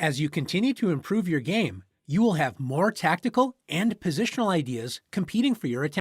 As you continue to improve your game, you will have more tactical and positional ideas competing for your attention.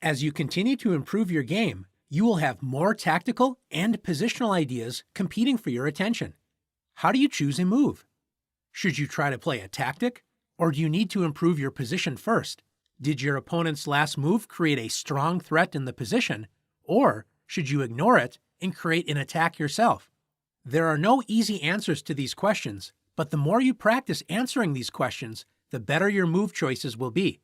As you continue to improve your game, you will have more tactical and positional ideas competing for your attention. How do you choose a move? Should you try to play a tactic, or do you need to improve your position first? Did your opponent's last move create a strong threat in the position, or should you ignore it and create an attack yourself? There are no easy answers to these questions, but the more you practice answering these questions, the better your move choices will be.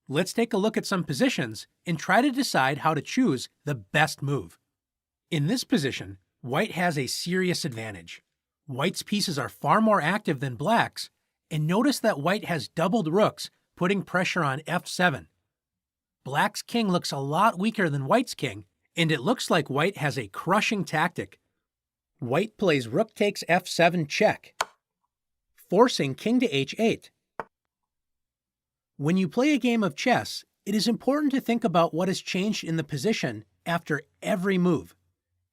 Let's take a look at some positions and try to decide how to choose the best move. In this position, white has a serious advantage. White's pieces are far more active than black's, and notice that white has doubled rooks, putting pressure on f7. Black's king looks a lot weaker than white's king, and it looks like white has a crushing tactic. White plays rook takes f7 check, forcing king to h8. When you play a game of chess, it is important to think about what has changed in the position after every move.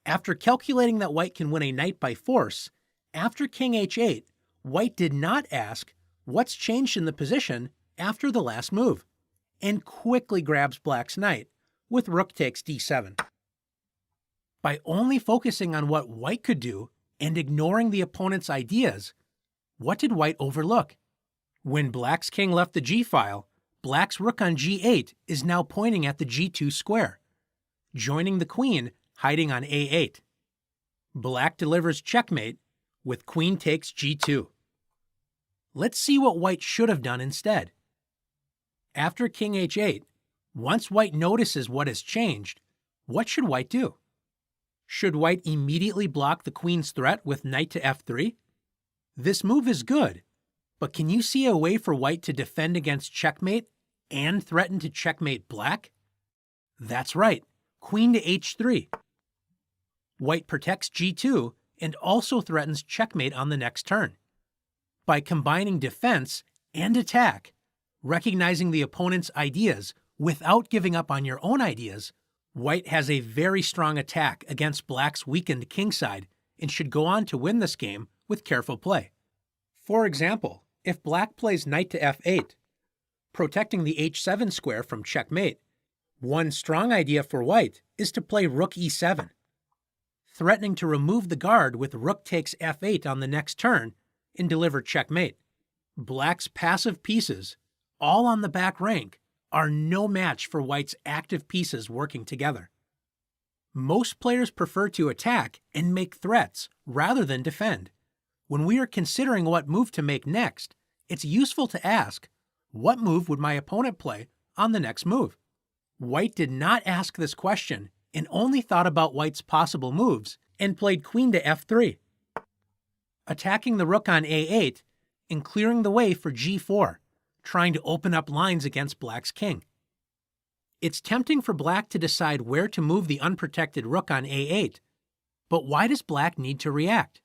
After calculating that white can win a knight by force, after king h8, white did not ask what's changed in the position after the last move, and quickly grabs black's knight with rook takes d7. By only focusing on what white could do and ignoring the opponent's ideas, what did white overlook? When black's king left the g-file, black's rook on g8 is now pointing at the g2 square, joining the queen hiding on a8. Black delivers checkmate with queen takes g2. Let's see what white should have done instead. After king h8, once white notices what has changed, what should white do? Should white immediately block the queen's threat with knight to f3? This move is good, but can you see a way for white to defend against checkmate and threaten to checkmate black? That's right, queen to h3. White protects g2 and also threatens checkmate on the next turn. By combining defense and attack, recognizing the opponent's ideas without giving up on your own ideas, white has a very strong attack against black's weakened kingside and should go on to win this game with careful play. For example, if black plays knight to f8, protecting the h7 square from checkmate, one strong idea for white is to play rook e7, threatening to remove the guard with rook takes f8 on the next turn and deliver checkmate. Black's passive pieces, all on the back rank, are no match for white's active pieces working together. Most players prefer to attack and make threats rather than defend. When we are considering what move to make next, it's useful to ask, what move would my opponent play on the next move? White did not ask this question and only thought about white's possible moves and played queen to f3, attacking the rook on a8 and clearing the way for g4, trying to open up lines against black's king. It's tempting for black to decide where to move the unprotected rook on a8, but why does black need to react?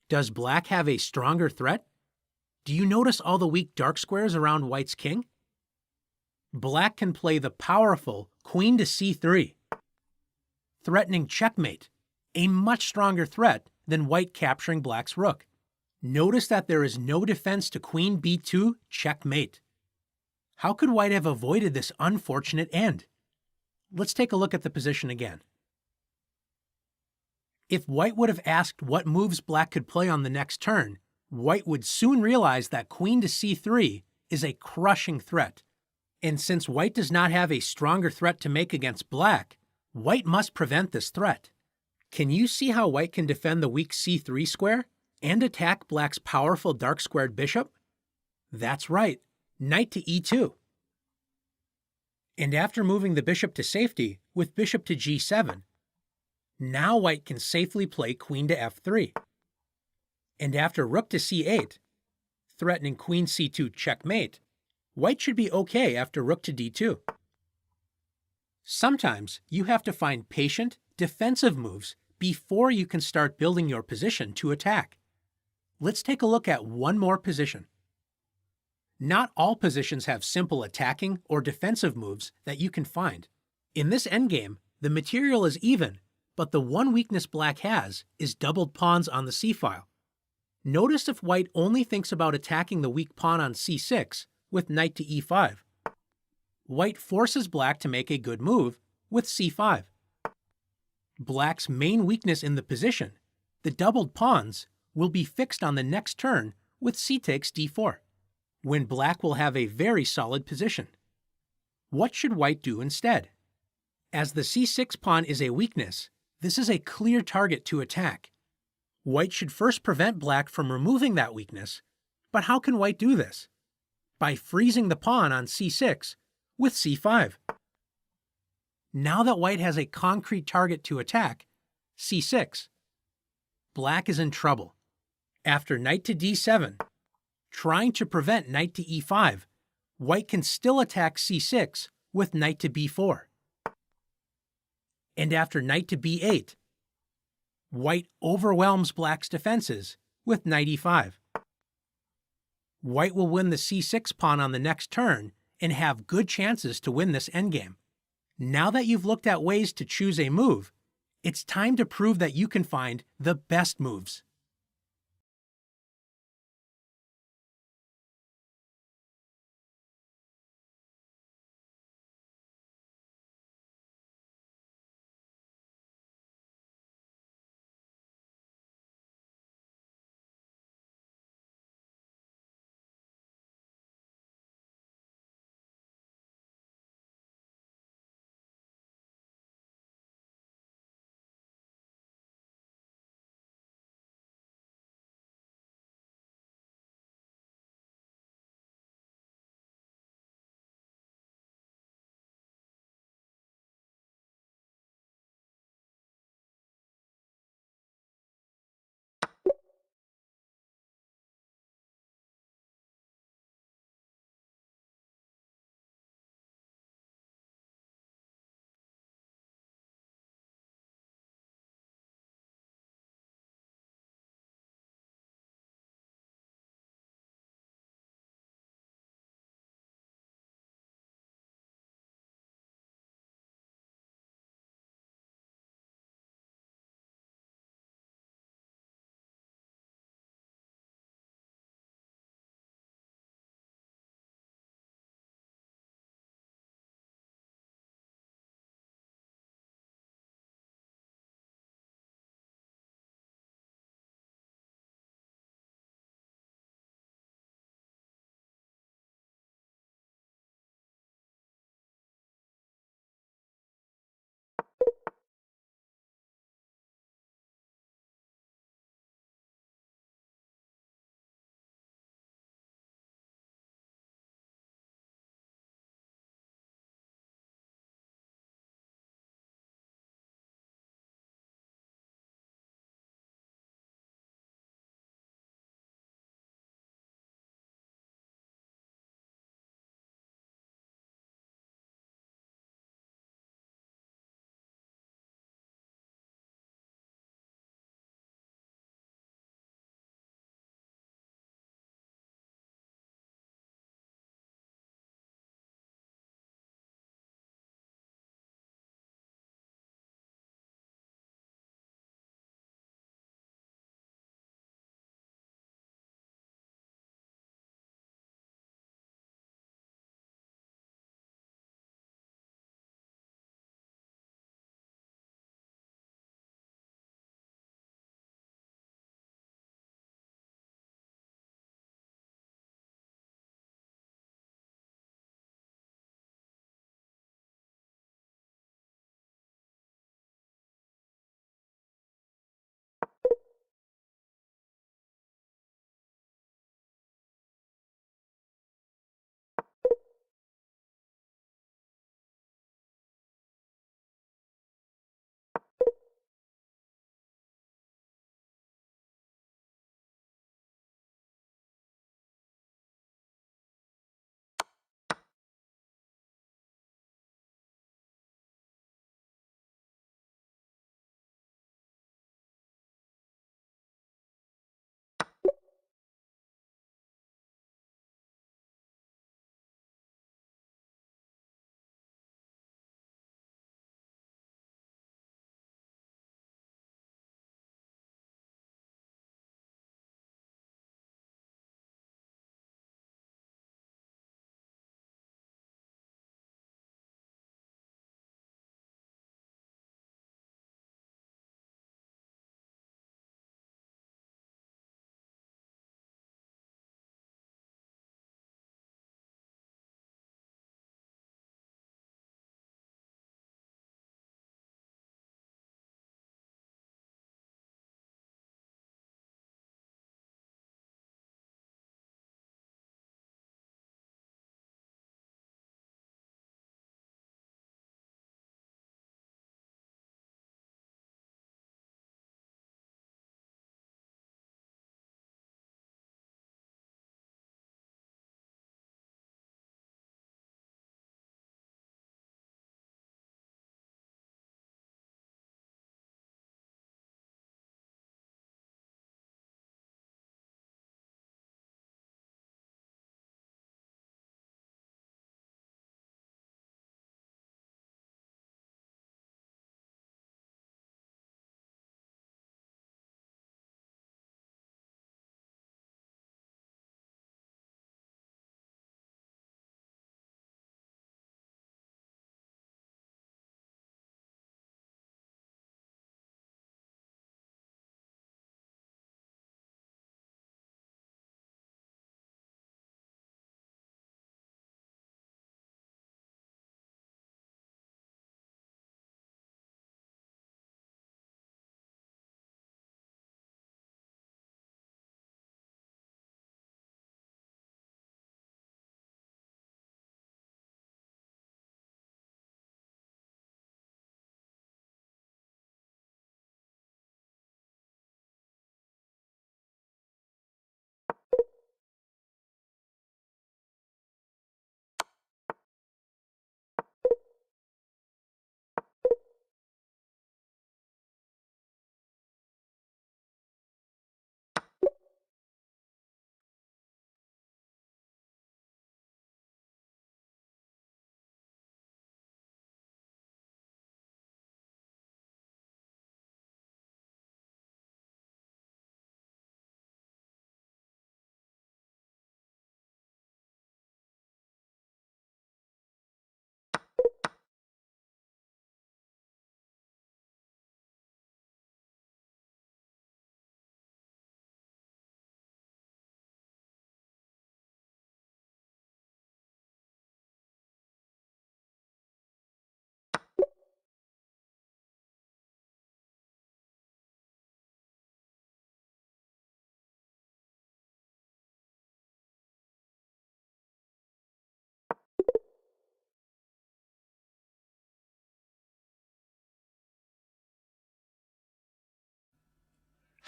Does black have a stronger threat? Do you notice all the weak dark squares around white's king? Black can play the powerful queen to c3, threatening checkmate, a much stronger threat than white capturing black's rook. Notice that there is no defense to queen b2 checkmate. How could white have avoided this unfortunate end? Let's take a look at the position again. If white would have asked what moves black could play on the next turn, white would soon realize that queen to c3 is a crushing threat. And since white does not have a stronger threat to make against black, white must prevent this threat. Can you see how white can defend the weak c3 square and attack black's powerful dark-squared bishop? That's right, knight to e2. And after moving the bishop to safety with bishop to g7, now white can safely play queen to f3. And after rook to c8, threatening queen c2 checkmate, white should be okay after rook to d2. Sometimes you have to find patient, defensive moves before you can start building your position to attack. Let's take a look at one more position. Not all positions have simple attacking or defensive moves that you can find. In this endgame, the material is even, but the one weakness black has is doubled pawns on the c-file. Notice if white only thinks about attacking the weak pawn on c6 with knight to e5. White forces black to make a good move with c5. Black's main weakness in the position, the doubled pawns, will be fixed on the next turn with c takes d4, when black will have a very solid position. What should white do instead? As the c6 pawn is a weakness, this is a clear target to attack. White should first prevent black from removing that weakness, but how can white do this? By freezing the pawn on c6 with c5. Now that white has a concrete target to attack, c6, black is in trouble. After knight to d7, trying to prevent knight to e5, white can still attack c6 with knight to b4. And after knight to b8, white overwhelms black's defenses with knight e5. White will win the c6 pawn on the next turn and have good chances to win this endgame. Now that you've looked at ways to choose a move, it's time to prove that you can find the best moves.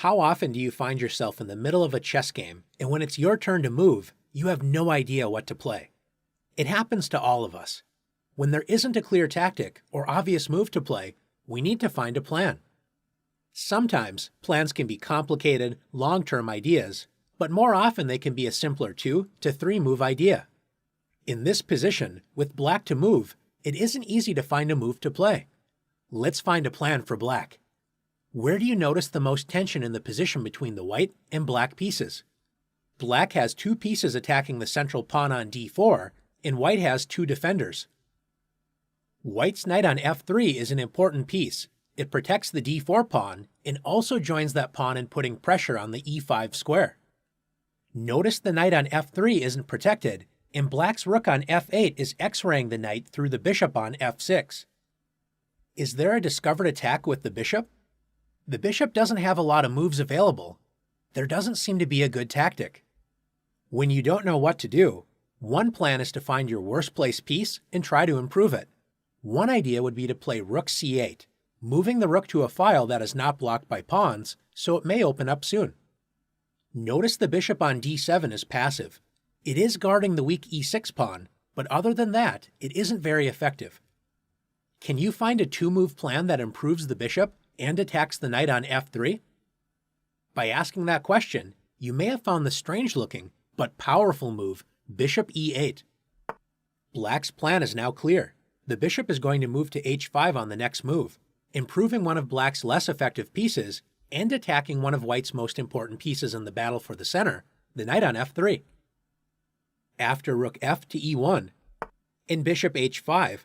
How often do you find yourself in the middle of a chess game, and when it's your turn to move, you have no idea what to play? It happens to all of us. When there isn't a clear tactic or obvious move to play, we need to find a plan. Sometimes plans can be complicated, long-term ideas, but more often they can be a simpler 2 to 3 move idea. In this position, with black to move, it isn't easy to find a move to play. Let's find a plan for black. Where do you notice the most tension in the position between the white and black pieces? Black has 2 pieces attacking the central pawn on d4, and white has 2 defenders. White's knight on f3 is an important piece. It protects the d4 pawn and also joins that pawn in putting pressure on the e5 square. Notice the knight on f3 isn't protected, and black's rook on f8 is x-raying the knight through the bishop on f6. Is there a discovered attack with the bishop? The bishop doesn't have a lot of moves available. There doesn't seem to be a good tactic. When you don't know what to do, one plan is to find your worst placed piece and try to improve it. One idea would be to play rook c8, moving the rook to a file that is not blocked by pawns, so it may open up soon. Notice the bishop on d7 is passive. It is guarding the weak e6 pawn, but other than that, it isn't very effective. Can you find a 2-move plan that improves the bishop and attacks the knight on f3? By asking that question, you may have found the strange-looking but powerful move bishop e8. Black's plan is now clear. The bishop is going to move to h5 on the next move, improving one of black's less effective pieces and attacking one of white's most important pieces in the battle for the center, the knight on f3. After rook f to e1 and bishop h5,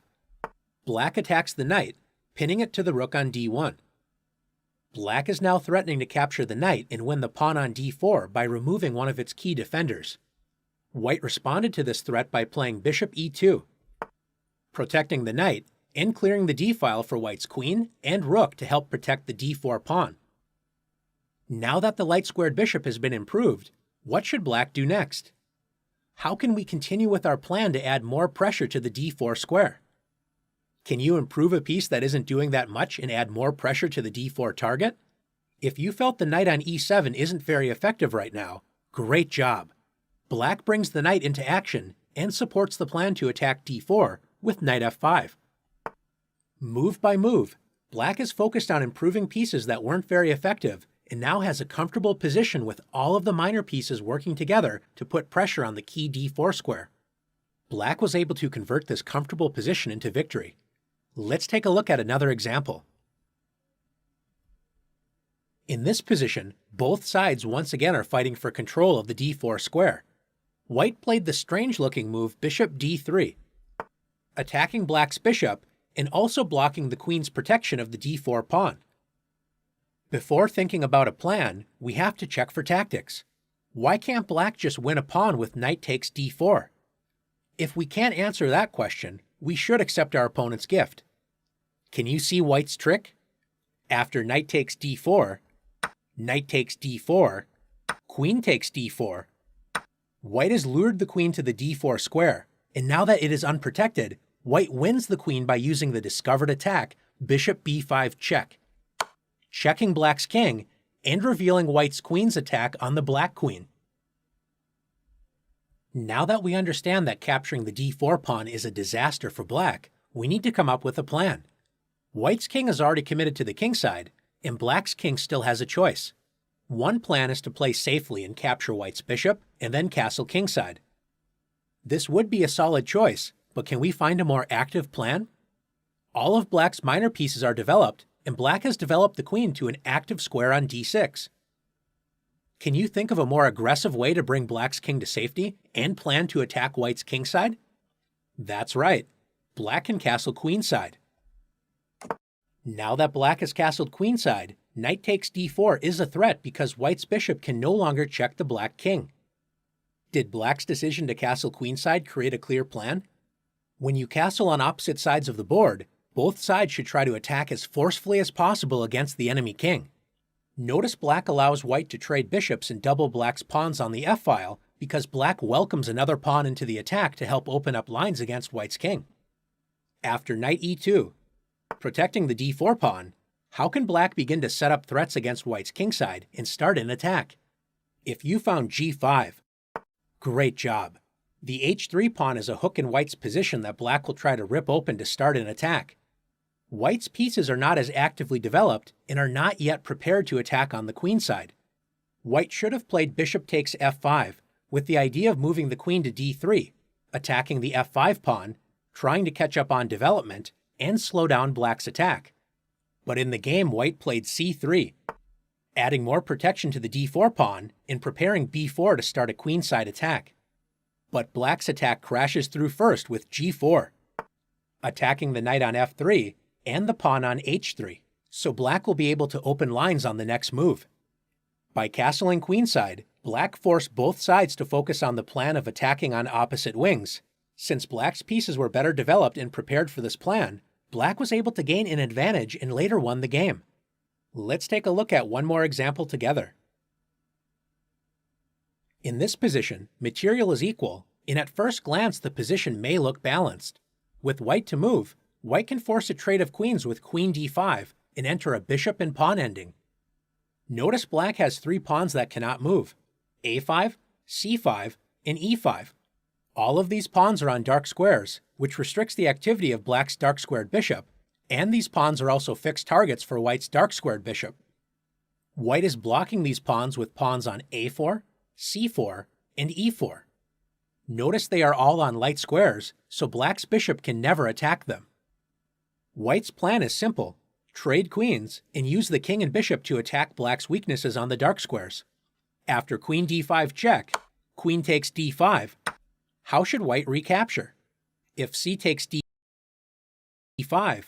black attacks the knight, pinning it to the rook on d1. Black is now threatening to capture the knight and win the pawn on d4 by removing one of its key defenders. White responded to this threat by playing bishop e2, protecting the knight and clearing the d-file for white's queen and rook to help protect the d4 pawn. Now that the light-squared bishop has been improved, what should black do next? How can we continue with our plan to add more pressure to the d4 square? Can you improve a piece that isn't doing that much and add more pressure to the d4 target? If you felt the knight on e7 isn't very effective right now, great job. Black brings the knight into action and supports the plan to attack d4 with knight f5. Move by move, black is focused on improving pieces that weren't very effective and now has a comfortable position with all of the minor pieces working together to put pressure on the key d4 square. Black was able to convert this comfortable position into victory. Let's take a look at another example. In this position, both sides once again are fighting for control of the d4 square. White played the strange-looking move bishop d3, attacking black's bishop and also blocking the queen's protection of the d4 pawn. Before thinking about a plan, we have to check for tactics. Why can't black just win a pawn with knight takes d4? If we can't answer that question, we should accept our opponent's gift. Can you see white's trick? After knight takes d4, knight takes d4, queen takes d4. White has lured the queen to the d4 square, and now that it is unprotected, white wins the queen by using the discovered attack, bishop b5 check, checking black's king and revealing white's queen's attack on the black queen. Now that we understand that capturing the d4 pawn is a disaster for black, we need to come up with a plan. White's king is already committed to the king side, and black's king still has a choice. One plan is to play safely and capture white's bishop and then castle kingside. This would be a solid choice, but can we find a more active plan? All of black's minor pieces are developed, and black has developed the queen to an active square on d6. Can you think of a more aggressive way to bring black's king to safety and plan to attack white's kingside? That's right, black can castle queenside. Now that black has castled queenside, knight takes d4 is a threat because white's bishop can no longer check the black king. Did black's decision to castle queenside create a clear plan? When you castle on opposite sides of the board, both sides should try to attack as forcefully as possible against the enemy king. Notice black allows white to trade bishops and double black's pawns on the f-file because black welcomes another pawn into the attack to help open up lines against white's king. After knight e2, protecting the d4 pawn, How can black begin to set up threats against white's kingside and start an attack? If you found g5, great job. The h3 pawn is a hook in white's position that black will try to rip open to start an attack. White's pieces are not as actively developed and are not yet prepared to attack on the queen side. White should have played bishop takes f5 with the idea of moving the queen to d3, attacking the f5 pawn, trying to catch up on development, and slow down black's attack. But in the game, white played c3, adding more protection to the d4 pawn and preparing b4 to start a queenside attack. But black's attack crashes through first with g4, attacking the knight on f3 and the pawn on h3, so black will be able to open lines on the next move. By castling queenside, black forced both sides to focus on the plan of attacking on opposite wings. Since black's pieces were better developed and prepared for this plan, black was able to gain an advantage and later won the game. Let's take a look at one more example together. In this position, material is equal, and at first glance the position may look balanced. With white to move, white can force a trade of queens with queen d5 and enter a bishop and pawn ending. Notice black has 3 pawns that cannot move: a5, c5, and e5. All of these pawns are on dark squares, which restricts the activity of black's dark squared bishop, and these pawns are also fixed targets for white's dark squared bishop. White is blocking these pawns with pawns on a4, c4, and e4. Notice they are all on light squares, so black's bishop can never attack them. White's plan is simple: trade queens and use the king and bishop to attack black's weaknesses on the dark squares. After queen d5 check, queen takes d5. How should white recapture? If c takes d5,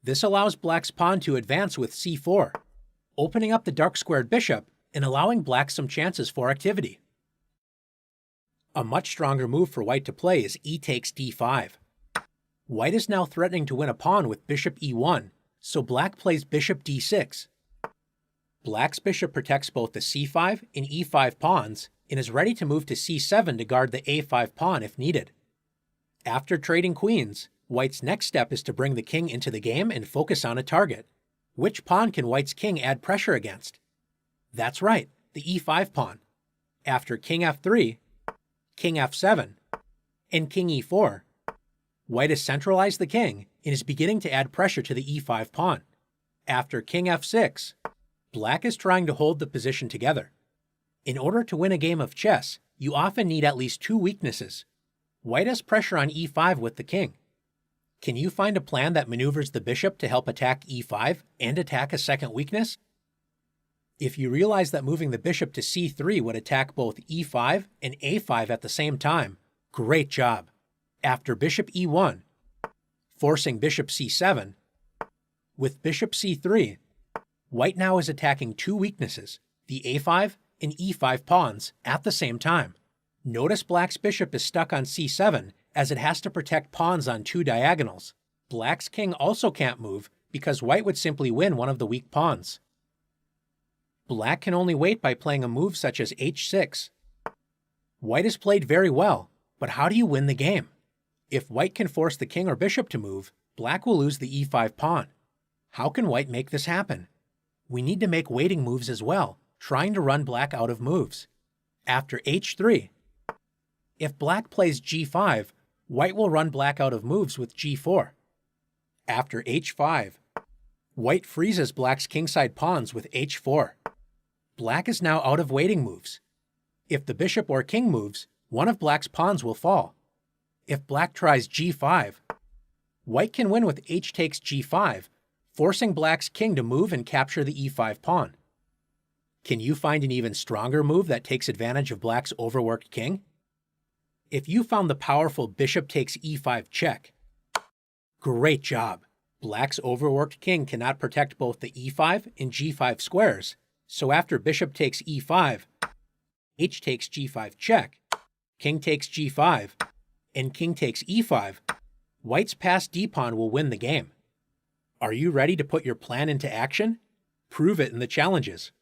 this allows black's pawn to advance with c4, opening up the dark squared bishop and allowing black some chances for activity. A much stronger move for white to play is e takes d5. White is now threatening to win a pawn with bishop e1, so black plays bishop d6. Black's bishop protects both the c5 and e5 pawns and is ready to move to c7 to guard the a5 pawn if needed. After trading queens, white's next step is to bring the king into the game and focus on a target. Which pawn can white's king add pressure against? That's right, the e5 pawn. After king f3, king f7, and king e4, white has centralized the king and is beginning to add pressure to the e5 pawn. After king f6, black is trying to hold the position together. In order to win a game of chess, you often need at least 2 weaknesses. White has pressure on e5 with the king. Can you find a plan that maneuvers the bishop to help attack e5 and attack a second weakness? If you realize that moving the bishop to c3 would attack both e5 and a5 at the same time, great job. After bishop e1, forcing bishop c7, with bishop c3, white now is attacking 2 weaknesses, the a5 and e5 pawns, at the same time. Notice black's bishop is stuck on c7 as it has to protect pawns on 2 diagonals. Black's king also can't move because white would simply win one of the weak pawns. Black can only wait by playing a move such as h6. White has played very well, but how do you win the game? If white can force the king or bishop to move, black will lose the e5 pawn. How can white make this happen? We need to make waiting moves as well, trying to run black out of moves. After h3, if black plays g5, white will run black out of moves with g4. After h5, white freezes black's kingside pawns with h4. Black is now out of waiting moves. If the bishop or king moves, one of black's pawns will fall. If black tries g5, white can win with h takes g5, forcing black's king to move and capture the e5 pawn. Can you find an even stronger move that takes advantage of black's overworked king? If you found the powerful bishop takes e5 check, great job. Black's overworked king cannot protect both the e5 and g5 squares, so after bishop takes e5, h takes g5 check, king takes g5, and king takes e5, white's passed d-pawn will win the game. Are you ready to put your plan into action? Prove it in the challenges.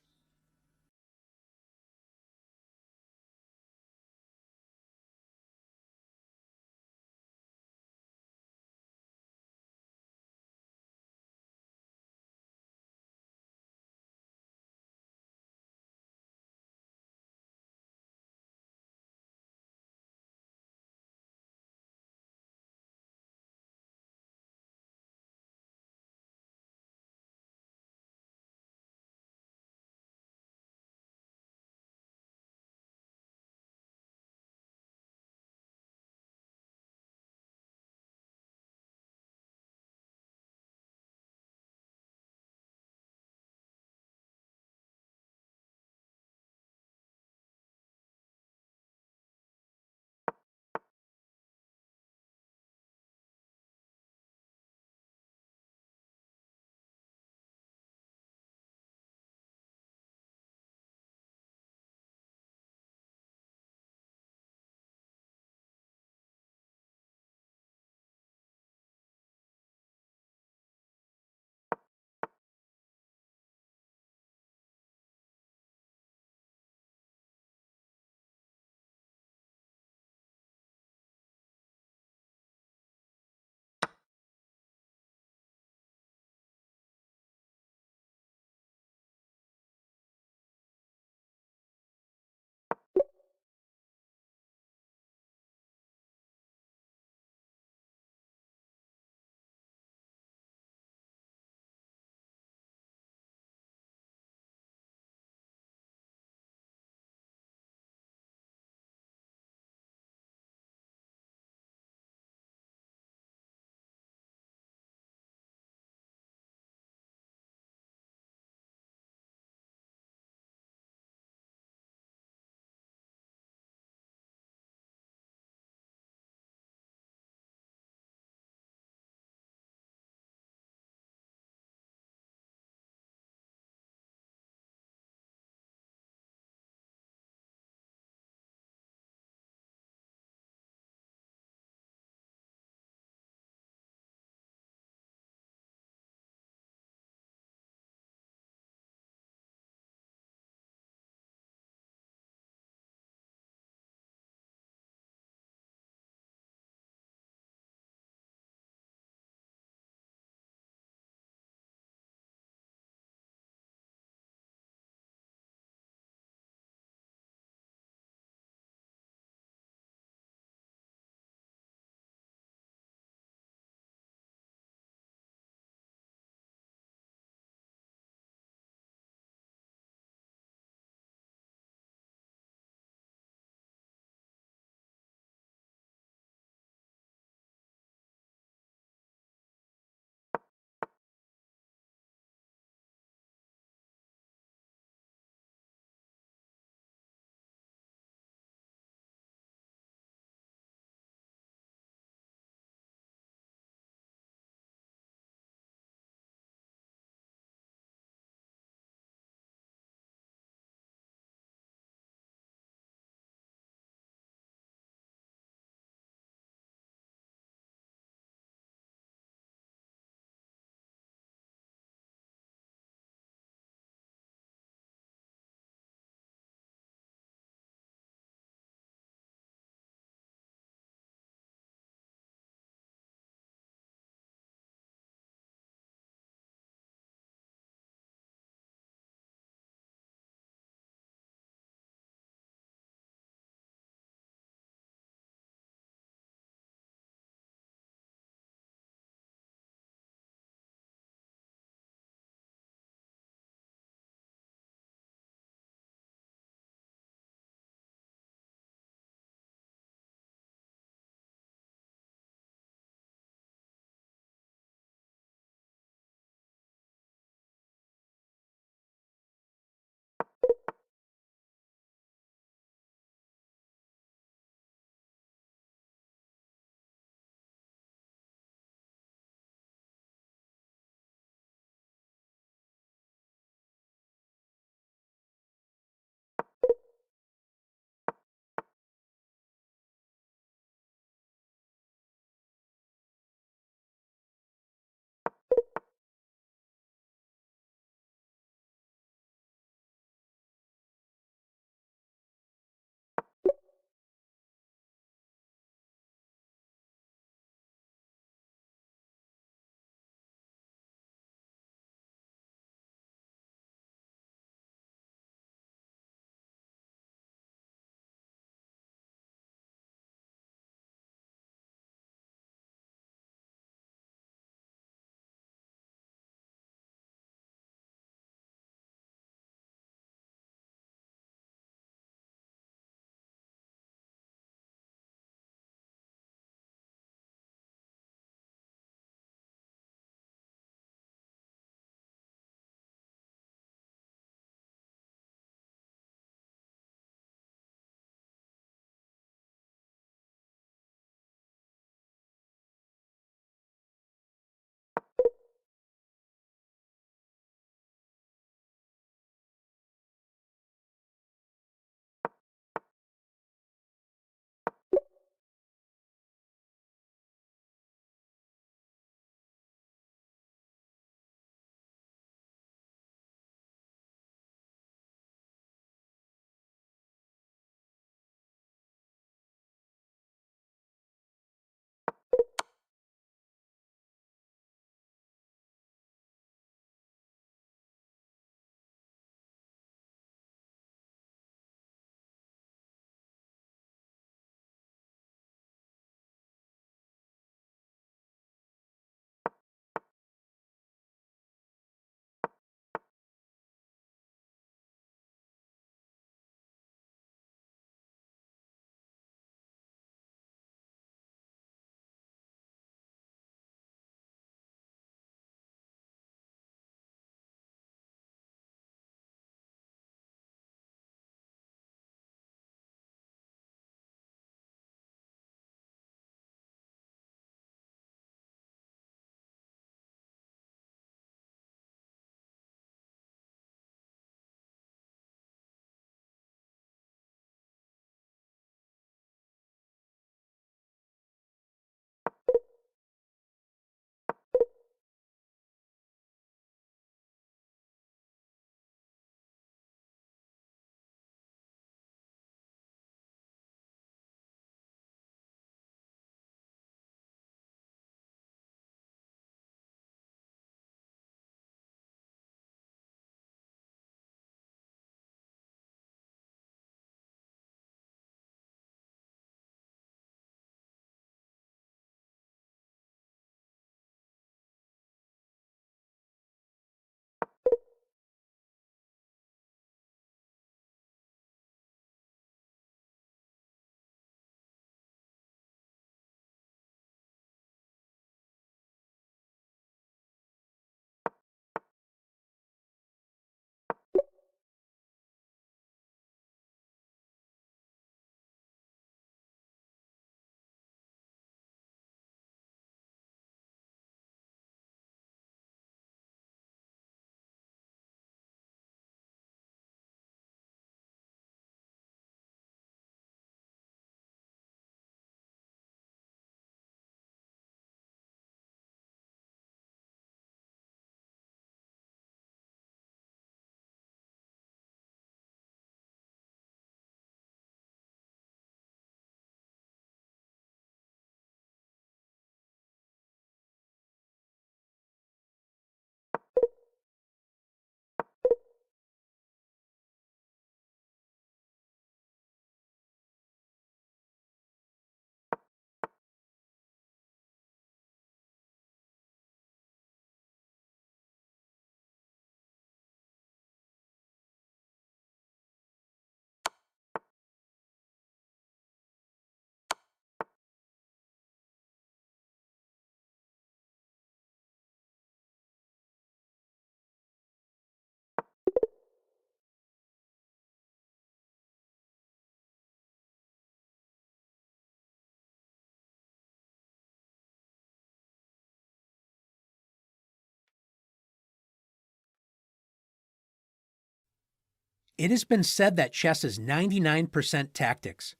It has been said that chess is 99% tactics.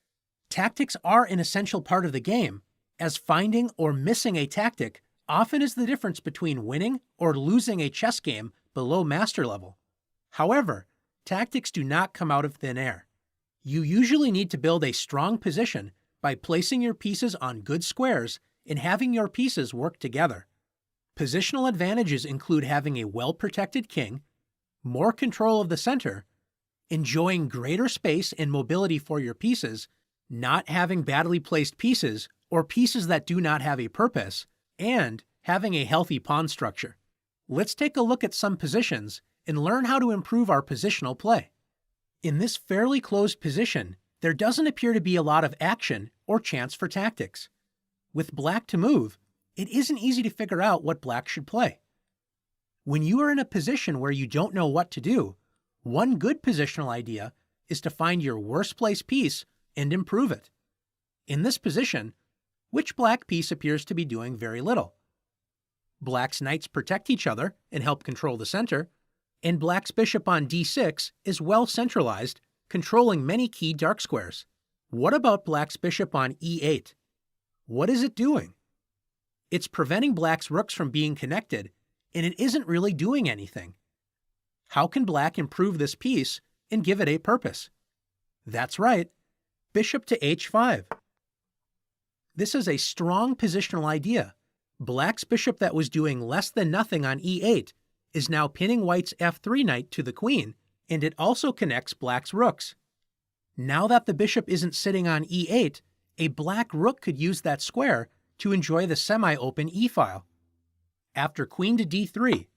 Tactics are an essential part of the game, as finding or missing a tactic often is the difference between winning or losing a chess game below master level. However, tactics do not come out of thin air. You usually need to build a strong position by placing your pieces on good squares and having your pieces work together. Positional advantages include having a well-protected king, more control of the center, enjoying greater space and mobility for your pieces, not having badly placed pieces or pieces that do not have a purpose, and having a healthy pawn structure. Let's take a look at some positions and learn how to improve our positional play. In this fairly closed position, there doesn't appear to be a lot of action or chance for tactics. With black to move, it isn't easy to figure out what black should play. When you are in a position where you don't know what to do, one good positional idea is to find your worst placed piece and improve it. In this position, which black piece appears to be doing very little? Black's knights protect each other and help control the center, and black's bishop on d6 is well centralized, controlling many key dark squares. What about black's bishop on e8? What is it doing? It's preventing black's rooks from being connected, and it isn't really doing anything. How can black improve this piece and give it a purpose? That's right, bishop to h5. This is a strong positional idea. Black's bishop that was doing less than nothing on e8 is now pinning white's f3 knight to the queen, and it also connects black's rooks. Now that the bishop isn't sitting on e8, a black rook could use that square to enjoy the semi-open e-file. After queen to d3,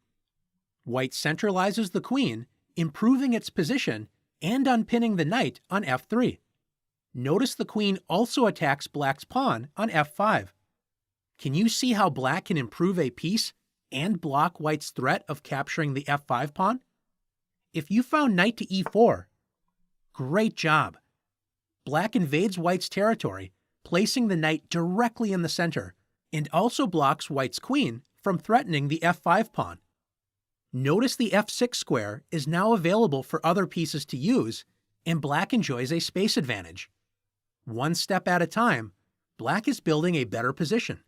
white centralizes the queen, improving its position and unpinning the knight on f3. Notice the queen also attacks black's pawn on f5. Can you see how black can improve a piece and block white's threat of capturing the f5 pawn? If you found knight to e4, great job. Black invades white's territory, placing the knight directly in the center, and also blocks white's queen from threatening the f5 pawn. Notice the f6 square is now available for other pieces to use, and black enjoys a space advantage. One step at a time, black is building a better position.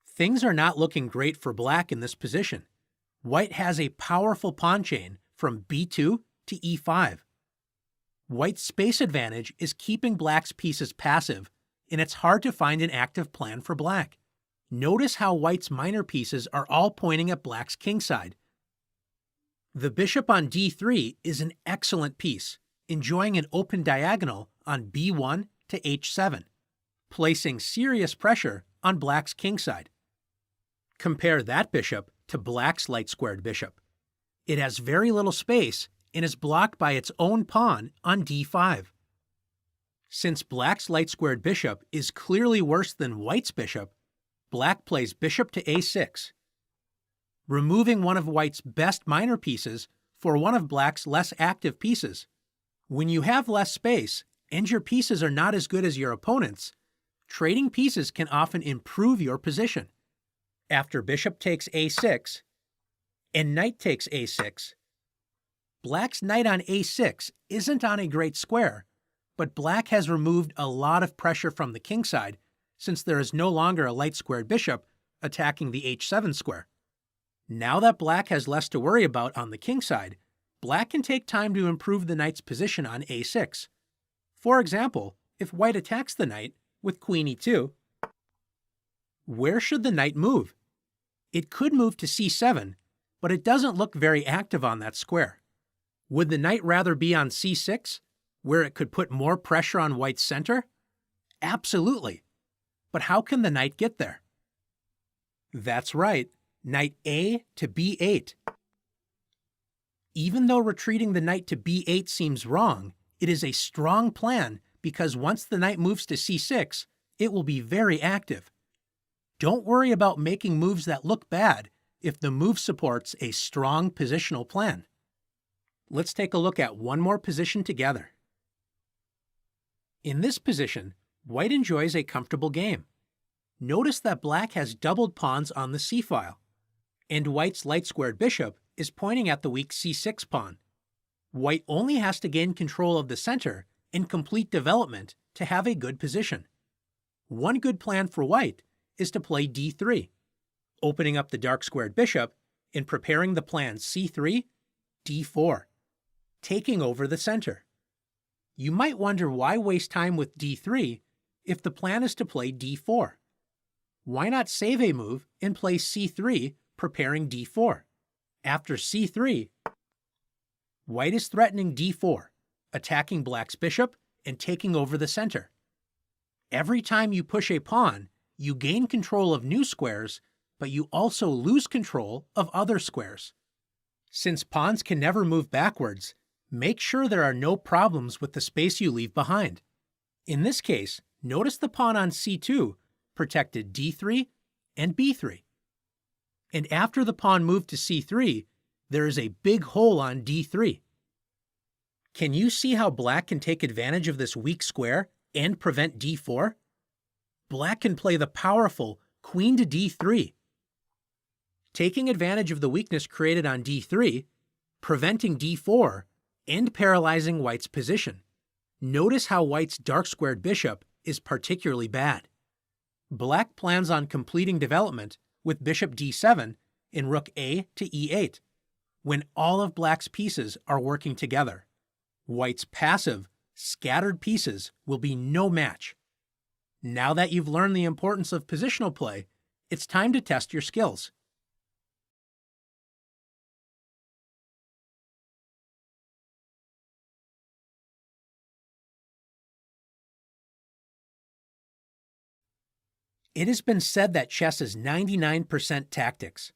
Things are not looking great for black in this position. White has a powerful pawn chain from b2 to e5. White's space advantage is keeping black's pieces passive, and it's hard to find an active plan for black. Notice how white's minor pieces are all pointing at black's kingside. The bishop on d3 is an excellent piece, enjoying an open diagonal on b1 to h7, placing serious pressure on black's kingside. Compare that bishop to black's light-squared bishop. It has very little space and is blocked by its own pawn on d5. Since black's light-squared bishop is clearly worse than white's bishop, black plays bishop to a6, removing one of white's best minor pieces for one of black's less active pieces. When you have less space and your pieces are not as good as your opponent's, trading pieces can often improve your position. After bishop takes a6 and knight takes a6, black's knight on a6 isn't on a great square, but black has removed a lot of pressure from the kingside since there is no longer a light-squared bishop attacking the h7 square. Now that black has less to worry about on the kingside, black can take time to improve the knight's position on a6. For example, if white attacks the knight with queen e2, where should the knight move? It could move to c7, but it doesn't look very active on that square. Would the knight rather be on c6, where it could put more pressure on white's center? Absolutely. But how can the knight get there? That's right, knight a to b8. Even though retreating the knight to b8 seems wrong, it is a strong plan because once the knight moves to c6, it will be very active. Don't worry about making moves that look bad if the move supports a strong positional plan. Let's take a look at one more position together. In this position, white enjoys a comfortable game. Notice that black has doubled pawns on the c-file, and white's light-squared bishop is pointing at the weak c6 pawn. White only has to gain control of the center and complete development to have a good position. One good plan for white is to play d3, opening up the dark-squared bishop and preparing the plan c3, d4, taking over the center. You might wonder why waste time with d3 if the plan is to play d4. Why not save a move and play c3, preparing d4? After c3, white is threatening d4, attacking black's bishop and taking over the center. Every time you push a pawn, you gain control of new squares, but you also lose control of other squares. Since pawns can never move backwards, make sure there are no problems with the space you leave behind. In this case, notice the pawn on c2 protected d3 and b3. And after the pawn moved to c3, there is a big hole on d3. Can you see how black can take advantage of this weak square and prevent d4? Black can play the powerful queen to d3. Taking advantage of the weakness created on d3, preventing d4, and paralyzing white's position. Notice how white's dark-squared bishop is particularly bad. Black plans on completing development with bishop d7 and rook a to e8, when all of black's pieces are working together. White's passive, scattered pieces will be no match. Now that you've learned the importance of positional play, it's time to test your skills. It has been said that chess is 99% tactics.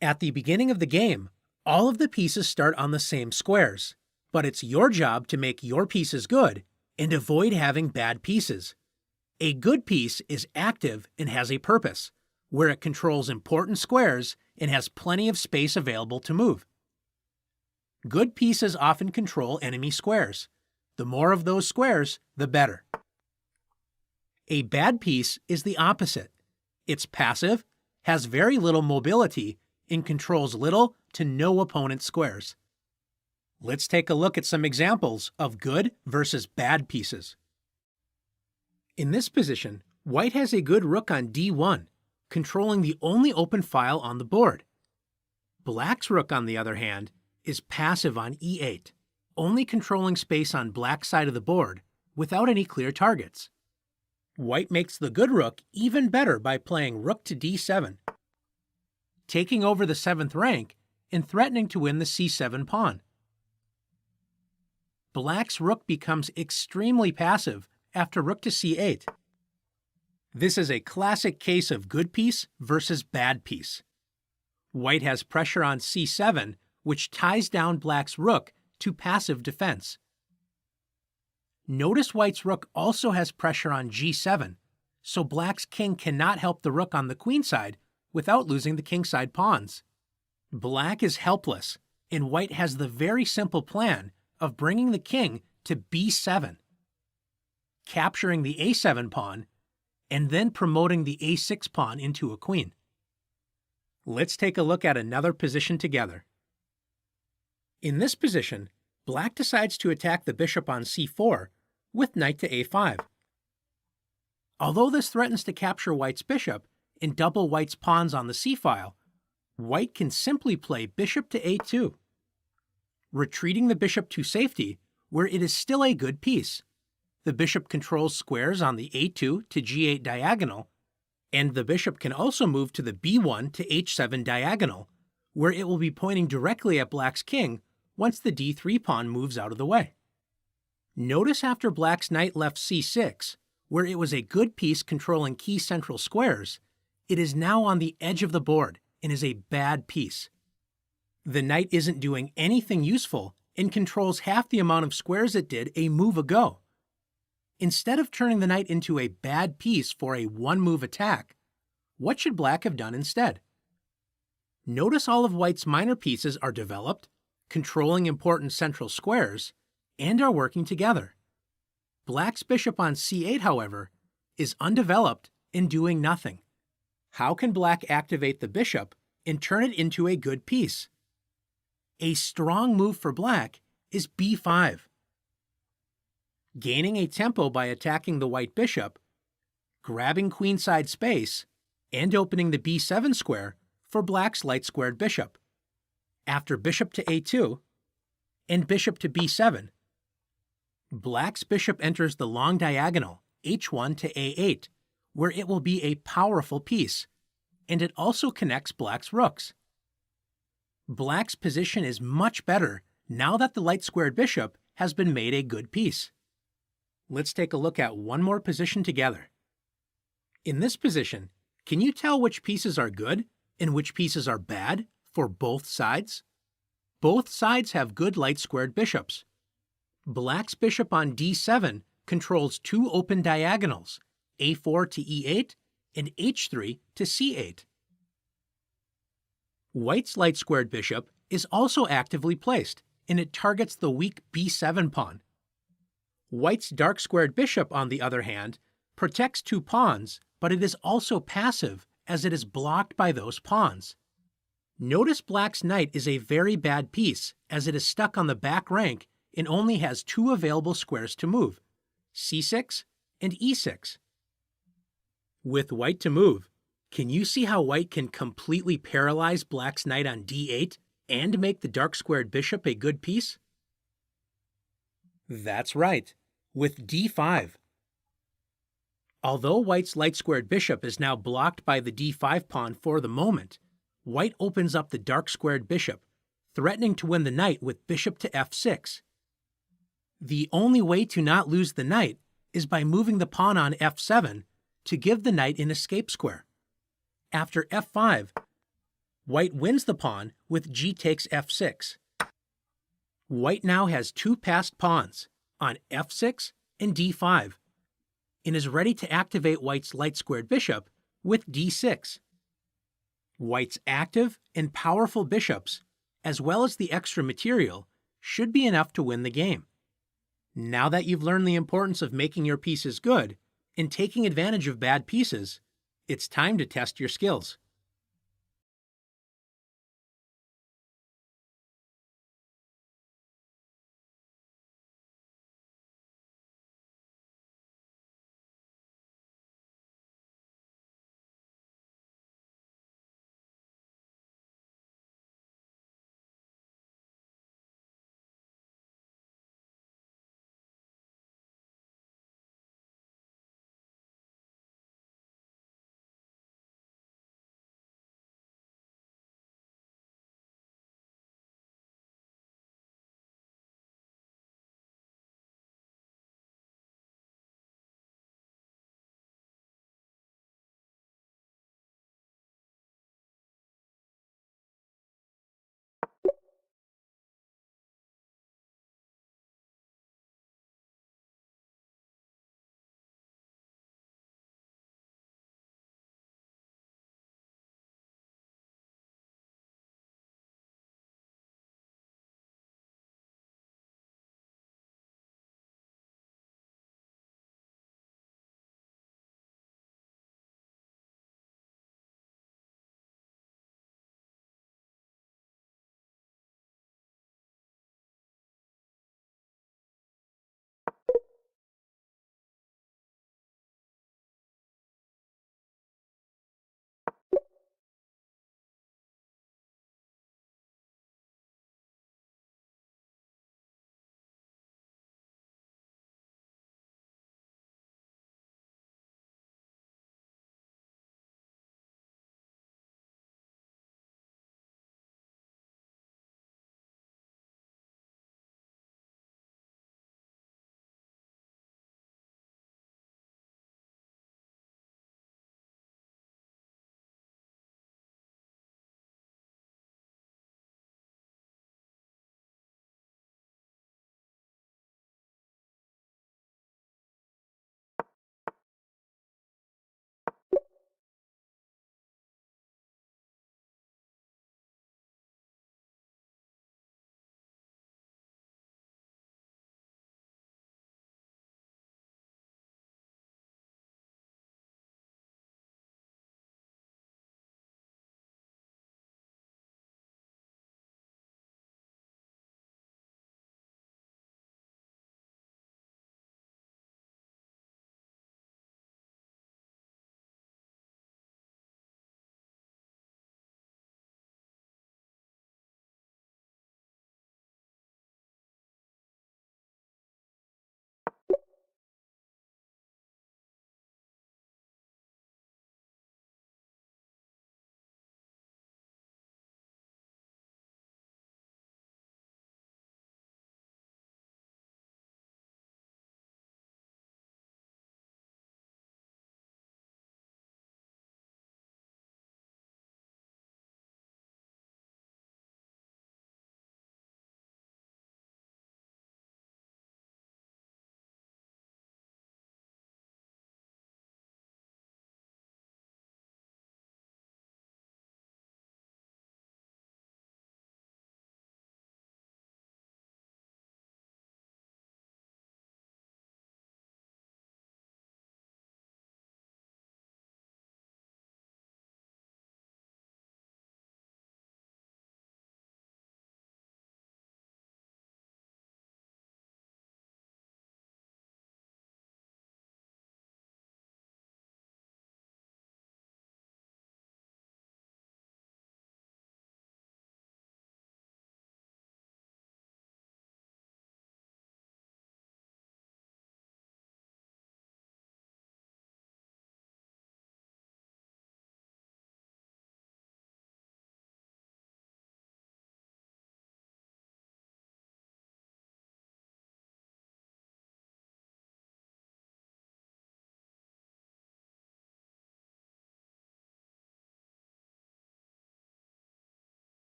At the beginning of the game, all of the pieces start on the same squares, but it's your job to make your pieces good and avoid having bad pieces. A good piece is active and has a purpose, where it controls important squares and has plenty of space available to move. Good pieces often control enemy squares. The more of those squares, the better. A bad piece is the opposite. It's passive, has very little mobility, and controls little to no opponent squares. Let's take a look at some examples of good versus bad pieces. In this position, white has a good rook on d1, controlling the only open file on the board. Black's rook, on the other hand, is passive on e8, only controlling space on black's side of the board without any clear targets. White makes the good rook even better by playing rook to d7, taking over the 7th rank and threatening to win the c7 pawn. Black's rook becomes extremely passive after rook to c8. This is a classic case of good piece versus bad piece. White has pressure on c7, which ties down black's rook to passive defense. Notice white's rook also has pressure on g7, so black's king cannot help the rook on the queen side without losing the kingside pawns. Black is helpless, and white has the very simple plan of bringing the king to b7, capturing the a7 pawn, and then promoting the a6 pawn into a queen. Let's take a look at another position together. In this position, black decides to attack the bishop on c4 with knight to a5. Although this threatens to capture white's bishop and double white's pawns on the c-file, white can simply play bishop to a2, retreating the bishop to safety, where it is still a good piece. The bishop controls squares on the a2 to g8 diagonal, and the bishop can also move to the b1 to h7 diagonal, where it will be pointing directly at black's king once the d3 pawn moves out of the way. Notice after black's knight left c6, where it was a good piece controlling key central squares, it is now on the edge of the board and is a bad piece. The knight isn't doing anything useful and controls half the amount of squares it did a move ago. Instead of turning the knight into a bad piece for a one-move attack, what should black have done instead? Notice all of white's minor pieces are developed, controlling important central squares, and are working together. Black's bishop on c8, however, is undeveloped and doing nothing. How can black activate the bishop and turn it into a good piece? A strong move for black is b5. Gaining a tempo by attacking the white bishop, grabbing queenside space, and opening the b7 square for black's light-squared bishop. After bishop to a2 and bishop to b7, black's bishop enters the long diagonal h1 to a8, where it will be a powerful piece, and it also connects black's rooks. Black's position is much better now that the light-squared bishop has been made a good piece. Let's take a look at one more position together. In this position, can you tell which pieces are good and which pieces are bad for both sides? Both sides have good light-squared bishops. Black's bishop on d7 controls two open diagonals, a4 to e8 and h3 to c8. White's light-squared bishop is also actively placed, and it targets the weak b7 pawn. White's dark-squared bishop, on the other hand, protects two pawns, but it is also passive as it is blocked by those pawns. Notice black's knight is a very bad piece as it is stuck on the back rank and only has two available squares to move, c6 and e6. With white to move, can you see how white can completely paralyze black's knight on d8 and make the dark-squared bishop a good piece? That's right, with d5. Although white's light-squared bishop is now blocked by the d5 pawn for the moment, white opens up the dark-squared bishop, threatening to win the knight with bishop to f6. The only way to not lose the knight is by moving the pawn on f7 to give the knight an escape square. After f5, White wins the pawn with g takes f6. White now has two passed pawns on f6 and d5 and is ready to activate White's light-squared bishop with d6. White's active and powerful bishops, as well as the extra material, should be enough to win the game. Now that you've learned the importance of making your pieces good and taking advantage of bad pieces, it's time to test your skills.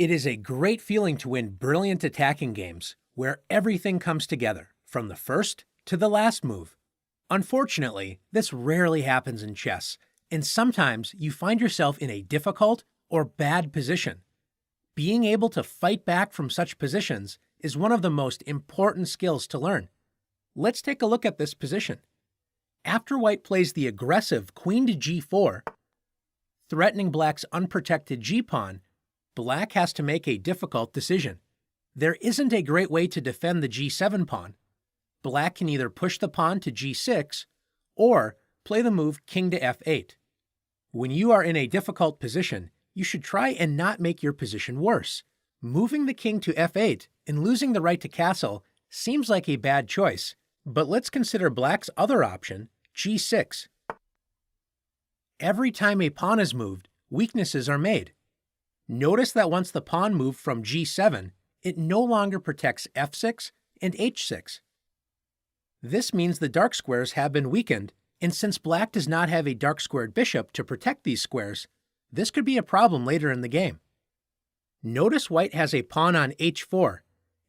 It is a great feeling to win brilliant attacking games where everything comes together, from the first to the last move. Unfortunately, this rarely happens in chess, and sometimes you find yourself in a difficult or bad position. Being able to fight back from such positions is one of the most important skills to learn. Let's take a look at this position. After white plays the aggressive queen to g4, threatening black's unprotected g-pawn, black has to make a difficult decision. There isn't a great way to defend the g7 pawn. Black can either push the pawn to g6 or play the move king to f8. When you are in a difficult position, you should try and not make your position worse. Moving the king to f8 and losing the right to castle seems like a bad choice, but let's consider black's other option, g6. Every time a pawn is moved, weaknesses are made. Notice that once the pawn moved from g7, it no longer protects f6 and h6. This means the dark squares have been weakened, and since black does not have a dark squared bishop to protect these squares, this could be a problem later in the game. Notice white has a pawn on h4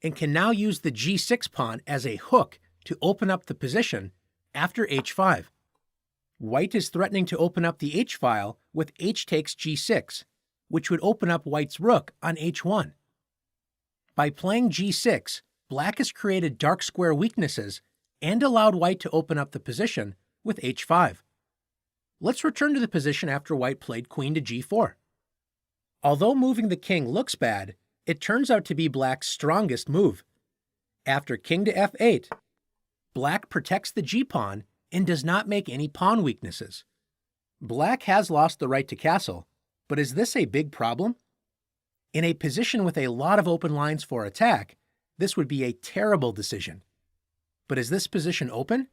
and can now use the g6 pawn as a hook to open up the position after h5. White is threatening to open up the h-file with h takes g6, which would open up white's rook on h1. By playing g6, black has created dark square weaknesses and allowed white to open up the position with h5. Let's return to the position after white played queen to g4. Although moving the king looks bad, it turns out to be black's strongest move. After king to f8, black protects the g-pawn and does not make any pawn weaknesses. Black has lost the right to castle, but is this a big problem? In a position with a lot of open lines for attack, this would be a terrible decision. But is this position open?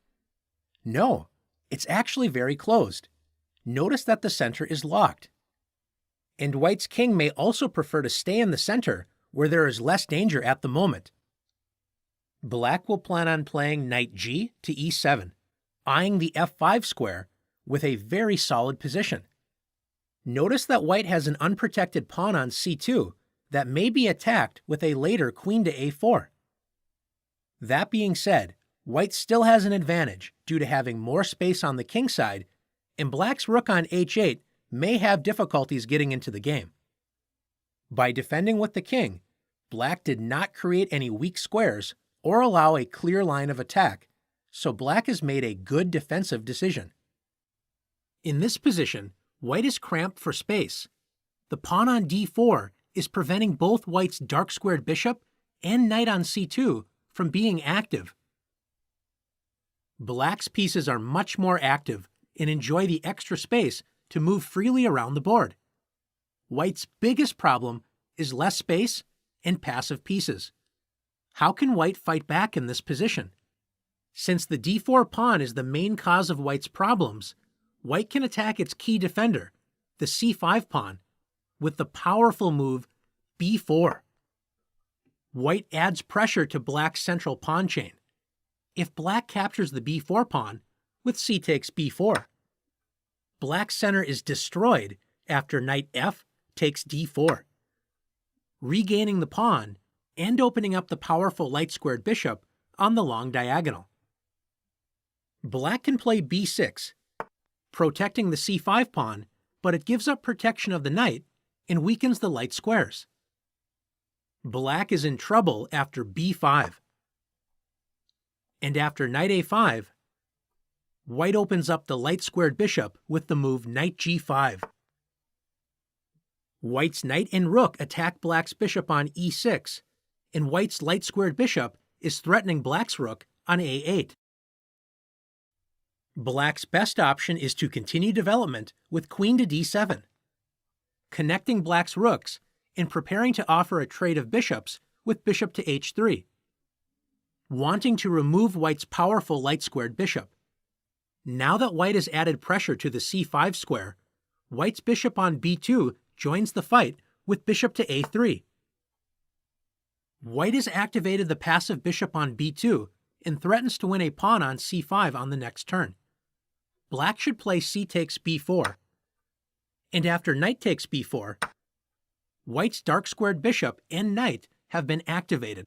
No, it's actually very closed. Notice that the center is locked. And white's king may also prefer to stay in the center where there is less danger at the moment. Black will plan on playing knight g to e7, eyeing the f5 square with a very solid position. Notice that white has an unprotected pawn on c2 that may be attacked with a later queen to a4. That being said, white still has an advantage due to having more space on the king side, and black's rook on h8 may have difficulties getting into the game. By defending with the king, black did not create any weak squares or allow a clear line of attack, so black has made a good defensive decision. In this position, white is cramped for space. The pawn on d4 is preventing both white's dark squared bishop and knight on c2 from being active. Black's pieces are much more active and enjoy the extra space to move freely around the board. White's biggest problem is less space and passive pieces. How can white fight back in this position? Since the d4 pawn is the main cause of white's problems, white can attack its key defender, the c5 pawn, with the powerful move b4. White adds pressure to black's central pawn chain. If black captures the b4 pawn with c takes b4, black's center is destroyed after knight f takes d4, regaining the pawn and opening up the powerful light-squared bishop on the long diagonal. Black can play b6, protecting the c5 pawn, but it gives up protection of the knight and weakens the light squares. Black is in trouble after b5. And after knight a5, white opens up the light-squared bishop with the move knight g5. White's knight and rook attack black's bishop on e6, and white's light-squared bishop is threatening black's rook on a8. Black's best option is to continue development with queen to d7, connecting black's rooks and preparing to offer a trade of bishops with bishop to h3, wanting to remove white's powerful light-squared bishop. Now that white has added pressure to the c5 square, white's bishop on b2 joins the fight with bishop to a3. White has activated the passive bishop on b2 and threatens to win a pawn on c5 on the next turn. Black should play c takes b4. And after knight takes b4, White's dark squared bishop and knight have been activated,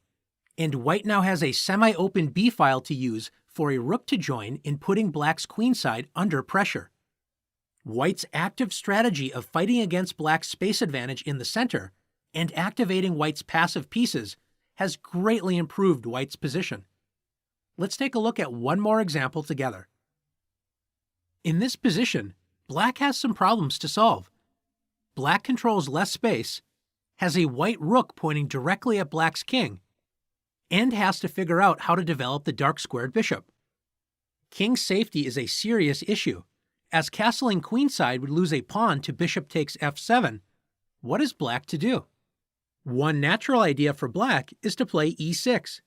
and white now has a semi-open b-file to use for a rook to join in putting black's queenside under pressure. White's active strategy of fighting against black's space advantage in the center and activating white's passive pieces has greatly improved white's position. Let's take a look at one more example together. In this position, black has some problems to solve. Black controls less space, has a white rook pointing directly at black's king, and has to figure out how to develop the dark squared bishop. King safety is a serious issue, as castling queenside would lose a pawn to bishop takes f7. What is black to do? One natural idea for black is to play e6,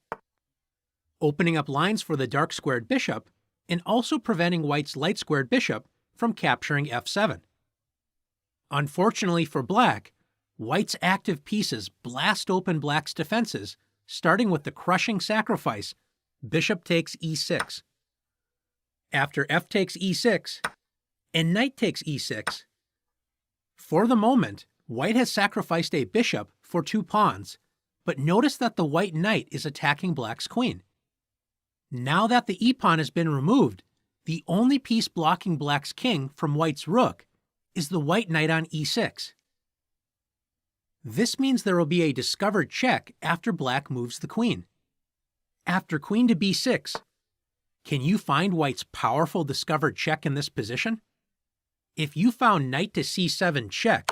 opening up lines for the dark squared bishop and also preventing white's light squared bishop from capturing f7. Unfortunately for black, white's active pieces blast open black's defenses, starting with the crushing sacrifice, bishop takes e6. After f takes e6, and knight takes e6, for the moment, white has sacrificed a bishop for 2 pawns, but notice that the white knight is attacking black's queen. Now that the e-pawn has been removed, the only piece blocking black's king from white's rook is the white knight on e6. This means there will be a discovered check after black moves the queen. After queen to b6, can you find white's powerful discovered check in this position? If you found knight to c7 check,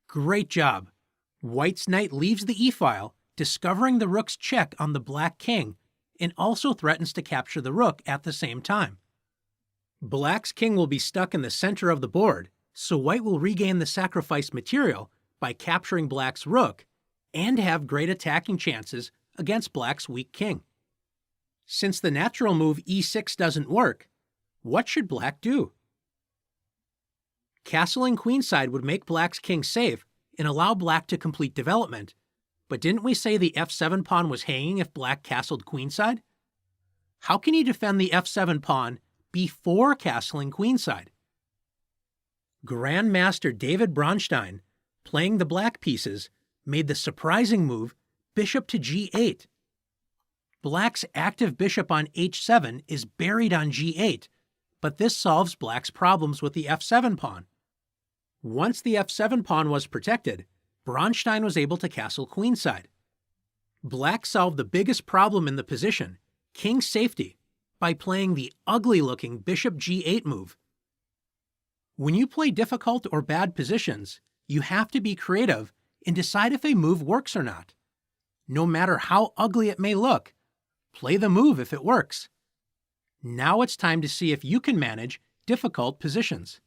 great job. White's knight leaves the e-file, discovering the rook's check on the black king, and also threatens to capture the rook at the same time. Black's king will be stuck in the center of the board, so white will regain the sacrificed material by capturing black's rook and have great attacking chances against black's weak king. Since the natural move e6 doesn't work, what should black do? Castling queenside would make black's king safe and allow black to complete development, but didn't we say the f7 pawn was hanging if black castled queenside? How can he defend the f7 pawn before castling queenside? Grandmaster David Bronstein, playing the black pieces, made the surprising move bishop to g8. Black's active bishop on h7 is buried on g8, but this solves black's problems with the f7 pawn. Once the f7 pawn was protected, Bronstein was able to castle queenside. Black solved the biggest problem in the position, king safety, by playing the ugly-looking bishop g8 move. When you play difficult or bad positions, you have to be creative and decide if a move works or not. No matter how ugly it may look, play the move if it works. Now it's time to see if you can manage difficult positions.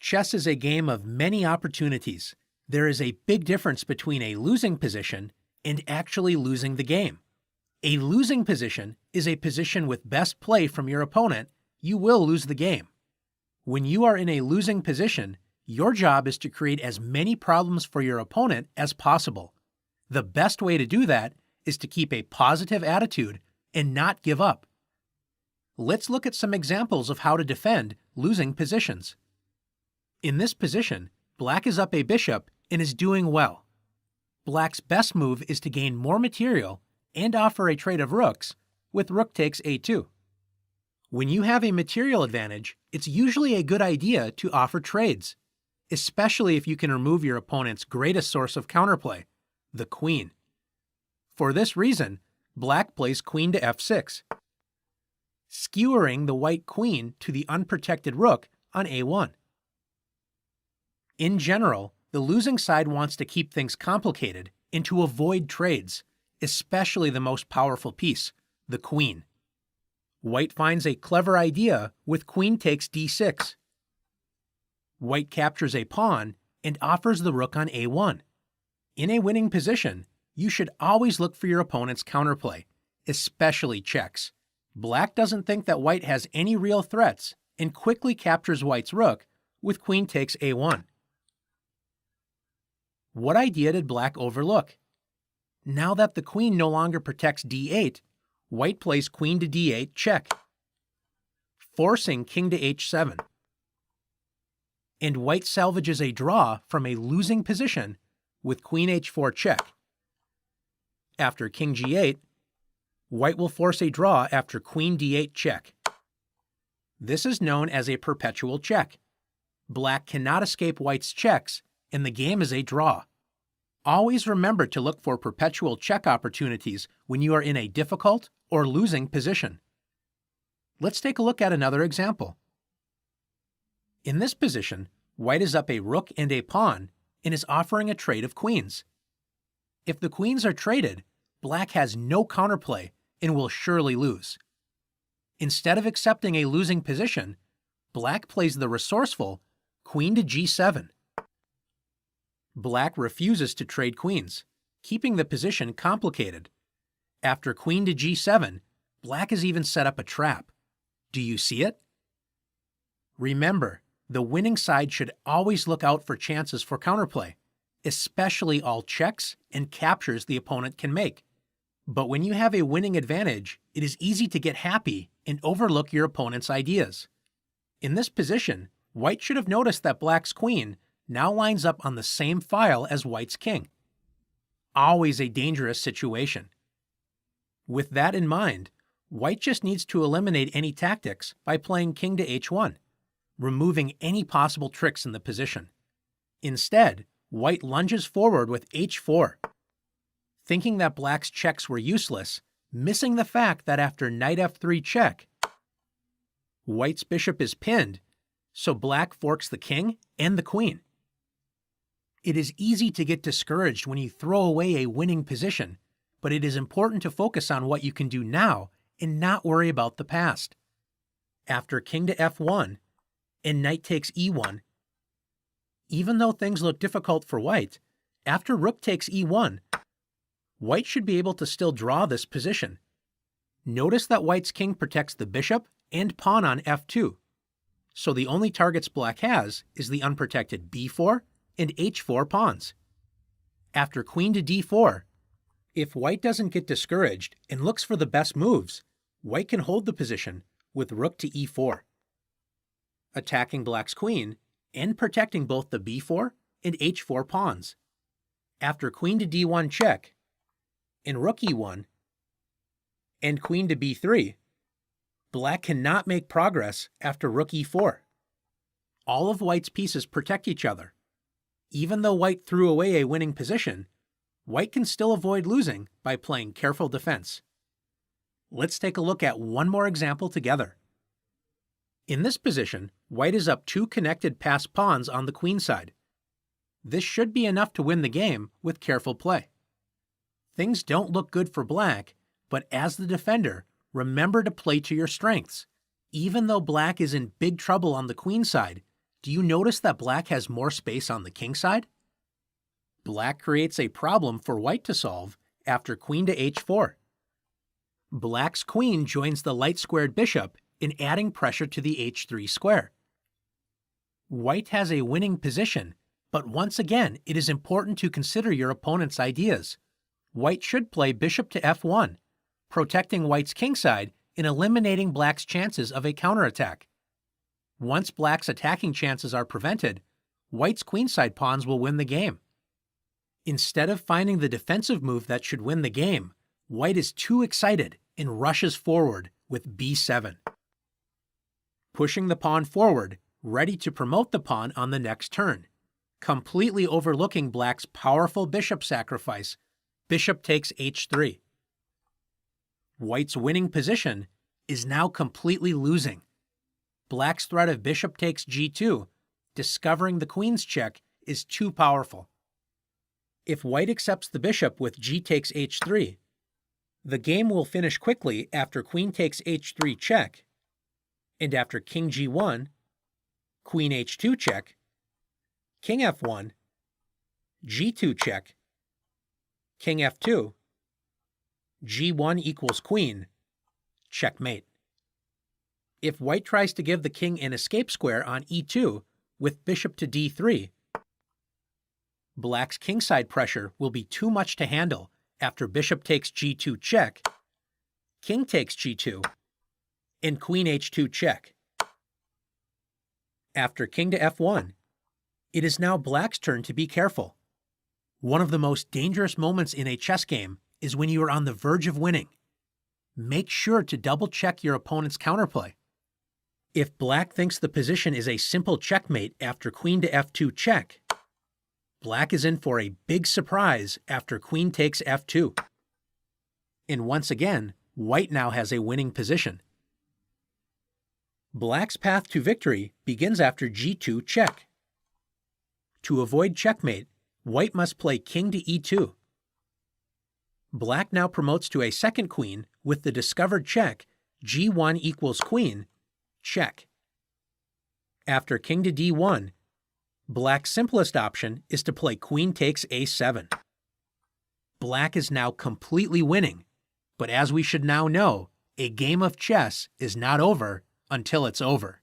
Chess is a game of many opportunities. There is a big difference between a losing position and actually losing the game. A losing position is a position with best play from your opponent. You will lose the game. When you are in a losing position, your job is to create as many problems for your opponent as possible. The best way to do that is to keep a positive attitude and not give up. Let's look at some examples of how to defend losing positions. In this position, Black is up a bishop and is doing well. Black's best move is to gain more material and offer a trade of rooks with rook takes a2. When you have a material advantage, it's usually a good idea to offer trades, especially if you can remove your opponent's greatest source of counterplay, the queen. For this reason, Black plays queen to f6, skewering the white queen to the unprotected rook on a1. In general, the losing side wants to keep things complicated and to avoid trades, especially the most powerful piece, the queen. White finds a clever idea with queen takes d6. White captures a pawn and offers the rook on a1. In a winning position, you should always look for your opponent's counterplay, especially checks. Black doesn't think that White has any real threats and quickly captures White's rook with queen takes a1. What idea did Black overlook? Now that the queen no longer protects d8, White plays queen to d8 check, forcing king to h7. And White salvages a draw from a losing position with queen h4 check. After king g8, White will force a draw after queen d8 check. This is known as a perpetual check. Black cannot escape White's checks, and the game is a draw. Always remember to look for perpetual check opportunities when you are in a difficult or losing position. Let's take a look at another example. In this position, White is up a rook and a pawn and is offering a trade of queens. If the queens are traded, Black has no counterplay and will surely lose. Instead of accepting a losing position, Black plays the resourceful queen to g7. Black refuses to trade queens, keeping the position complicated. After queen to g7, Black has even set up a trap. Do you see it? Remember, the winning side should always look out for chances for counterplay, especially all checks and captures the opponent can make. But when you have a winning advantage, it is easy to get happy and overlook your opponent's ideas. In this position, White should have noticed that Black's queen now lines up on the same file as White's king. Always a dangerous situation. With that in mind, White just needs to eliminate any tactics by playing king to h1, removing any possible tricks in the position. Instead, White lunges forward with h4, thinking that Black's checks were useless, missing the fact that after knight f3 check, White's bishop is pinned, so Black forks the king and the queen. It is easy to get discouraged when you throw away a winning position, but it is important to focus on what you can do now and not worry about the past. After king to f1 and knight takes e1, even though things look difficult for White, after rook takes e1, White should be able to still draw this position. Notice that White's king protects the bishop and pawn on f2, so the only targets Black has is the unprotected b4 and h4 pawns. After queen to d4, if White doesn't get discouraged and looks for the best moves, White can hold the position with rook to e4, attacking Black's queen and protecting both the b4 and h4 pawns. After queen to d1 check, and rook e1, and queen to b3, Black cannot make progress after rook e4. All of White's pieces protect each other. Even though White threw away a winning position, White can still avoid losing by playing careful defense. Let's take a look at one more example together. In this position, White is up two connected passed pawns on the queen side. This should be enough to win the game with careful play. Things don't look good for Black, but as the defender, remember to play to your strengths. Even though Black is in big trouble on the queen side, Do you notice that black has more space on the king side? Black creates a problem for white to solve after queen to h4. Black's queen joins the light-squared bishop in adding pressure to the h3 square. White has a winning position, but once again, it is important to consider your opponent's ideas. White should play bishop to f1, protecting white's kingside and eliminating black's chances of a counterattack. Once black's attacking chances are prevented, white's queenside pawns will win the game. Instead of finding the defensive move that should win the game, white is too excited and rushes forward with b7. Pushing the pawn forward, ready to promote the pawn on the next turn, completely overlooking black's powerful bishop sacrifice, bishop takes h3. White's winning position is now completely losing. Black's threat of bishop takes g2, discovering the queen's check, is too powerful. If white accepts the bishop with g takes h3, the game will finish quickly after queen takes h3 check, and after king g1, queen h2 check, king f1, g2 check, king f2, g1 equals queen, checkmate. If white tries to give the king an escape square on e2 with bishop to d3, black's kingside pressure will be too much to handle after bishop takes g2 check, king takes g2, and queen h2 check. After king to f1, it is now black's turn to be careful. One of the most dangerous moments in a chess game is when you are on the verge of winning. Make sure to double-check your opponent's counterplay. If black thinks the position is a simple checkmate after queen to f2 check, black is in for a big surprise after queen takes f2. And once again, white now has a winning position. Black's path to victory begins after g2 check. To avoid checkmate, white must play king to e2. Black now promotes to a second queen with the discovered check g1 equals queen, check. After king to d1, black's simplest option is to play queen takes a7. Black is now completely winning, but as we should now know, a game of chess is not over until it's over.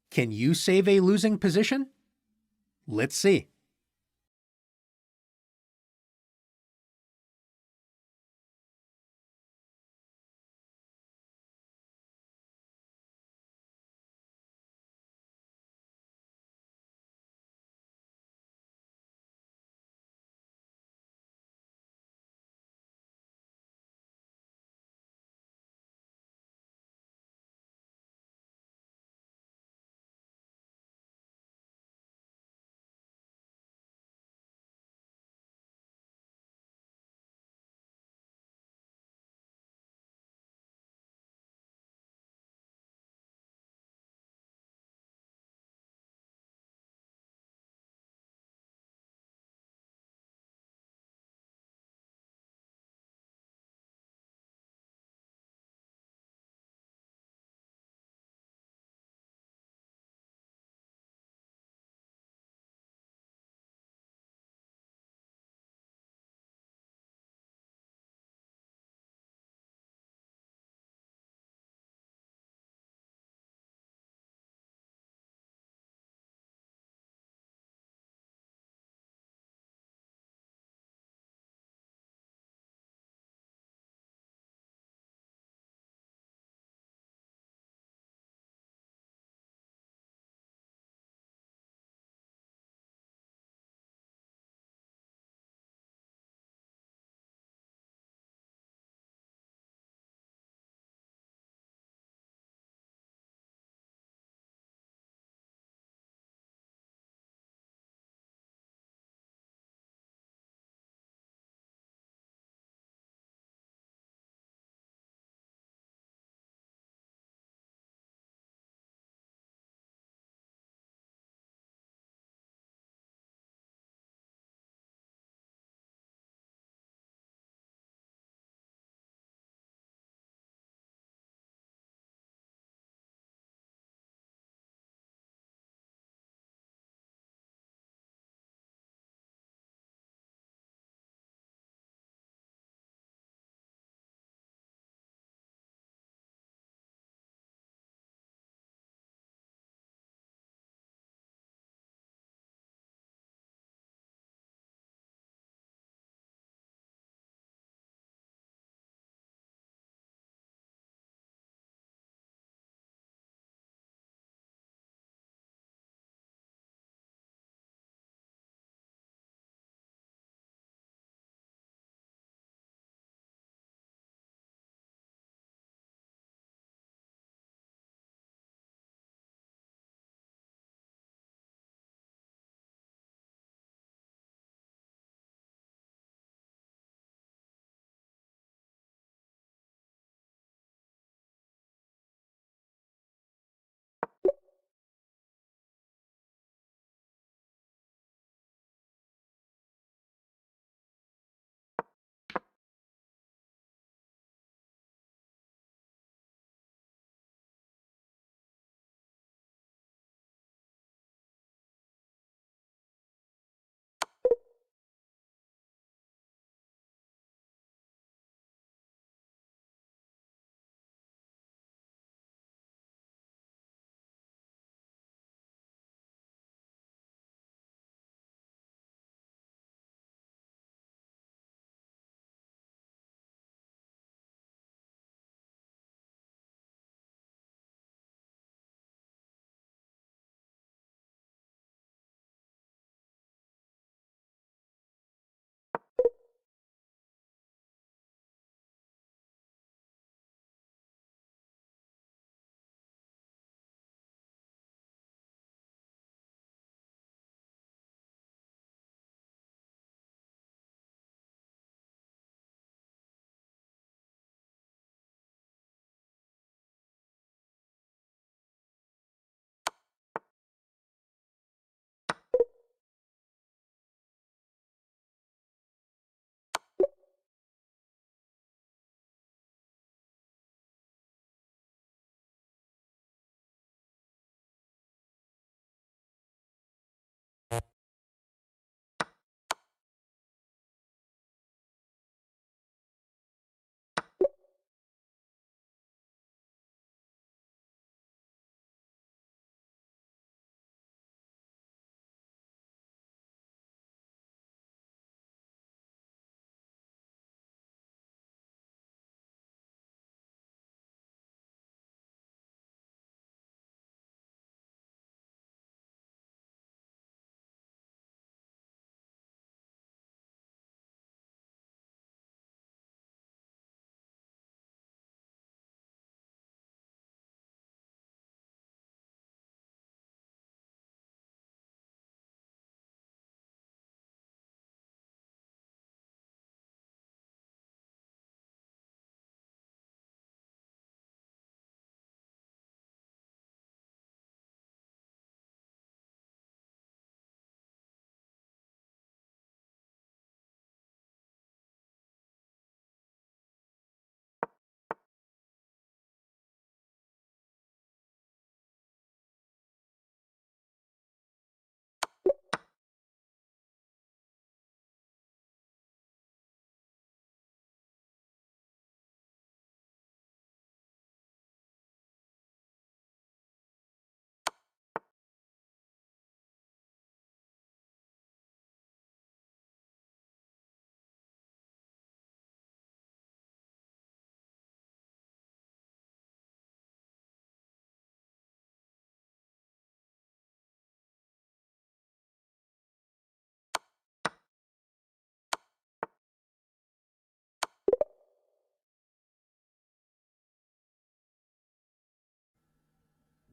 Can you save a losing position? Let's see.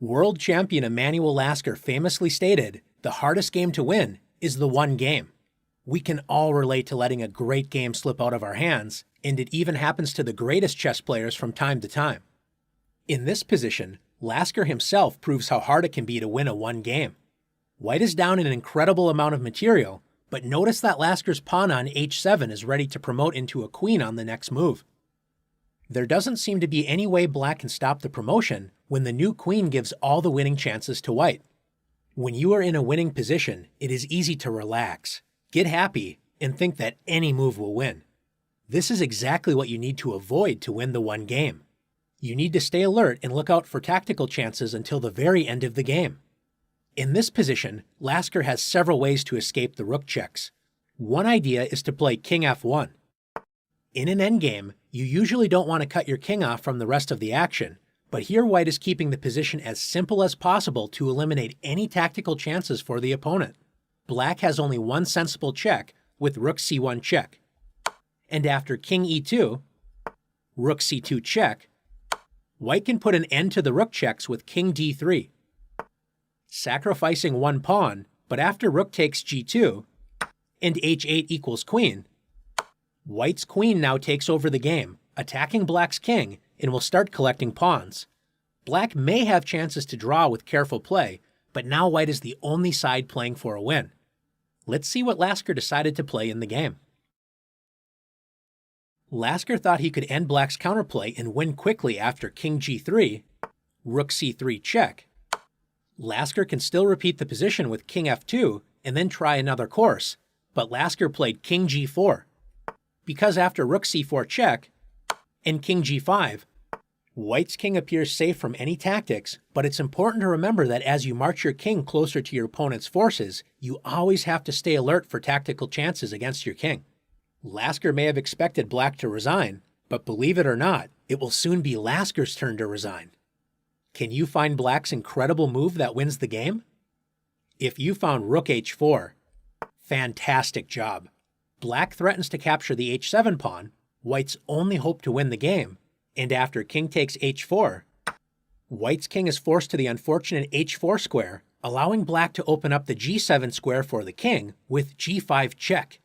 World champion Emanuel Lasker famously stated, "The hardest game to win is the one game." We can all relate to letting a great game slip out of our hands, and it even happens to the greatest chess players from time to time. In this position, Lasker himself proves how hard it can be to win a one game. White is down an incredible amount of material, but notice that Lasker's pawn on h7 is ready to promote into a queen on the next move. There doesn't seem to be any way Black can stop the promotion when the new queen gives all the winning chances to White. When you are in a winning position, it is easy to relax, get happy, and think that any move will win. This is exactly what you need to avoid to win the one game. You need to stay alert and look out for tactical chances until the very end of the game. In this position, Lasker has several ways to escape the rook checks. One idea is to play king f1. In an endgame, you usually don't want to cut your king off from the rest of the action, but here White is keeping the position as simple as possible to eliminate any tactical chances for the opponent. Black has only one sensible check with rook c1 check. And after king e2, rook c2 check, White can put an end to the rook checks with king d3. Sacrificing one pawn, but after rook takes g2 and h8 equals queen, White's queen now takes over the game, attacking Black's king, and will start collecting pawns. Black may have chances to draw with careful play, but now White is the only side playing for a win. Let's see what Lasker decided to play in the game. Lasker thought he could end Black's counterplay and win quickly after king g3, rook c3 check. Lasker can still repeat the position with king f2 and then try another course, but Lasker played king g4. Because after rook c4 check and king g5, White's king appears safe from any tactics, but it's important to remember that as you march your king closer to your opponent's forces, you always have to stay alert for tactical chances against your king. Lasker may have expected Black to resign, but believe it or not, it will soon be Lasker's turn to resign. Can you find Black's incredible move that wins the game? If you found rook h4, fantastic job. Black threatens to capture the h7 pawn, White's only hope to win the game, and after king takes h4, White's king is forced to the unfortunate h4 square, allowing Black to open up the g7 square for the king with g5 check.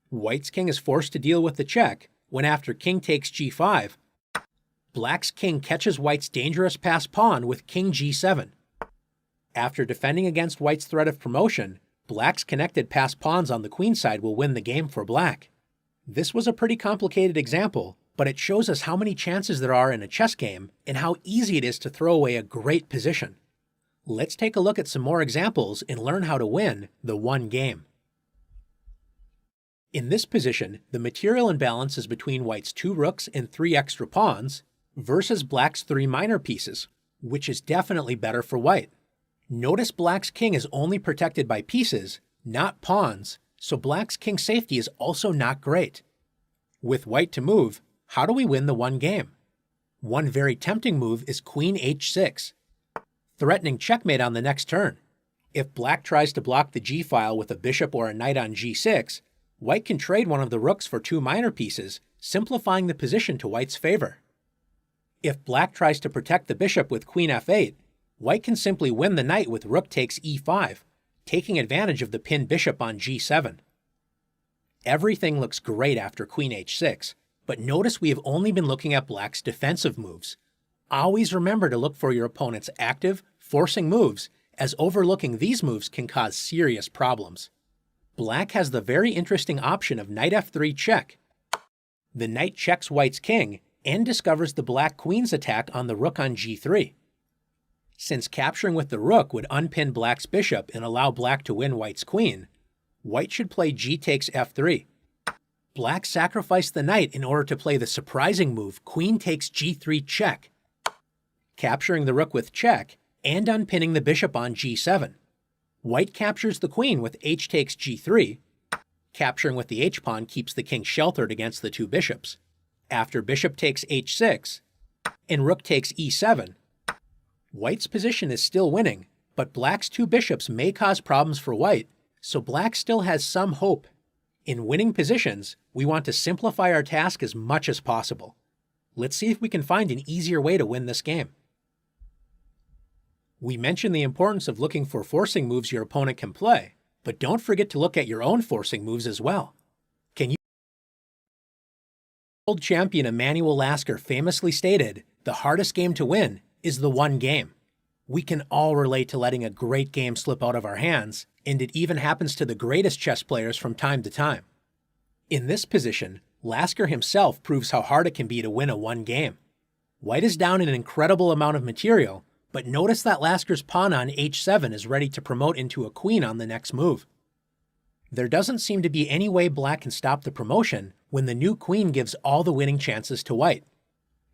White's king is forced to deal with the check when after king takes g5, Black's king catches White's dangerous passed pawn with king g7. After defending against White's threat of promotion, Black's connected passed pawns on the queen side will win the game for Black. This was a pretty complicated example, but it shows us how many chances there are in a chess game and how easy it is to throw away a great position. Let's take a look at some more examples and learn how to win the one game. In this position, the material imbalance is between White's 2 rooks and 3 extra pawns versus Black's 3 minor pieces, which is definitely better for White. Notice Black's king is only protected by pieces, not pawns, so Black's king safety is also not great. With White to move, how do we win the one game? One very tempting move is queen h6, threatening checkmate on the next turn. If Black tries to block the g-file with a bishop or a knight on g6, White can trade one of the rooks for 2 minor pieces, simplifying the position to White's favor. If Black tries to protect the bishop with queen f8, White can simply win the knight with rook takes e5, taking advantage of the pinned bishop on g7. Everything looks great after queen h6, but notice we have only been looking at Black's defensive moves. Always remember to look for your opponent's active, forcing moves, as overlooking these moves can cause serious problems. Black has the very interesting option of knight f3 check. The knight checks White's king and discovers the Black queen's attack on the rook on g3. Since capturing with the rook would unpin Black's bishop and allow Black to win White's queen, White should play g takes f3. Black sacrificed the knight in order to play the surprising move queen takes g3 check, capturing the rook with check and unpinning the bishop on g7. White captures the queen with h takes g3. Capturing with the h-pawn keeps the king sheltered against the 2 bishops. After bishop takes h6 and rook takes e7, White's position is still winning, but Black's 2 bishops may cause problems for White, so Black still has some hope. In winning positions, we want to simplify our task as much as possible. Let's see if we can find an easier way to win this game. We mentioned the importance of looking for forcing moves your opponent can play, but don't forget to look at your own forcing moves as well. World champion Emanuel Lasker famously stated, "The hardest game to win is the one game." We can all relate to letting a great game slip out of our hands, and it even happens to the greatest chess players from time to time. In this position, Lasker himself proves how hard it can be to win a one game. White is down an incredible amount of material, but notice that Lasker's pawn on h7 is ready to promote into a queen on the next move. There doesn't seem to be any way Black can stop the promotion when the new queen gives all the winning chances to White.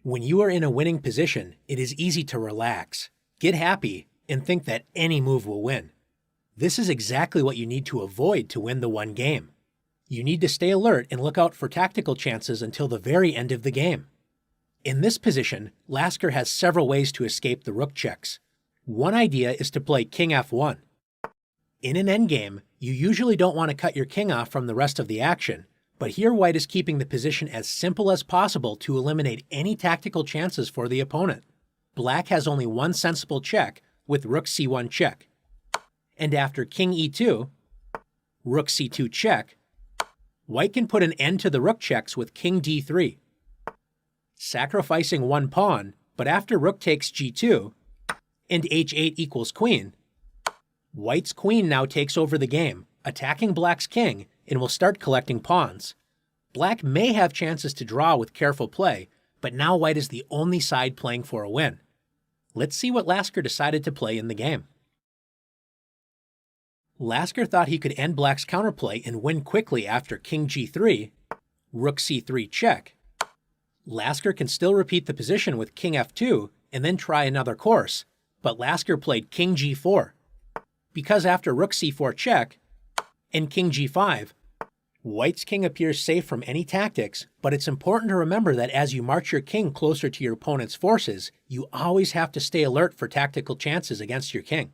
When you are in a winning position, it is easy to relax, get happy, and think that any move will win. This is exactly what you need to avoid to win the one game. You need to stay alert and look out for tactical chances until the very end of the game. In this position, Lasker has several ways to escape the rook checks. One idea is to play king f1. In an endgame, you usually don't want to cut your king off from the rest of the action, but here White is keeping the position as simple as possible to eliminate any tactical chances for the opponent. Black has only one sensible check with rook c1 check. And after king e2, rook c2 check, White can put an end to the rook checks with king d3. Sacrificing one pawn, but after rook takes g2 and h8 equals queen, White's queen now takes over the game, attacking Black's king, and will start collecting pawns. Black may have chances to draw with careful play, but now White is the only side playing for a win. Let's see what Lasker decided to play in the game. Lasker thought he could end Black's counterplay and win quickly after king g3, rook c3 check. Lasker can still repeat the position with king f2 and then try another course, but Lasker played king g4. Because after rook c4 check and king g5, White's king appears safe from any tactics, but it's important to remember that as you march your king closer to your opponent's forces, you always have to stay alert for tactical chances against your king.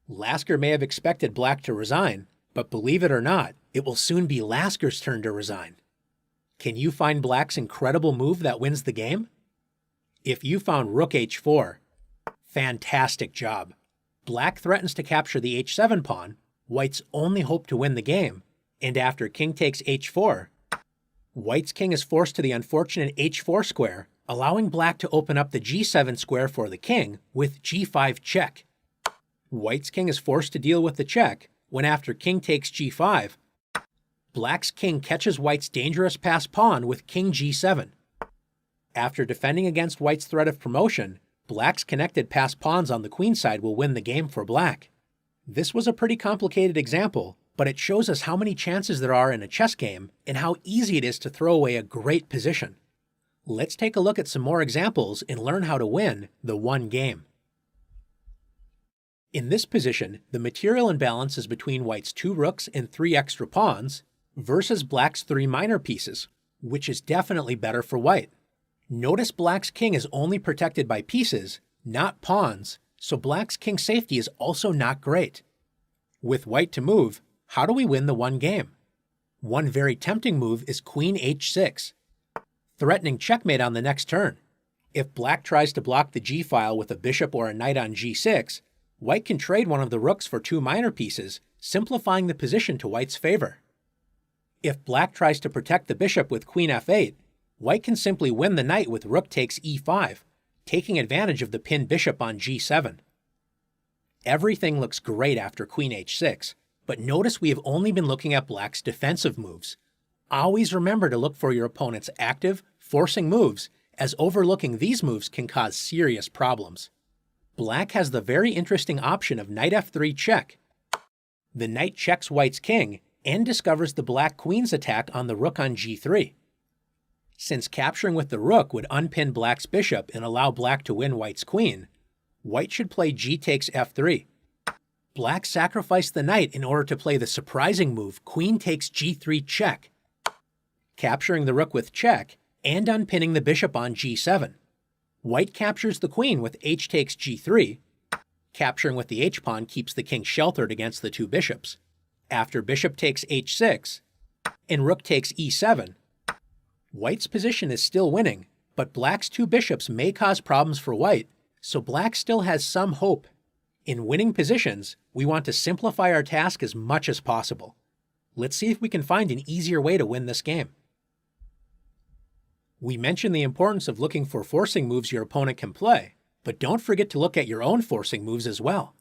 Lasker may have expected Black to resign, but believe it or not, it will soon be Lasker's turn to resign. Can you find Black's incredible move that wins the game? If you found rook h4, fantastic job. Black threatens to capture the h7 pawn, White's only hope to win the game, and after king takes h4, White's king is forced to the unfortunate h4 square, allowing Black to open up the g7 square for the king with g5 check. White's king is forced to deal with the check when after king takes g5, Black's king catches White's dangerous passed pawn with king g7. After defending against White's threat of promotion, Black's connected passed pawns on the queen side will win the game for Black. This was a pretty complicated example, but it shows us how many chances there are in a chess game and how easy it is to throw away a great position. Let's take a look at some more examples and learn how to win the one game. In this position, the material imbalance is between White's 2 rooks and 3 extra pawns versus Black's 3 minor pieces, which is definitely better for White. Notice Black's king is only protected by pieces, not pawns, so Black's king safety is also not great. With White to move, how do we win the one game? One very tempting move is queen h6, threatening checkmate on the next turn. If Black tries to block the g-file with a bishop or a knight on g6, White can trade one of the rooks for 2 minor pieces, simplifying the position to White's favor. If Black tries to protect the bishop with queen f8, White can simply win the knight with rook takes e5, taking advantage of the pinned bishop on g7. Everything looks great after queen h6, but notice we have only been looking at Black's defensive moves. Always remember to look for your opponent's active, forcing moves, as overlooking these moves can cause serious problems. Black has the very interesting option of knight f3 check. The knight checks White's king and discovers the Black queen's attack on the rook on g3. Since capturing with the rook would unpin Black's bishop and allow Black to win White's queen, White should play g takes f3. Black sacrificed the knight in order to play the surprising move queen takes g3 check, capturing the rook with check and unpinning the bishop on g7. White captures the queen with h takes g3. Capturing with the h-pawn keeps the king sheltered against the 2 bishops. After bishop takes h6 and rook takes e7, White's position is still winning, but Black's 2 bishops may cause problems for White, so Black still has some hope. In winning positions, we want to simplify our task as much as possible. Let's see if we can find an easier way to win this game. We mentioned the importance of looking for forcing moves your opponent can play, but don't forget to look at your own forcing moves as well.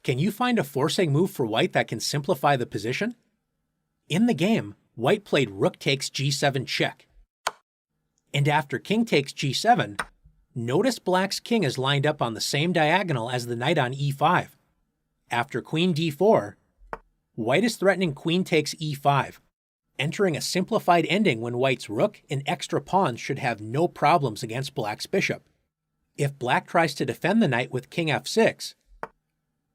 Can you find a forcing move for white that can simplify the position? In the game, white played rook takes g7 check. And after king takes g7, notice black's king is lined up on the same diagonal as the knight on e5. After queen d4, white is threatening queen takes e5, entering a simplified ending when white's rook and extra pawns should have no problems against black's bishop. If black tries to defend the knight with king f6,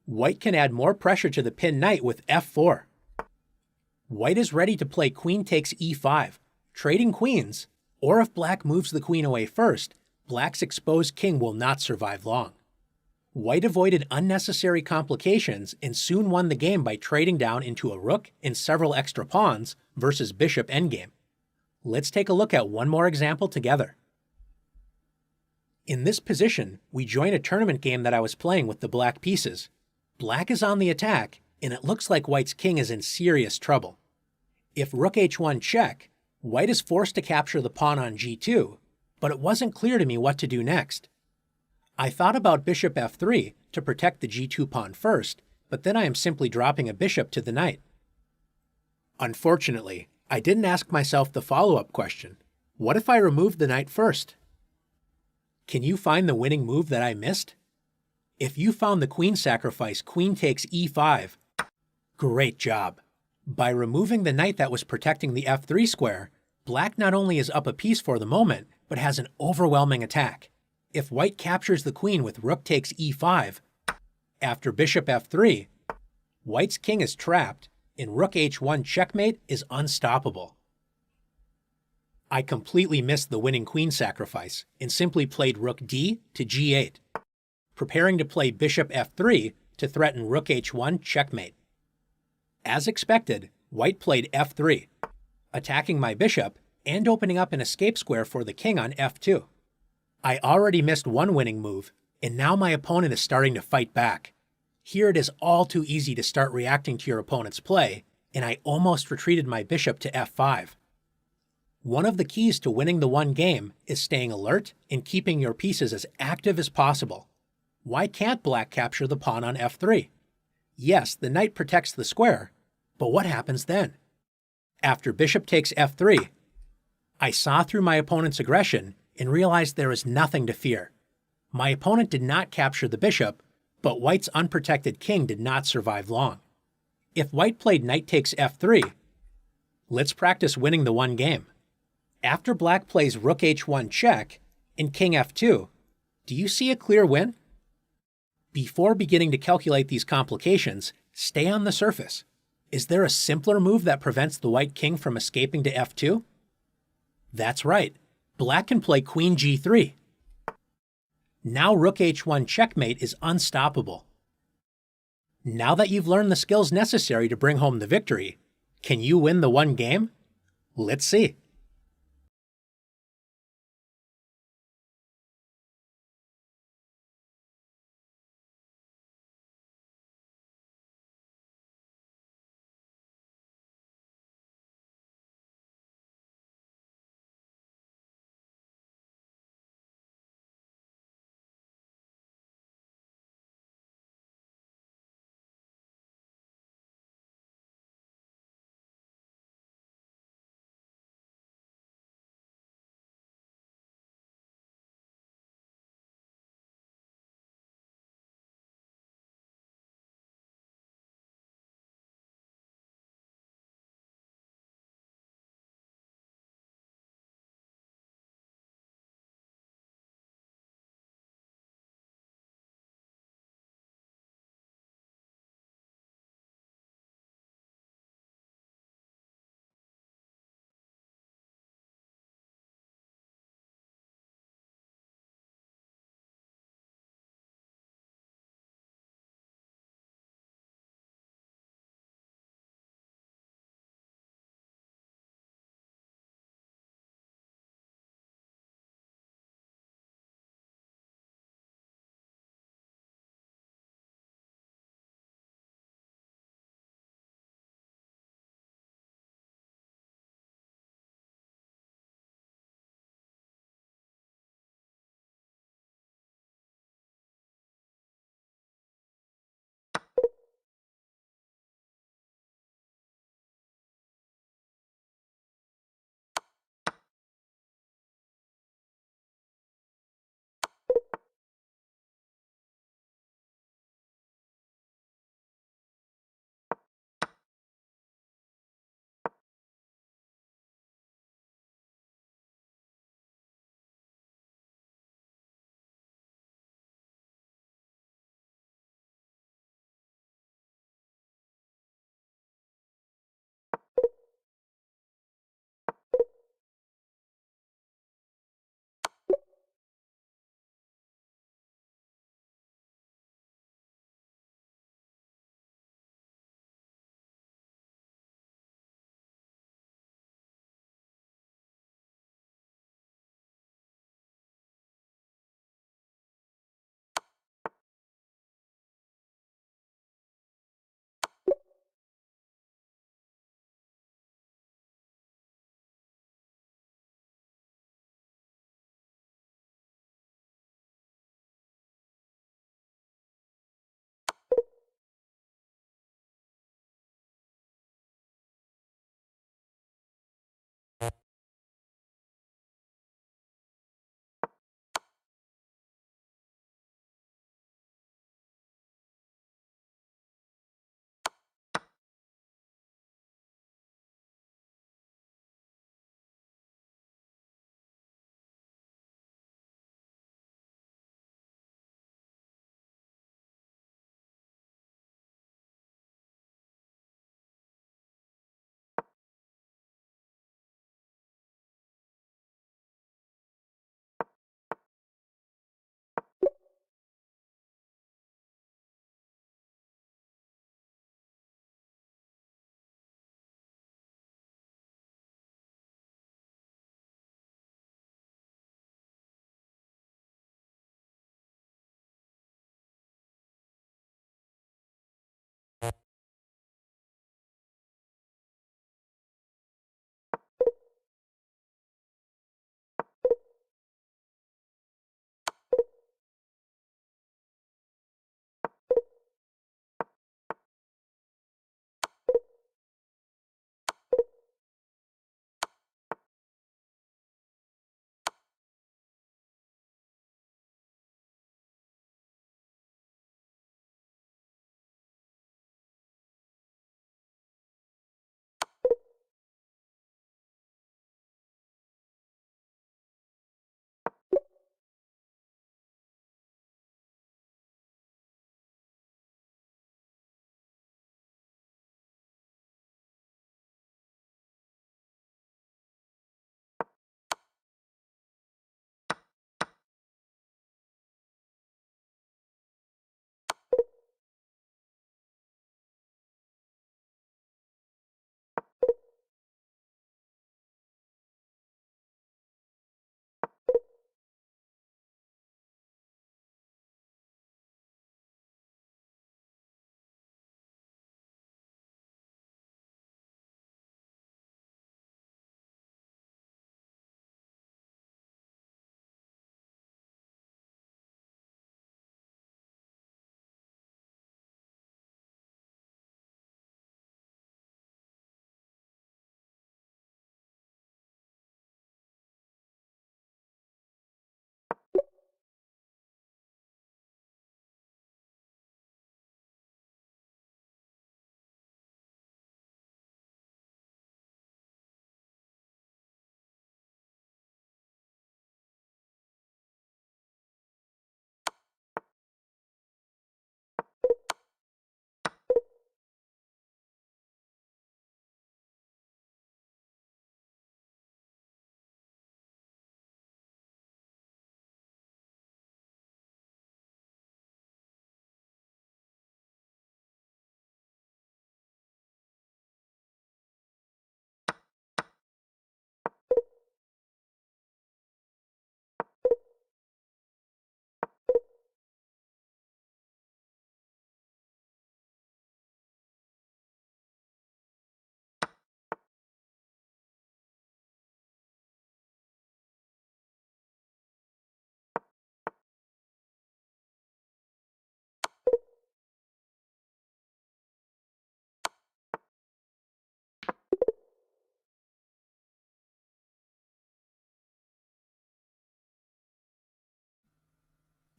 white can add more pressure to the pinned knight with f4. White is ready to play queen takes e5, trading queens, or if black moves the queen away first, black's exposed king will not survive long. White avoided unnecessary complications and soon won the game by trading down into a rook and several extra pawns versus bishop endgame. Let's take a look at one more example together. In this position, we join a tournament game that I was playing with the black pieces. Black is on the attack, and it looks like white's king is in serious trouble. If rook h1 check, white is forced to capture the pawn on g2, but it wasn't clear to me what to do next. I thought about bishop f3 to protect the g2 pawn first, but then I am simply dropping a bishop to the knight. Unfortunately, I didn't ask myself the follow-up question: what if I removed the knight first? Can you find the winning move that I missed? If you found the queen sacrifice queen takes e5, great job. By removing the knight that was protecting the f3 square, black not only is up a piece for the moment, but has an overwhelming attack. If white captures the queen with rook takes e5, after bishop f3, white's king is trapped, and rook h1 checkmate is unstoppable. I completely missed the winning queen sacrifice and simply played rook d to g8, preparing to play bishop f3 to threaten rook h1 checkmate. As expected, white played f3, attacking my bishop and opening up an escape square for the king on f2. I already missed one winning move, and now my opponent is starting to fight back. Here it is all too easy to start reacting to your opponent's play, and I almost retreated my bishop to f5. One of the keys to winning the one game is staying alert and keeping your pieces as active as possible. Why can't black capture the pawn on f3? Yes, the knight protects the square, but what happens then? After bishop takes f3, I saw through my opponent's aggression and realized there is nothing to fear. My opponent did not capture the bishop, but white's unprotected king did not survive long. If white played knight takes f3, let's practice winning the one game. After black plays rook h1 check and king f2, do you see a clear win? Before beginning to calculate these complications, stay on the surface. Is there a simpler move that prevents the white king from escaping to f2? That's right. Black can play queen g3. Now rook h1 checkmate is unstoppable. Now that you've learned the skills necessary to bring home the victory, can you win the one game? Let's see.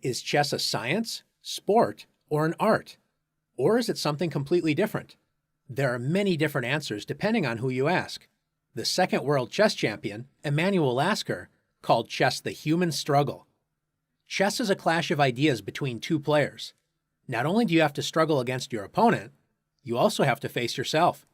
Is chess a science, sport, or an art? Or is it something completely different? There are many different answers depending on who you ask. The second world chess champion, Emanuel Lasker, called chess the human struggle. Chess is a clash of ideas between two players. Not only do you have to struggle against your opponent, you also have to face yourself.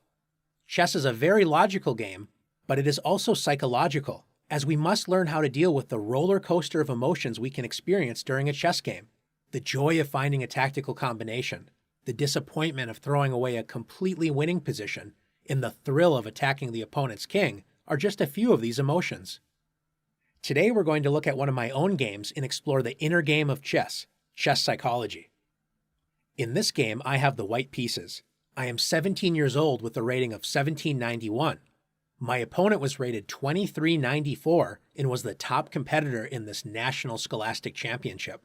Chess is a very logical game, but it is also psychological, as we must learn how to deal with the roller coaster of emotions we can experience during a chess game. The joy of finding a tactical combination, the disappointment of throwing away a completely winning position, and the thrill of attacking the opponent's king are just a few of these emotions. Today we're going to look at one of my own games and explore the inner game of chess psychology. In this game, I have the white pieces. I am 17 years old with a rating of 1791. My opponent was rated 2394 and was the top competitor in this national scholastic championship.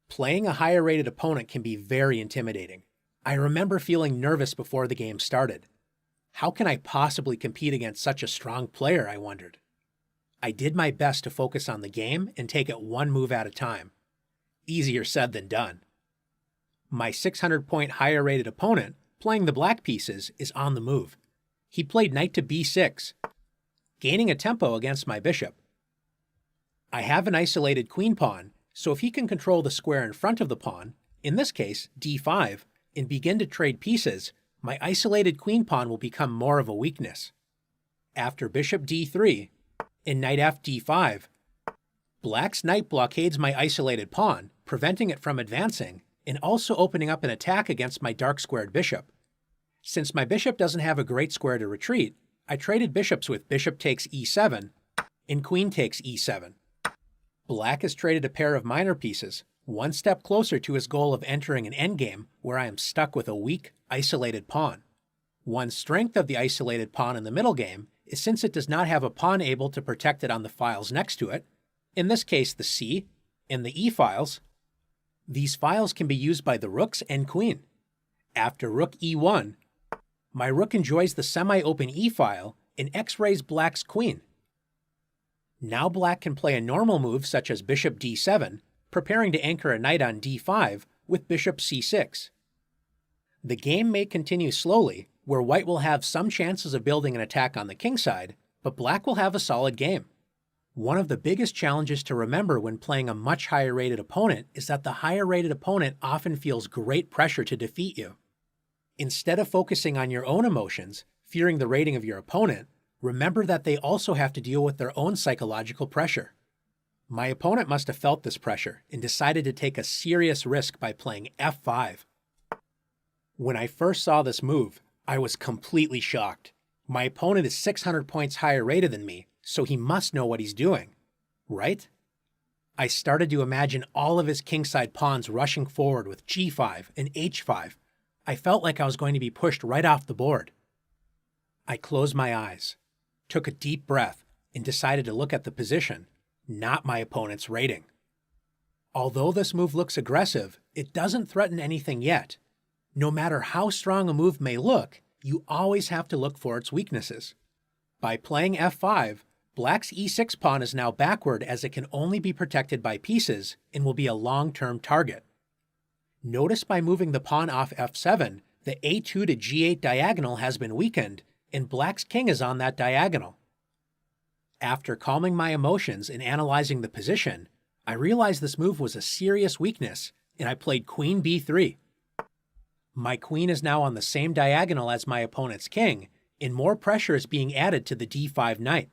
Playing a higher rated opponent can be very intimidating. I remember feeling nervous before the game started. How can I possibly compete against such a strong player, I wondered. I did my best to focus on the game and take it one move at a time. Easier said than done. My 600-point higher rated opponent, playing the black pieces, is on the move. He played knight to b6, gaining a tempo against my bishop. I have an isolated queen pawn, so if he can control the square in front of the pawn, in this case d5, and begin to trade pieces, my isolated queen pawn will become more of a weakness. After bishop d3 and knight fd5, black's knight blockades my isolated pawn, preventing it from advancing, and also opening up an attack against my dark-squared bishop. Since my bishop doesn't have a great square to retreat, I traded bishops with bishop takes e7 and queen takes e7. Black has traded a pair of minor pieces, one step closer to his goal of entering an endgame where I am stuck with a weak, isolated pawn. One strength of the isolated pawn in the middle game is since it does not have a pawn able to protect it on the files next to it, in this case the c and the e files. These files can be used by the rooks and queen. After rook e1, my rook enjoys the semi-open e-file and x-rays black's queen. Now black can play a normal move such as bishop d7, preparing to anchor a knight on d5 with bishop c6. The game may continue slowly, where white will have some chances of building an attack on the king side, but black will have a solid game. One of the biggest challenges to remember when playing a much higher rated opponent is that the higher rated opponent often feels great pressure to defeat you. Instead of focusing on your own emotions, fearing the rating of your opponent, remember that they also have to deal with their own psychological pressure. My opponent must have felt this pressure and decided to take a serious risk by playing f5. When I first saw this move, I was completely shocked. My opponent is 600 points higher rated than me, so he must know what he's doing, right? I started to imagine all of his kingside pawns rushing forward with g5 and h5. I felt like I was going to be pushed right off the board. I closed my eyes, took a deep breath, and decided to look at the position, not my opponent's rating. Although this move looks aggressive, it doesn't threaten anything yet. No matter how strong a move may look, you always have to look for its weaknesses. By playing f5, black's e6 pawn is now backward as it can only be protected by pieces and will be a long-term target. Notice by moving the pawn off f7, the a2 to g8 diagonal has been weakened, and black's king is on that diagonal. After calming my emotions and analyzing the position, I realized this move was a serious weakness, and I played queen b3. My queen is now on the same diagonal as my opponent's king, and more pressure is being added to the d5 knight.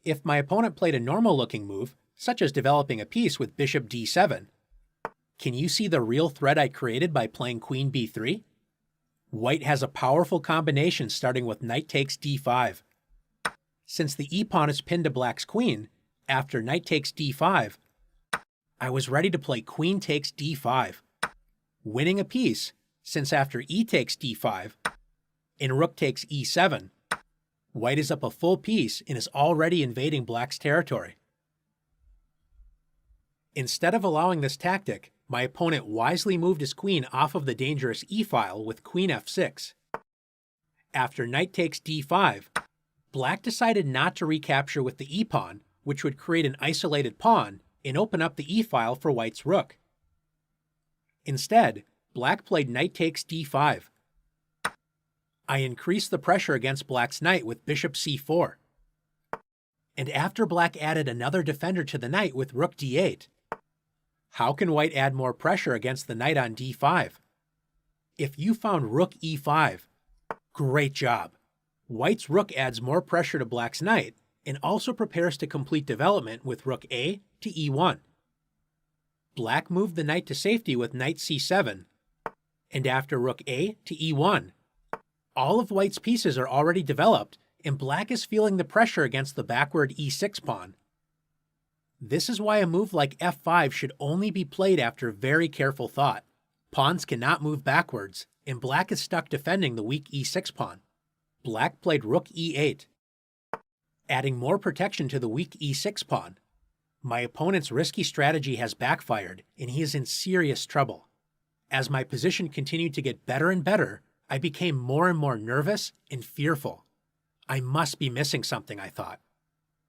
If my opponent played a normal-looking move, such as developing a piece with bishop d7, can you see the real threat I created by playing queen b3? White has a powerful combination starting with knight takes d5. Since the e-pawn is pinned to black's queen, after knight takes d5, I was ready to play queen takes d5, winning a piece since after e takes d5 and rook takes e7, white is up a full piece and is already invading black's territory. Instead of allowing this tactic, my opponent wisely moved his queen off of the dangerous e-file with queen f6. After knight takes d5, black decided not to recapture with the e-pawn, which would create an isolated pawn, and open up the e-file for white's rook. Instead, black played knight takes d5. I increased the pressure against black's knight with bishop c4. And after black added another defender to the knight with rook d8, how can white add more pressure against the knight on d5? If you found rook e5, great job. White's rook adds more pressure to black's knight and also prepares to complete development with rook a to e1. Black moved the knight to safety with knight c7, and after rook a to e1, all of white's pieces are already developed and black is feeling the pressure against the backward e6 pawn. This is why a move like f5 should only be played after very careful thought. Pawns cannot move backwards, and black is stuck defending the weak e6 pawn. Black played rook e8, adding more protection to the weak e6 pawn. My opponent's risky strategy has backfired, and he is in serious trouble. As my position continued to get better and better, I became more and more nervous and fearful. I must be missing something, I thought.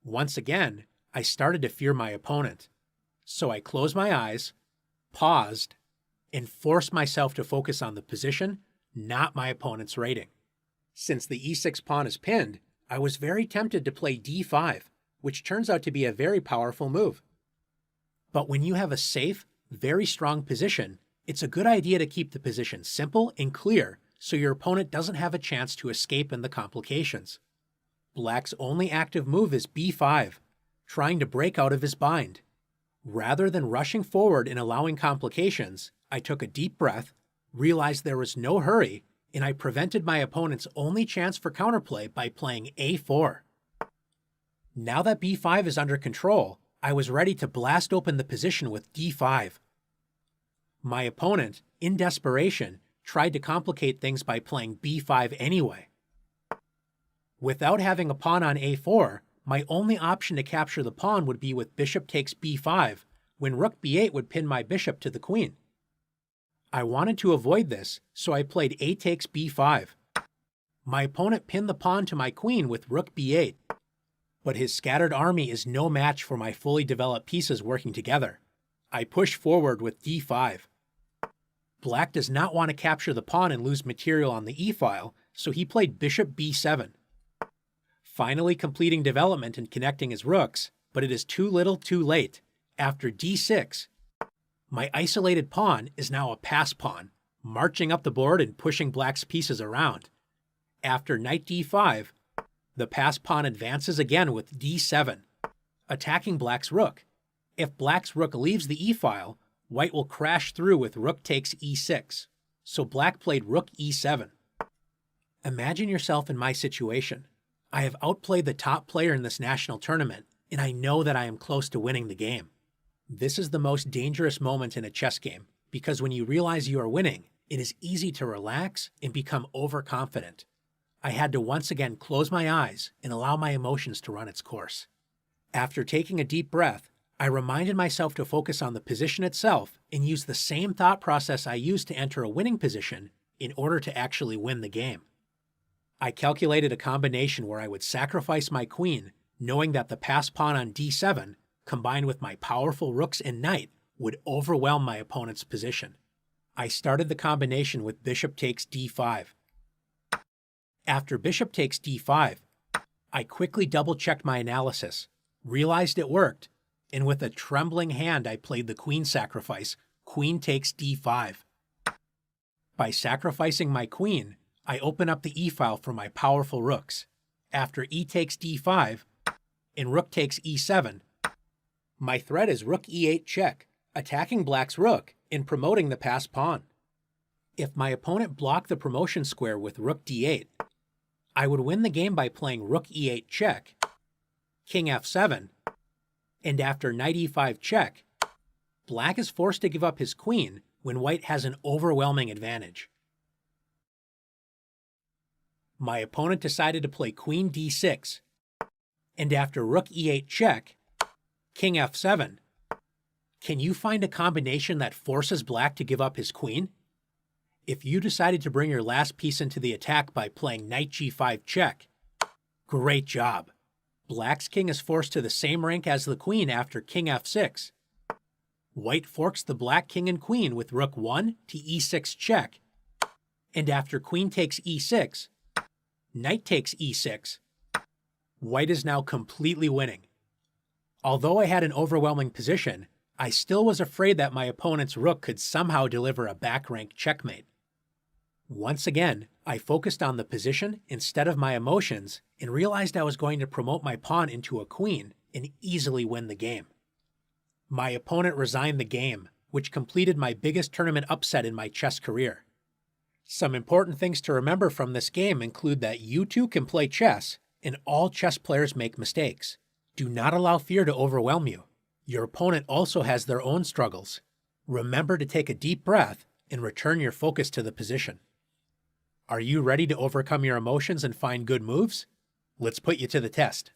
Once again, I started to fear my opponent. So I closed my eyes, paused, and forced myself to focus on the position, not my opponent's rating. Since the e6 pawn is pinned, I was very tempted to play d5, which turns out to be a very powerful move. But when you have a safe, very strong position, it's a good idea to keep the position simple and clear so your opponent doesn't have a chance to escape in the complications. Black's only active move is b5, trying to break out of his bind. Rather than rushing forward and allowing complications, I took a deep breath, realized there was no hurry, and I prevented my opponent's only chance for counterplay by playing a4. Now that b5 is under control, I was ready to blast open the position with d5. My opponent, in desperation, tried to complicate things by playing b5 anyway. Without having a pawn on a4, my only option to capture the pawn would be with bishop takes b5, when rook b8 would pin my bishop to the queen. I wanted to avoid this, so I played a takes b5. My opponent pinned the pawn to my queen with rook b8, but his scattered army is no match for my fully developed pieces working together. I push forward with d5. Black does not want to capture the pawn and lose material on the e-file, so he played bishop b7. Finally completing development and connecting his rooks, but it is too little too late. After d6, my isolated pawn is now a pass pawn, marching up the board and pushing black's pieces around. After knight d5, the pass pawn advances again with d7, attacking black's rook. If black's rook leaves the e-file, white will crash through with rook takes e6, so black played rook e7. Imagine yourself in my situation. I have outplayed the top player in this national tournament, and I know that I am close to winning the game. This is the most dangerous moment in a chess game, because when you realize you are winning, it is easy to relax and become overconfident. I had to once again close my eyes and allow my emotions to run its course. After taking a deep breath, I reminded myself to focus on the position itself and use the same thought process I used to enter a winning position in order to actually win the game. I calculated a combination where I would sacrifice my queen, knowing that the pass pawn on d7, combined with my powerful rooks and knight, would overwhelm my opponent's position. I started the combination with bishop takes d5. After bishop takes d5, I quickly double-checked my analysis, realized it worked, and with a trembling hand I played the queen sacrifice, queen takes d5. By sacrificing my queen, I open up the e-file for my powerful rooks. After e takes d5 and rook takes e7, my threat is rook e8 check, attacking black's rook and promoting the passed pawn. If my opponent blocked the promotion square with rook d8, I would win the game by playing rook e8 check, king f7, and after knight e5 check, black is forced to give up his queen when white has an overwhelming advantage. My opponent decided to play queen d6, and after rook e8 check, king f7. Can you find a combination that forces black to give up his queen? If you decided to bring your last piece into the attack by playing knight g5 check, great job. Black's king is forced to the same rank as the queen after king f6, White forks the black king and queen with rook 1 to e6 check, and after queen takes e6, knight takes e6. White is now completely winning. Although I had an overwhelming position, I still was afraid that my opponent's rook could somehow deliver a back-rank checkmate. Once again, I focused on the position instead of my emotions and realized I was going to promote my pawn into a queen and easily win the game. My opponent resigned the game, which completed my biggest tournament upset in my chess career. Some important things to remember from this game include that you too can play chess, and all chess players make mistakes. Do not allow fear to overwhelm you. Your opponent also has their own struggles. Remember to take a deep breath and return your focus to the position. Are you ready to overcome your emotions and find good moves? Let's put you to the test.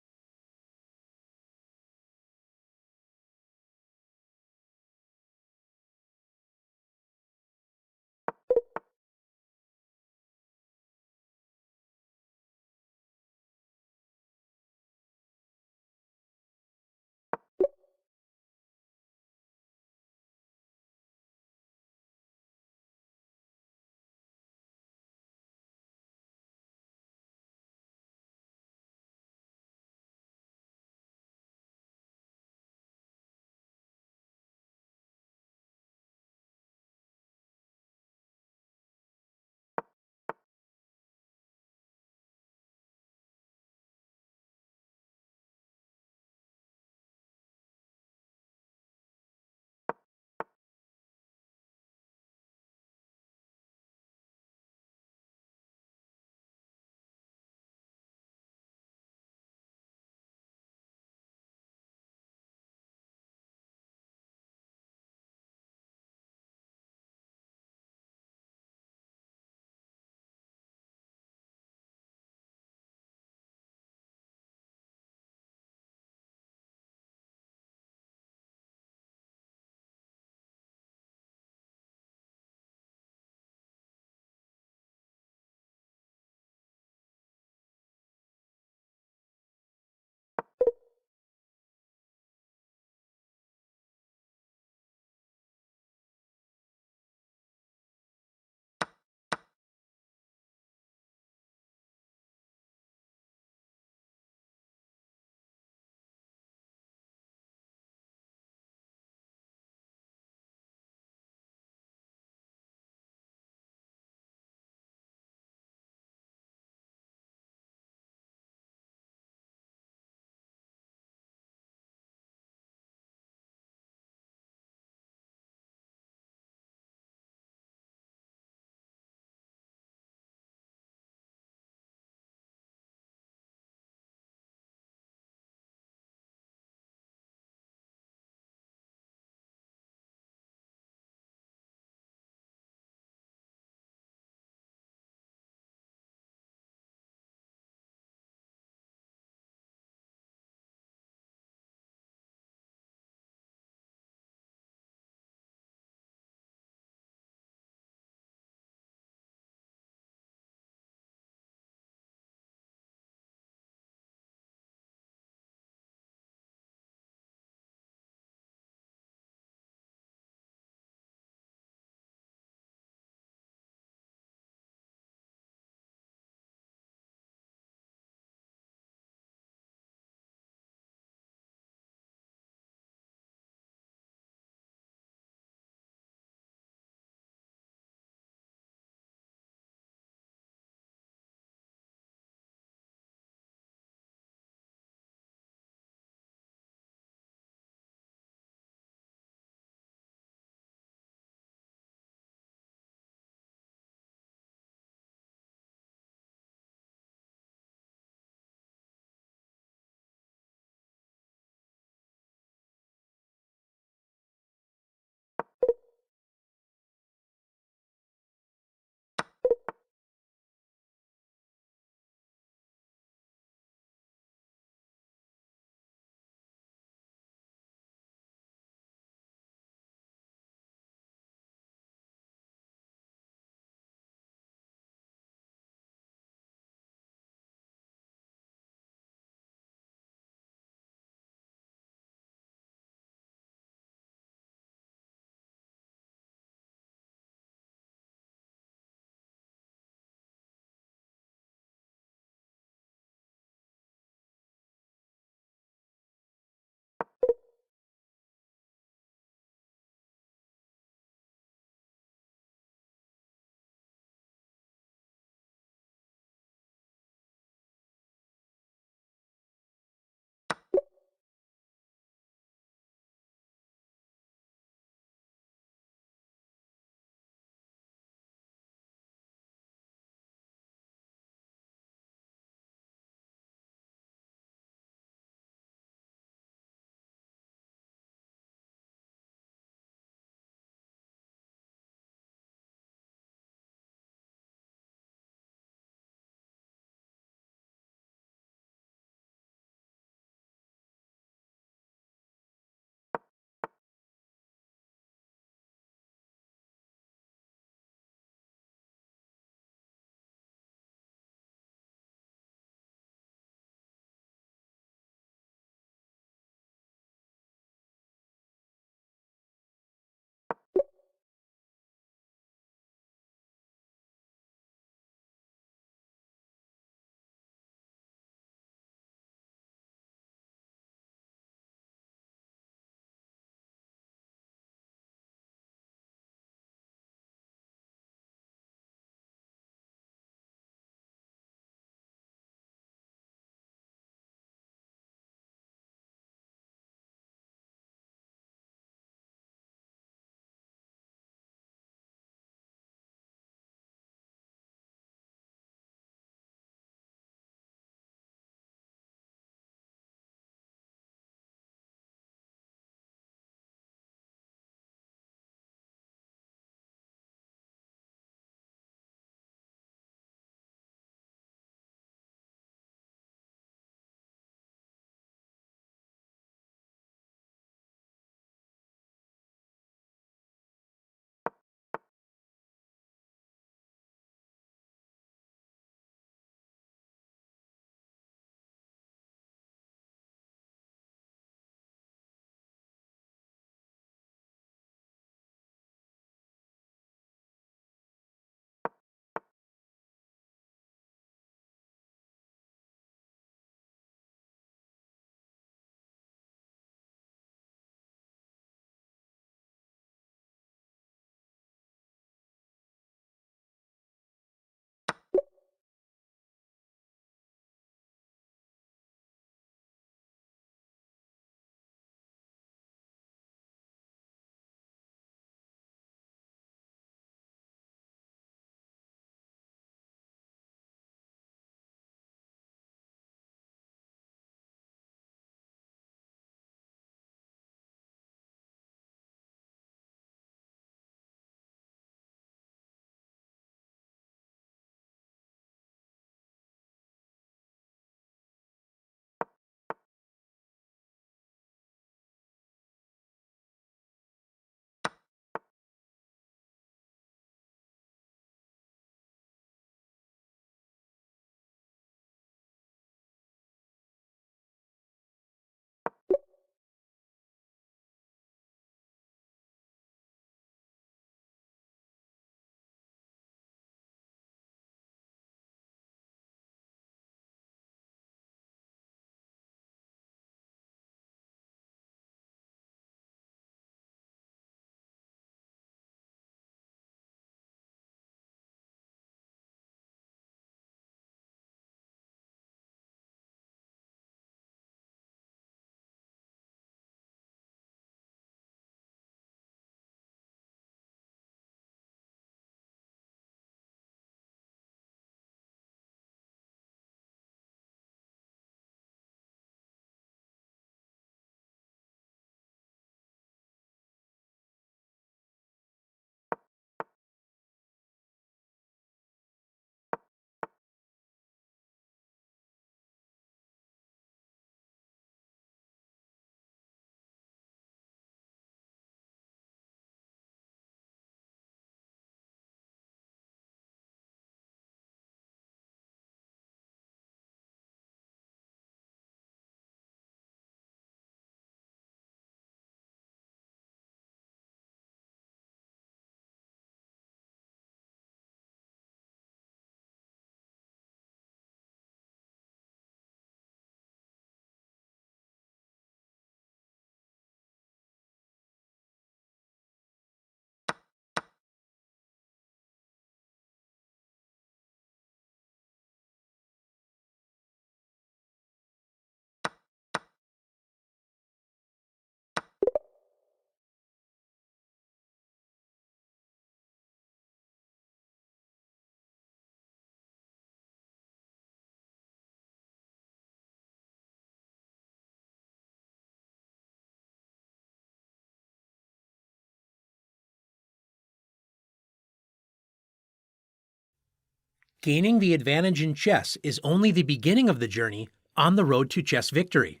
Gaining the advantage in chess is only the beginning of the journey on the road to chess victory.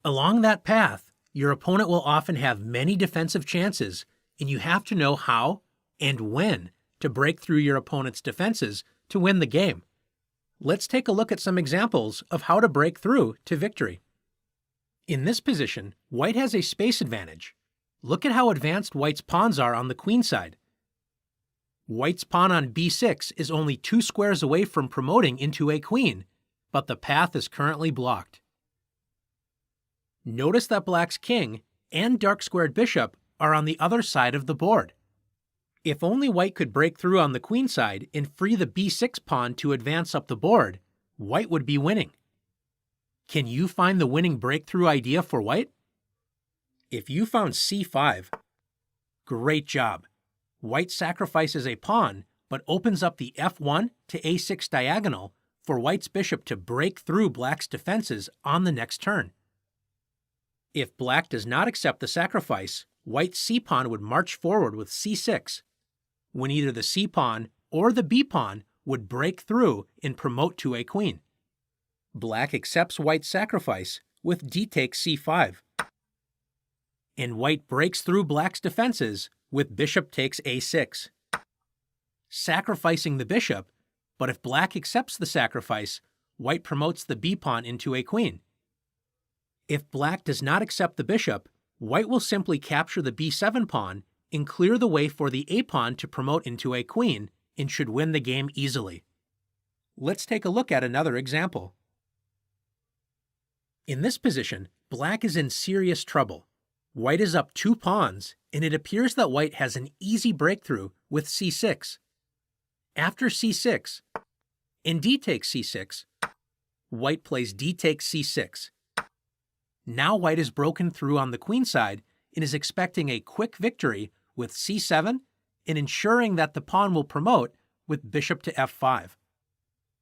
Along that path, your opponent will often have many defensive chances, and you have to know how and when to break through your opponent's defenses to win the game. Let's take a look at some examples of how to break through to victory. In this position, white has a space advantage. Look at how advanced white's pawns are on the queen side. White's pawn on b6 is only 2 squares away from promoting into a queen, but the path is currently blocked. Notice that black's king and dark-squared bishop are on the other side of the board. If only white could break through on the queen side and free the b6 pawn to advance up the board, white would be winning. Can you find the winning breakthrough idea for white? If you found c5, great job. White sacrifices a pawn, but opens up the f1 to a6 diagonal for white's bishop to break through black's defenses on the next turn. If black does not accept the sacrifice, white's c-pawn would march forward with c6, when either the c-pawn or the b-pawn would break through and promote to a queen. Black accepts white's sacrifice with d takes c5, and white breaks through black's defenses with bishop takes a6, sacrificing the bishop, but if black accepts the sacrifice, white promotes the b-pawn into a queen. If black does not accept the bishop, white will simply capture the b7 pawn and clear the way for the a-pawn to promote into a queen and should win the game easily. Let's take a look at another example. In this position, black is in serious trouble. White is up 2 pawns, and it appears that white has an easy breakthrough with c6. After c6, and d takes c6, white plays d takes c6. Now white is broken through on the queen side and is expecting a quick victory with c7 and ensuring that the pawn will promote with bishop to f5.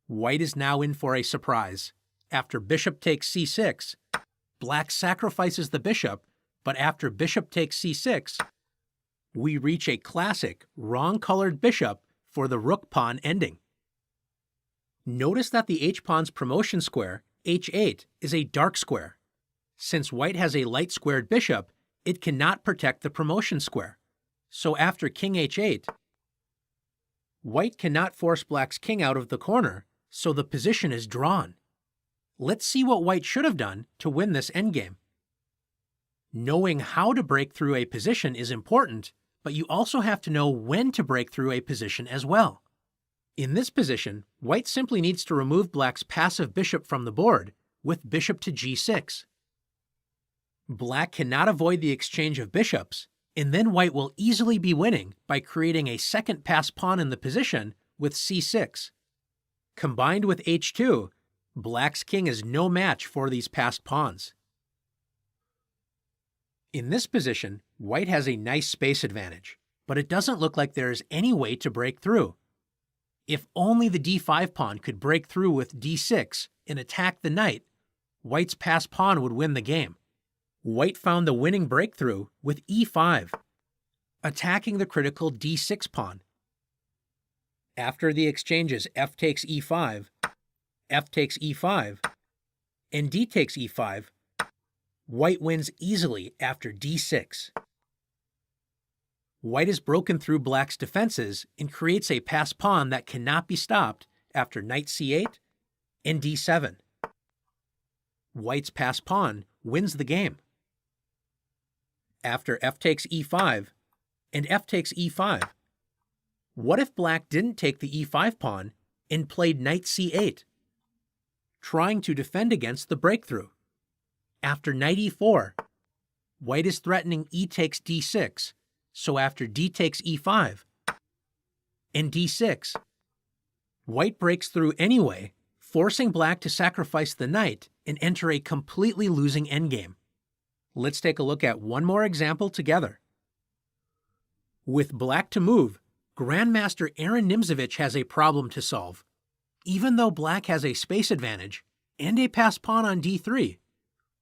White is now in for a surprise. After bishop takes c6, black sacrifices the bishop, but after bishop takes c6, we reach a classic wrong-colored bishop for the rook-pawn ending. Notice that the h-pawn's promotion square, h8, is a dark square. Since white has a light-squared bishop, it cannot protect the promotion square. So after king h8, white cannot force black's king out of the corner, so the position is drawn. Let's see what white should have done to win this endgame. Knowing how to break through a position is important, but you also have to know when to break through a position as well. In this position, white simply needs to remove black's passive bishop from the board with bishop to g6. Black cannot avoid the exchange of bishops, and then white will easily be winning by creating a second passed pawn in the position with c6. Combined with h2, black's king is no match for these passed pawns. In this position, white has a nice space advantage, but it doesn't look like there is any way to break through. If only the d5 pawn could break through with d6 and attack the knight, white's passed pawn would win the game. White found the winning breakthrough with e5, attacking the critical d6 pawn. After the exchanges f takes e5, f takes e5, and d takes e5, white wins easily after d6. White has broken through black's defenses and creates a passed pawn that cannot be stopped after knight c8 and d7. White's passed pawn wins the game. After f takes e5 and f takes e5, what if black didn't take the e5 pawn and played knight c8, trying to defend against the breakthrough? After knight e4, white is threatening e takes d6, so after d takes e5 and d6, white breaks through anyway, forcing black to sacrifice the knight and enter a completely losing endgame. Let's take a look at one more example together. With black to move, Grandmaster Aaron Nimzovich has a problem to solve. Even though black has a space advantage and a passed pawn on d3,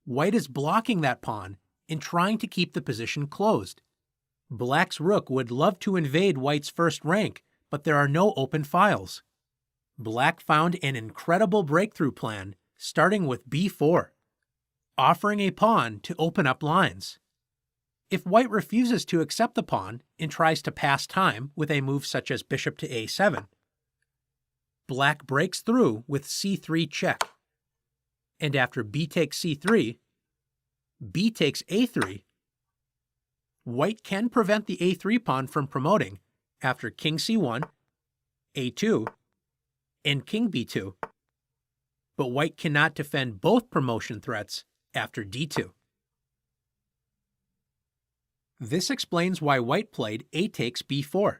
white is blocking that pawn and trying to keep the position closed. Black's rook would love to invade white's first rank, but there are no open files. Black found an incredible breakthrough plan starting with b4, offering a pawn to open up lines. If white refuses to accept the pawn and tries to pass time with a move such as bishop to a7, black breaks through with c3 check. And after b takes c3, b takes a3, white can prevent the a3 pawn from promoting after king c1, a2, and king b2. But white cannot defend both promotion threats after d2. This explains why white played a takes b4.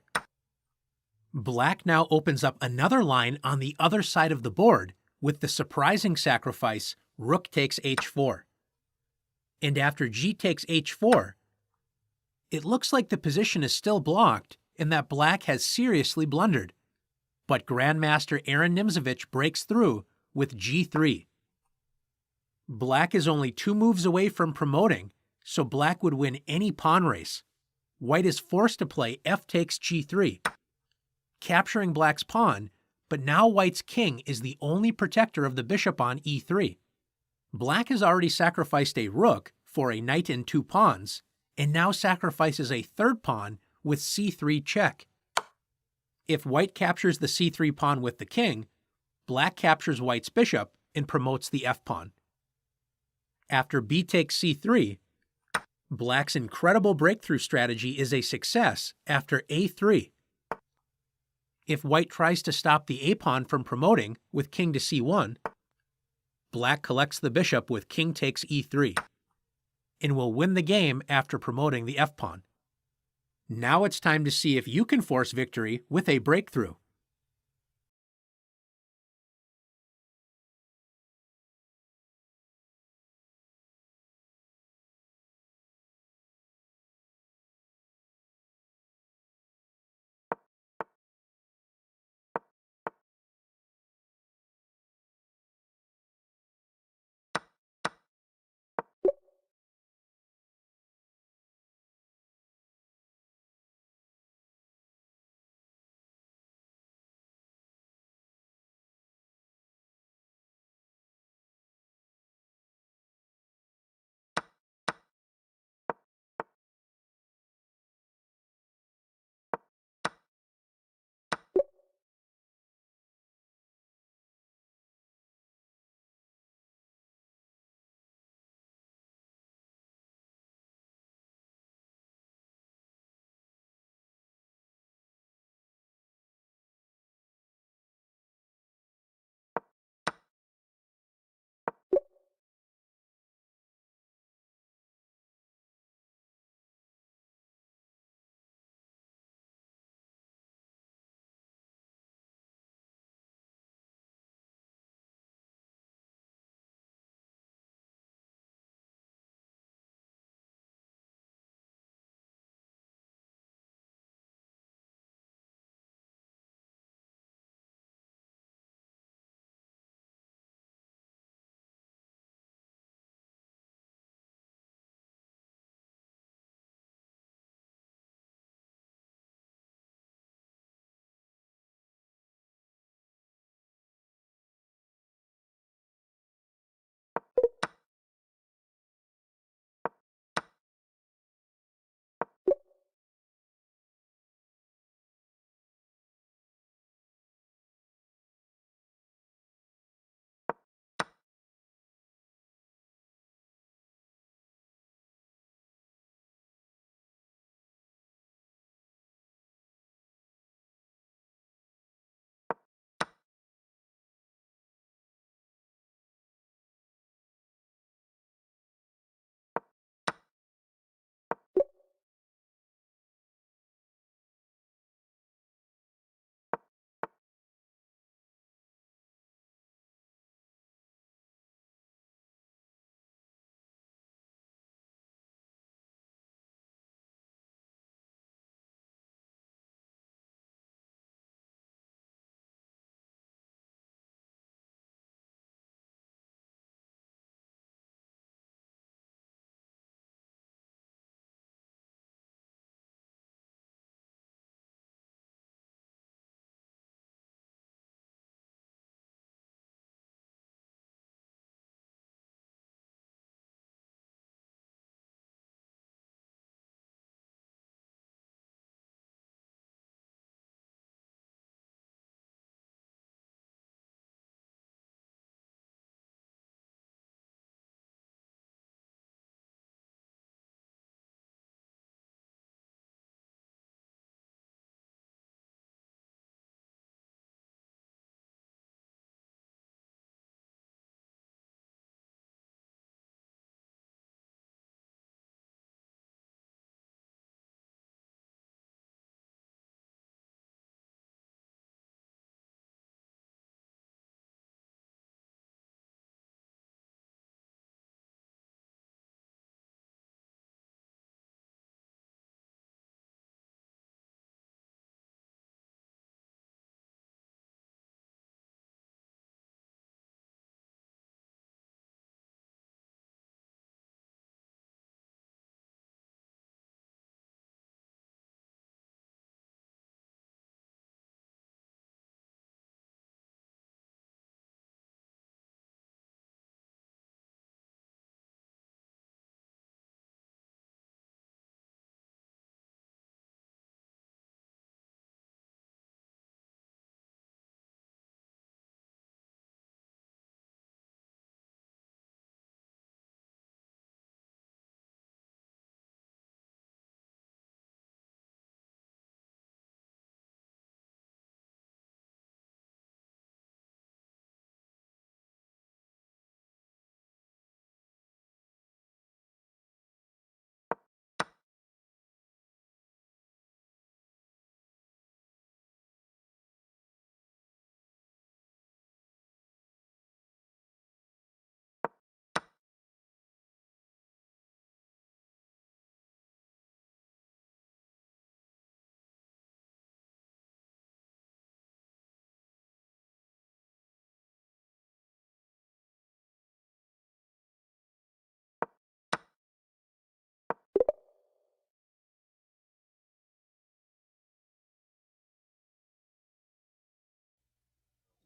Black now opens up another line on the other side of the board with the surprising sacrifice rook takes h4. And after g takes h4, it looks like the position is still blocked and that black has seriously blundered. But Grandmaster Aaron Nimzovich breaks through with g3. Black is only 2 moves away from promoting, so black would win any pawn race. White is forced to play f takes g3, capturing black's pawn, but now white's king is the only protector of the bishop on e3. Black has already sacrificed a rook for a knight and 2 pawns, and now sacrifices a third pawn with c3 check. If white captures the c3 pawn with the king, black captures white's bishop and promotes the f-pawn. After b takes c3, black's incredible breakthrough strategy is a success after a3. If white tries to stop the a-pawn from promoting with king to c1, black collects the bishop with king takes e3, and will win the game after promoting the f-pawn. Now it's time to see if you can force victory with a breakthrough.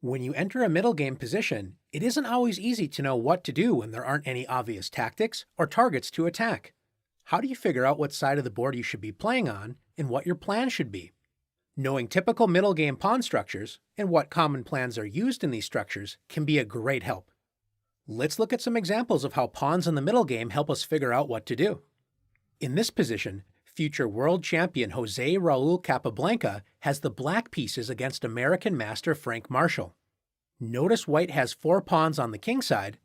When you enter a middle game position, it isn't always easy to know what to do when there aren't any obvious tactics or targets to attack. How do you figure out what side of the board you should be playing on and what your plan should be? Knowing typical middle game pawn structures and what common plans are used in these structures can be a great help. Let's look at some examples of how pawns in the middle game help us figure out what to do. In this position, future world champion Jose Raul Capablanca has the black pieces against American master Frank Marshall. Notice white has 4 pawns on the king side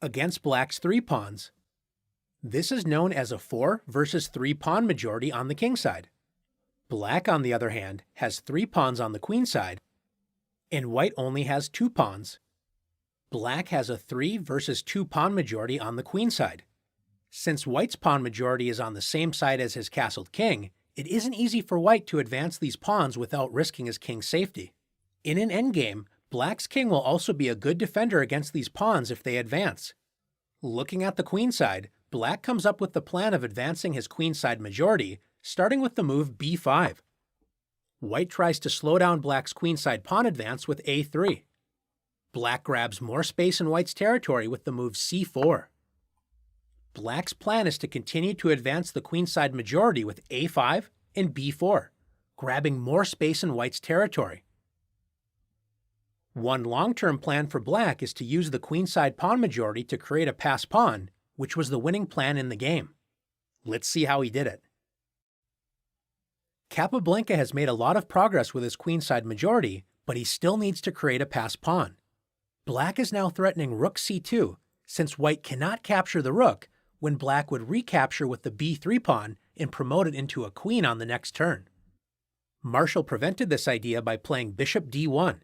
against black's 3 pawns. This is known as a 4 versus 3 pawn majority on the king side. Black, on the other hand, has 3 pawns on the queen side, and white only has 2 pawns. Black has a 3 versus 2 pawn majority on the queen side. Since white's pawn majority is on the same side as his castled king, it isn't easy for white to advance these pawns without risking his king's safety. In an endgame, black's king will also be a good defender against these pawns if they advance. Looking at the queen side, black comes up with the plan of advancing his queenside majority, starting with the move b5. White tries to slow down black's queenside pawn advance with a3. Black grabs more space in white's territory with the move c4. Black's plan is to continue to advance the queenside majority with a5 and b4, grabbing more space in white's territory. One long-term plan for black is to use the queenside pawn majority to create a pass pawn, which was the winning plan in the game. Let's see how he did it. Capablanca has made a lot of progress with his queenside majority, but he still needs to create a pass pawn. Black is now threatening rook c2, since white cannot capture the rook, when black would recapture with the b3 pawn and promote it into a queen on the next turn. Marshall prevented this idea by playing bishop d1.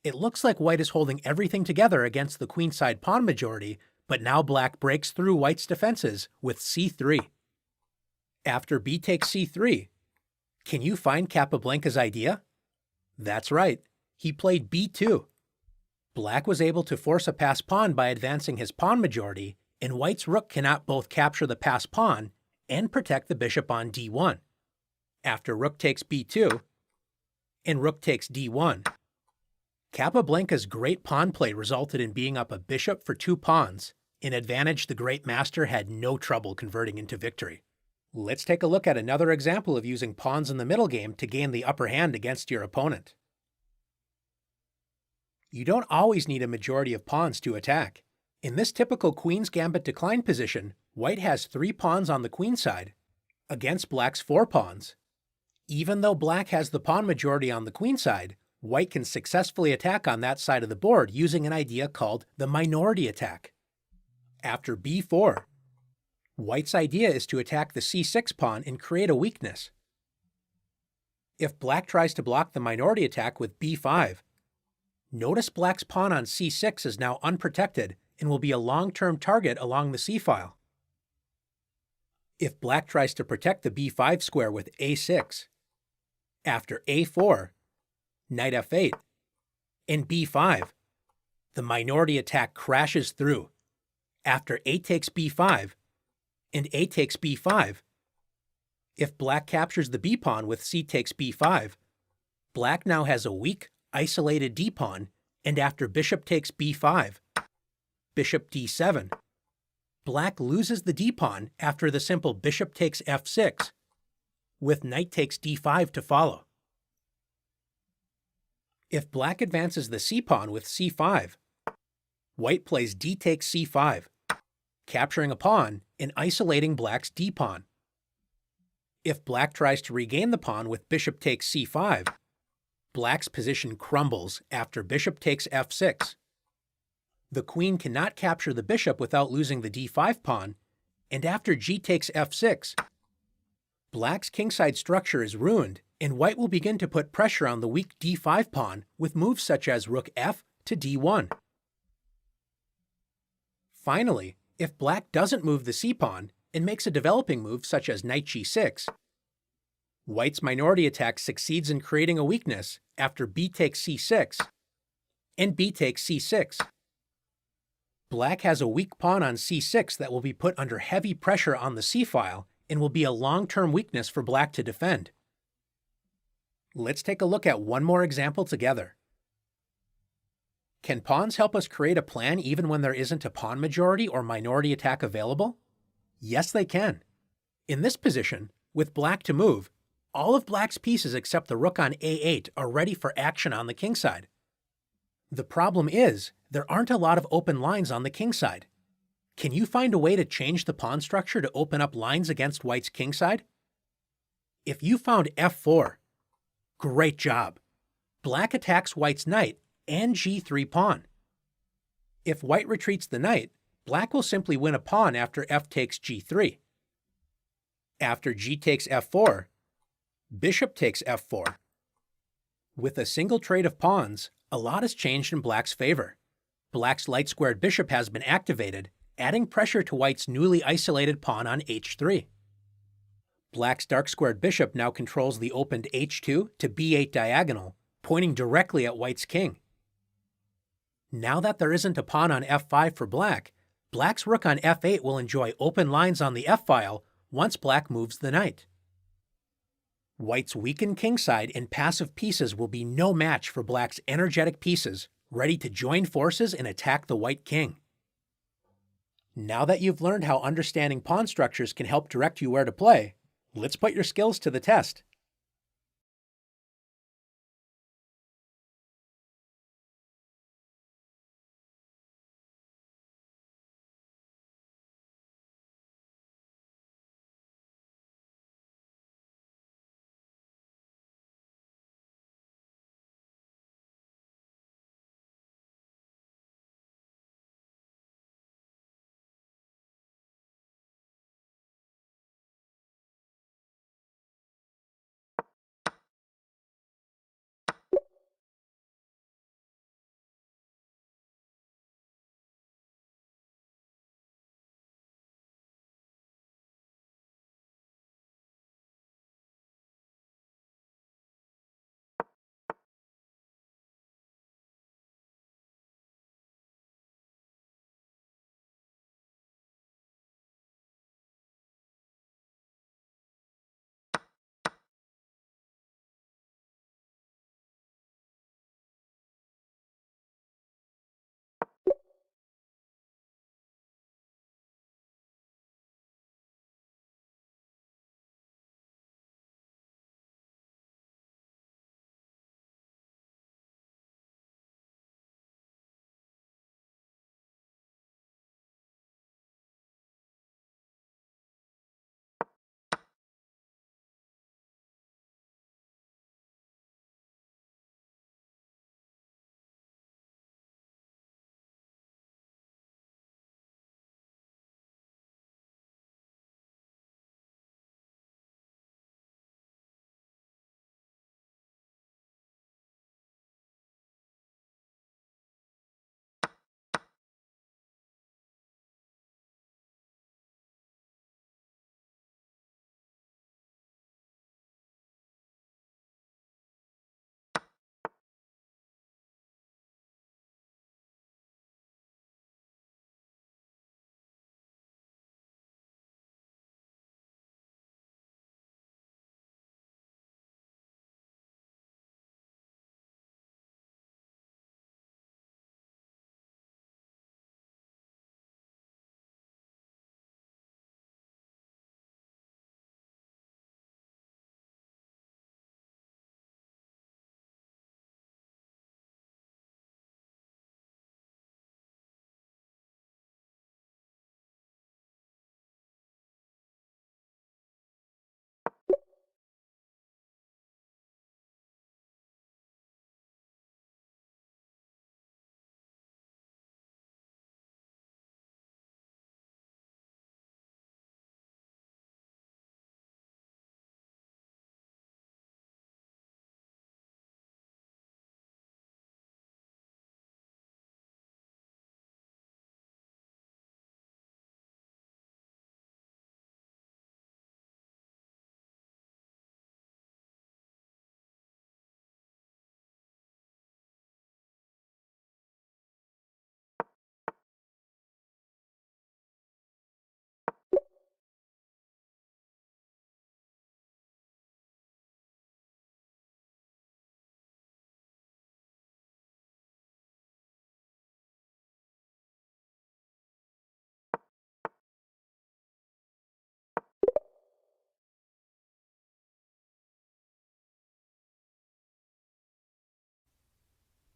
It looks like white is holding everything together against the queenside pawn majority, but now black breaks through white's defenses with c3. After b takes c3, can you find Capablanca's idea? That's right, he played b2. Black was able to force a pass pawn by advancing his pawn majority, and white's rook cannot both capture the pass pawn and protect the bishop on d1. After rook takes b2 and rook takes d1, Capablanca's great pawn play resulted in being up a bishop for 2 pawns, an advantage the great master had no trouble converting into victory. Let's take a look at another example of using pawns in the middle game to gain the upper hand against your opponent. You don't always need a majority of pawns to attack. In this typical Queen's Gambit decline position, white has 3 pawns on the queen side against black's 4 pawns. Even though black has the pawn majority on the queen side, white can successfully attack on that side of the board using an idea called the minority attack. After b4, white's idea is to attack the c6 pawn and create a weakness. If black tries to block the minority attack with b5, notice black's pawn on c6 is now unprotected and will be a long-term target along the c-file. If black tries to protect the b5 square with a6, after a4, knight f8, and b5, the minority attack crashes through. After a takes b5, and a takes b5, if black captures the b-pawn with c takes b5, black now has a weak, isolated d-pawn, and after bishop takes b5, bishop d7, black loses the d-pawn after the simple bishop takes f6, with knight takes d5 to follow. If black advances the c-pawn with c5, white plays d takes c5, capturing a pawn and isolating black's d-pawn. If black tries to regain the pawn with bishop takes c5, black's position crumbles after bishop takes f6. The queen cannot capture the bishop without losing the d5 pawn, and after g takes f6, black's kingside structure is ruined, and white will begin to put pressure on the weak d5 pawn with moves such as rook f to d1. Finally, if black doesn't move the c-pawn and makes a developing move such as knight g6, white's minority attack succeeds in creating a weakness after b takes c6 and b takes c6. Black has a weak pawn on c6 that will be put under heavy pressure on the c-file and will be a long-term weakness for black to defend. Let's take a look at one more example together. Can pawns help us create a plan even when there isn't a pawn majority or minority attack available? Yes, they can. In this position, with black to move, all of black's pieces except the rook on a8 are ready for action on the king side. The problem is, there aren't a lot of open lines on the king side. Can you find a way to change the pawn structure to open up lines against white's king side? If you found f4, great job. Black attacks white's knight and g3 pawn. If white retreats the knight, black will simply win a pawn after f takes g3. After g takes f4, bishop takes f4. With a single trade of pawns, a lot has changed in black's favor. Black's light-squared bishop has been activated, adding pressure to white's newly isolated pawn on h3. Black's dark-squared bishop now controls the opened h2 to b8 diagonal, pointing directly at white's king. Now that there isn't a pawn on f5 for black, black's rook on f8 will enjoy open lines on the f-file once black moves the knight. White's weakened kingside and passive pieces will be no match for black's energetic pieces, ready to join forces and attack the white king. Now that you've learned how understanding pawn structures can help direct you where to play, let's put your skills to the test.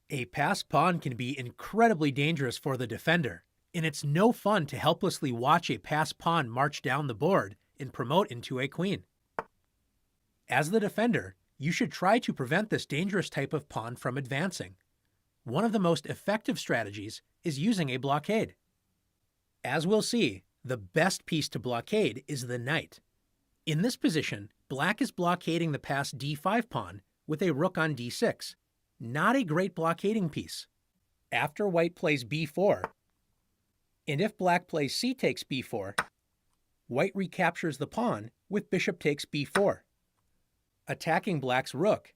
A passed pawn can be incredibly dangerous for the defender, and it's no fun to helplessly watch a passed pawn march down the board and promote into a queen. As the defender, you should try to prevent this dangerous type of pawn from advancing. One of the most effective strategies is using a blockade. As we'll see, the best piece to blockade is the knight. In this position, black is blockading the passed d5 pawn with a rook on d6. Not a great blockading piece. After white plays b4, and if black plays c takes b4, white recaptures the pawn with bishop takes b4, attacking black's rook,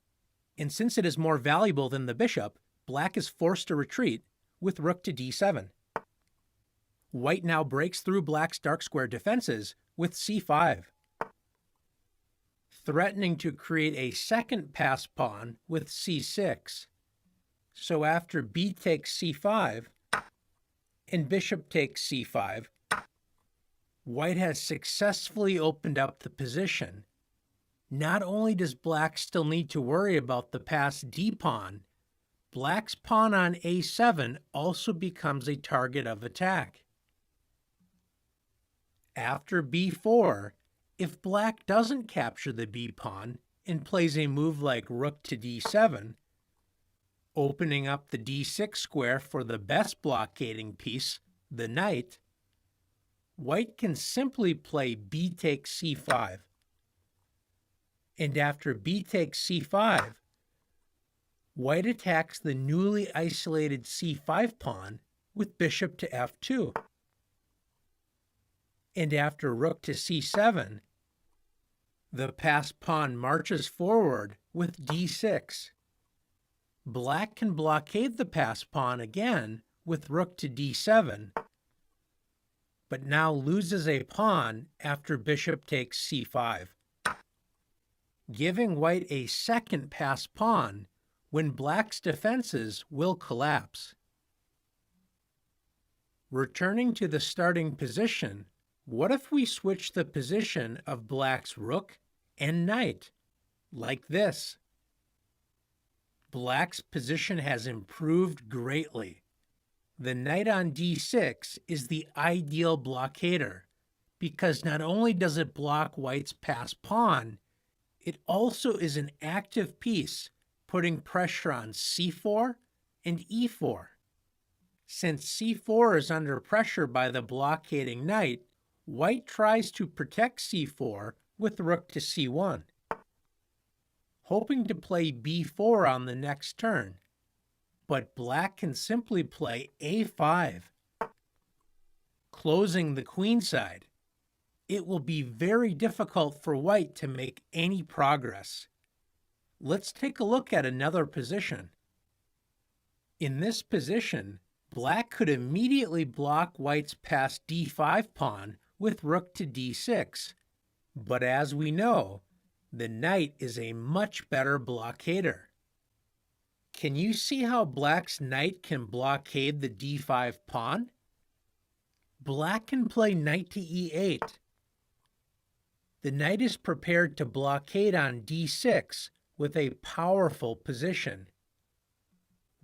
and since it is more valuable than the bishop, black is forced to retreat with rook to d7. White now breaks through black's dark square defenses with c5, threatening to create a second passed pawn with c6. So after b takes c5 and bishop takes c5, white has successfully opened up the position. Not only does black still need to worry about the passed d pawn, black's pawn on a7 also becomes a target of attack. After b4, if black doesn't capture the b pawn and plays a move like rook to d7, opening up the d6 square for the best blockading piece, the knight, white can simply play b takes c5. And after b takes c5, white attacks the newly isolated c5 pawn with bishop to f2. And after rook to c7, the passed pawn marches forward with d6. Black can blockade the passed pawn again with rook to d7, but now loses a pawn after bishop takes c5, giving white a second passed pawn when black's defenses will collapse. Returning to the starting position, what if we switch the position of black's rook and knight, like this? Black's position has improved greatly. The knight on d6 is the ideal blockader, because not only does it block white's passed pawn, it also is an active piece, putting pressure on c4 and e4. Since c4 is under pressure by the blockading knight, white tries to protect c4 with rook to c1, hoping to play b4 on the next turn, but black can simply play a5, closing the queenside. It will be very difficult for white to make any progress. Let's take a look at another position. In this position, black could immediately block white's passed d5 pawn with rook to d6, but as we know, the knight is a much better blockader. Can you see how black's knight can blockade the d5 pawn? Black can play knight to e8. The knight is prepared to blockade on d6 with a powerful position.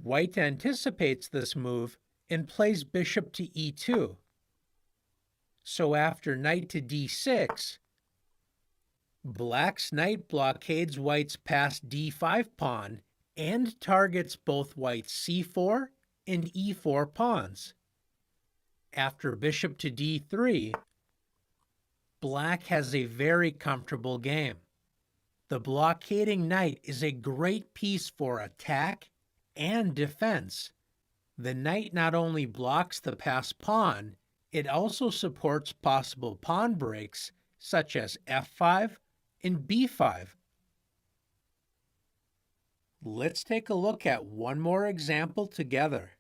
White anticipates this move and plays bishop to e2. So after knight to d6, black's knight blockades white's passed d5 pawn and targets both white's c4 and e4 pawns. After bishop to d3, black has a very comfortable game. The blockading knight is a great piece for attack and defense. The knight not only blocks the passed pawn, it also supports possible pawn breaks such as f5 and b5. Let's take a look at one more example together.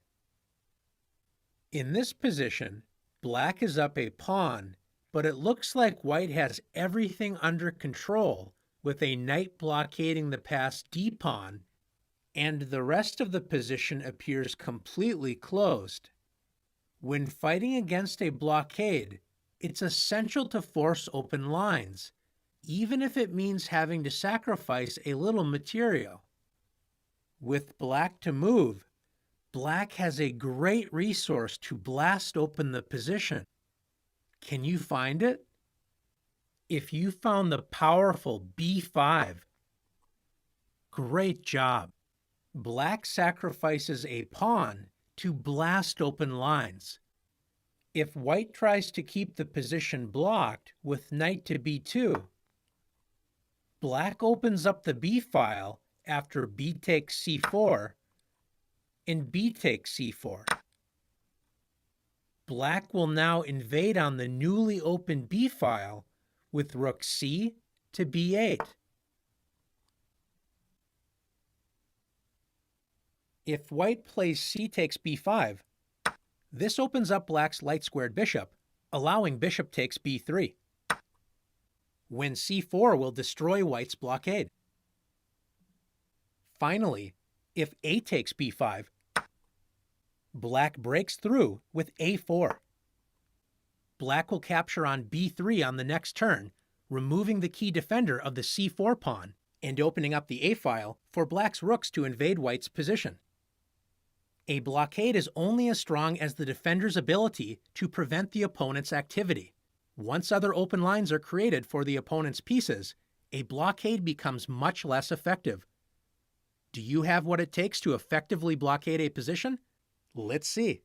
In this position, black is up a pawn, but it looks like white has everything under control with a knight blockading the passed d pawn, and the rest of the position appears completely closed. When fighting against a blockade, it's essential to force open lines, even if it means having to sacrifice a little material. With black to move, Black has a great resource to blast open the position. Can you find it? If you found the powerful b5, great job. Black sacrifices a pawn to blast open lines. If white tries to keep the position blocked with knight to b2, black opens up the b file after b takes c4 and b takes c4. Black will now invade on the newly opened b file with rook c to b8. If white plays c takes b5, this opens up black's light-squared bishop, allowing bishop takes b3. When c4 will destroy white's blockade. Finally, if a takes b5, black breaks through with a4. Black will capture on b3 on the next turn, removing the key defender of the c4 pawn and opening up the a file for black's rooks to invade white's position. A blockade is only as strong as the defender's ability to prevent the opponent's activity. Once other open lines are created for the opponent's pieces, a blockade becomes much less effective. Do you have what it takes to effectively blockade a position? Let's see.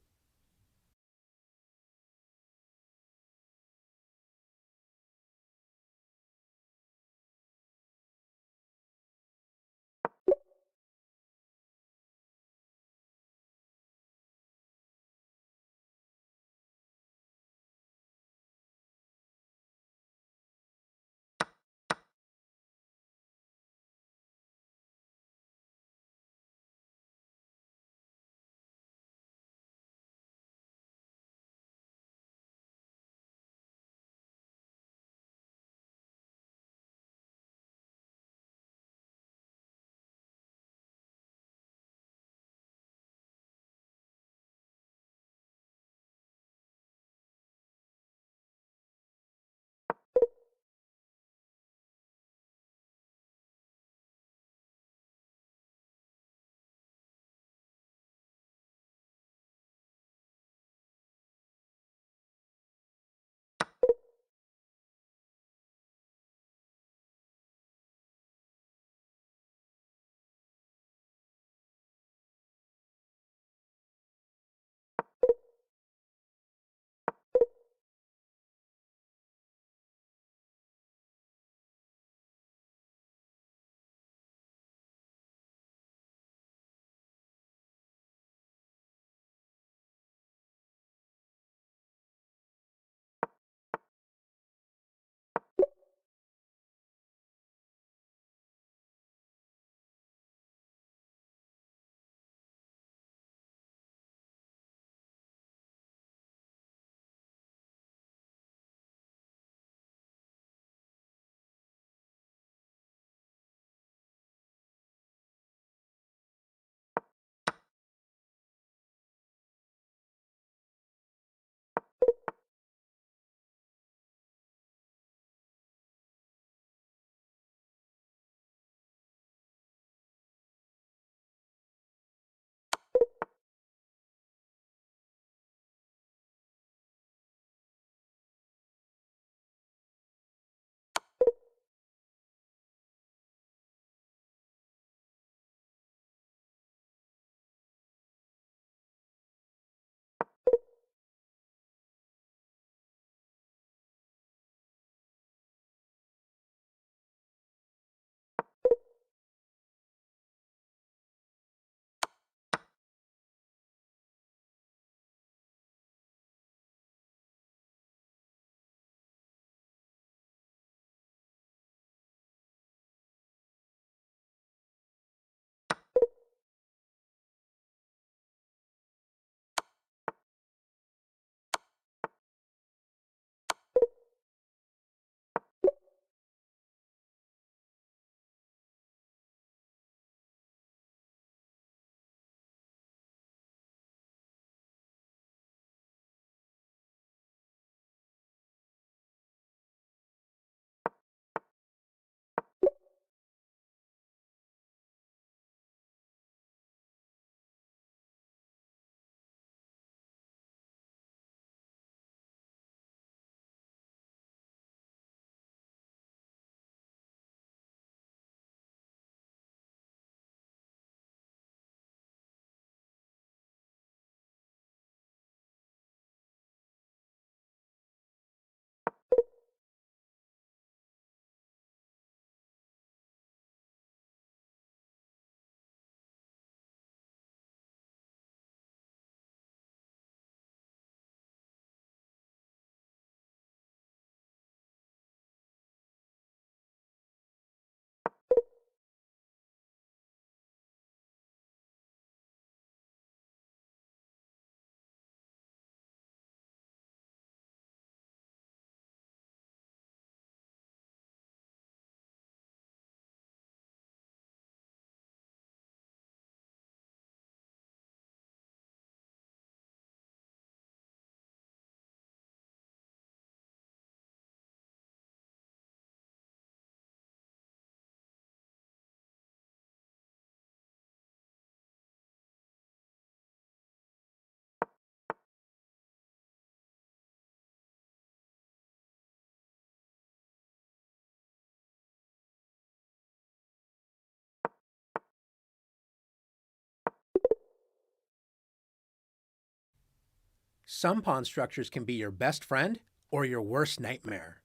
Some pawn structures can be your best friend or your worst nightmare.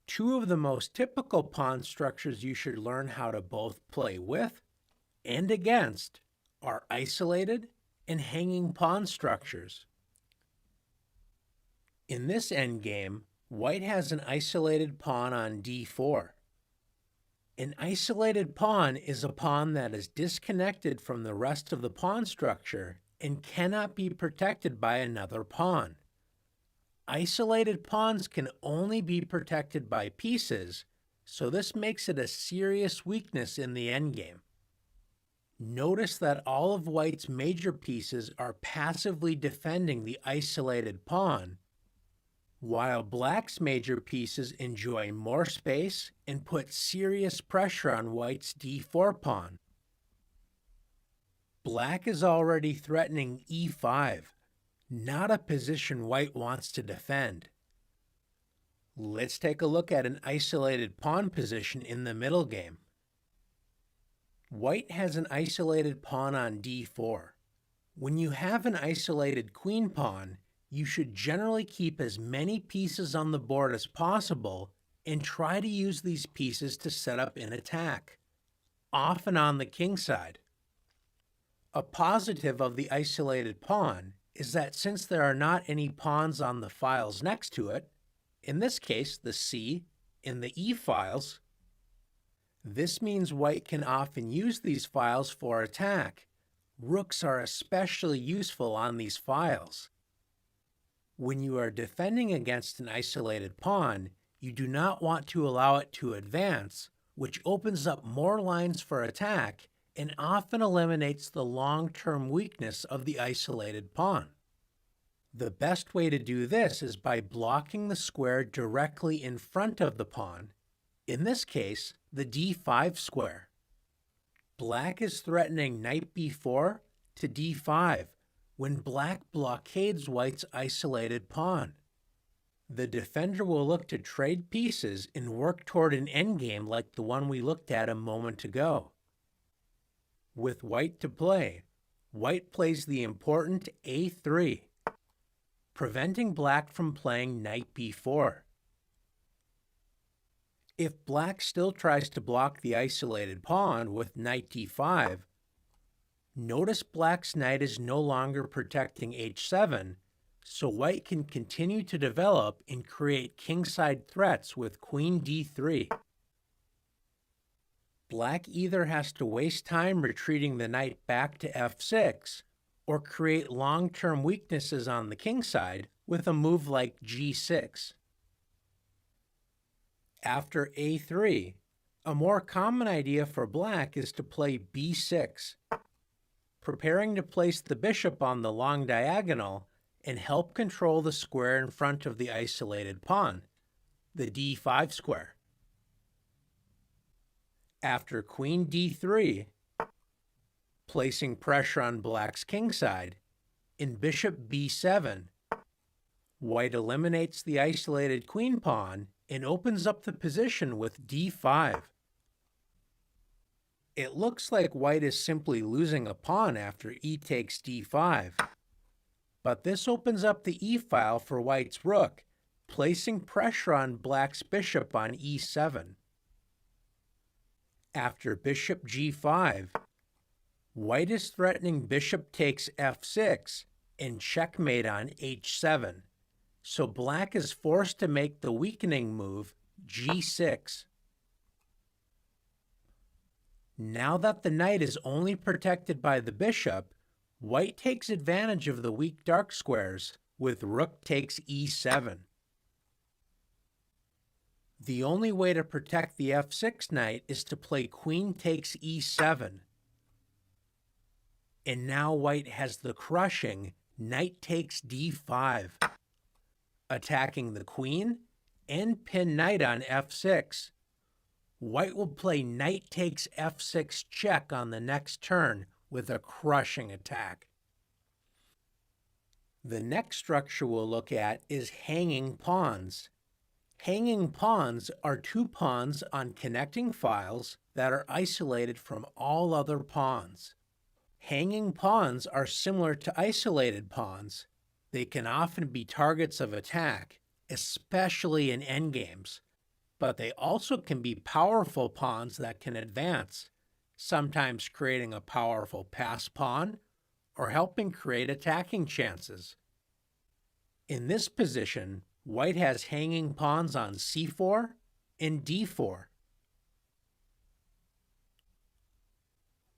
Two of the most typical pawn structures you should learn how to both play with and against are isolated and hanging pawn structures. In this endgame, white has an isolated pawn on d4. An isolated pawn is a pawn that is disconnected from the rest of the pawn structure and cannot be protected by another pawn. Isolated pawns can only be protected by pieces, so this makes it a serious weakness in the endgame. Notice that all of white's major pieces are passively defending the isolated pawn, while black's major pieces enjoy more space and put serious pressure on white's d4 pawn. Black is already threatening e5, not a position white wants to defend. Let's take a look at an isolated pawn position in the middle game. White has an isolated pawn on d4. When you have an isolated queen pawn, you should generally keep as many pieces on the board as possible and try to use these pieces to set up an attack, often on the king side. A positive of the isolated pawn is that since there are not any pawns on the files next to it, in this case the c and the e files, this means white can often use these files for attack. Rooks are especially useful on these files. When you are defending against an isolated pawn, you do not want to allow it to advance, which opens up more lines for attack and often eliminates the long-term weakness of the isolated pawn. The best way to do this is by blocking the square directly in front of the pawn, in this case, the d5 square. Black is threatening knight b4 to d5, when black blockades white's isolated pawn. The defender will look to trade pieces and work toward an endgame like the one we looked at a moment ago. With white to play, white plays the important a3, preventing black from playing knight b4. If black still tries to block the isolated pawn with knight d5, notice black's knight is no longer protecting h7, so white can continue to develop and create kingside threats with queen d3. Black either has to waste time retreating the knight back to f6, or create long-term weaknesses on the king side with a move like g6. After a3, a more common idea for black is to play b6, preparing to place the bishop on the long diagonal and help control the square in front of the isolated pawn, the d5 square. After queen d3, placing pressure on black's king side, in bishop b7, white eliminates the isolated queen pawn and opens up the position with d5. It looks like white is simply losing a pawn after e takes d5, but this opens up the e file for white's rook, placing pressure on black's bishop on e7. After bishop g5, white is threatening bishop takes f6 and checkmate on h7, so black is forced to make the weakening move g6. Now that the knight is only protected by the bishop, white takes advantage of the weak dark squares with rook takes e7. The only way to protect the f6 knight is to play queen takes e7. And now white has the crushing knight takes d5, attacking the queen and pin knight on f6. White will play knight takes f6 check on the next turn with a crushing attack. The next structure we'll look at is hanging pawns. Hanging pawns are two pawns on connecting files that are isolated from all other pawns. Hanging pawns are similar to isolated pawns, They can often be targets of attack, especially in endgames, but they also can be powerful pawns that can advance, sometimes creating a powerful pass pawn or helping create attacking chances. In this position, white has hanging pawns on c4 and d4.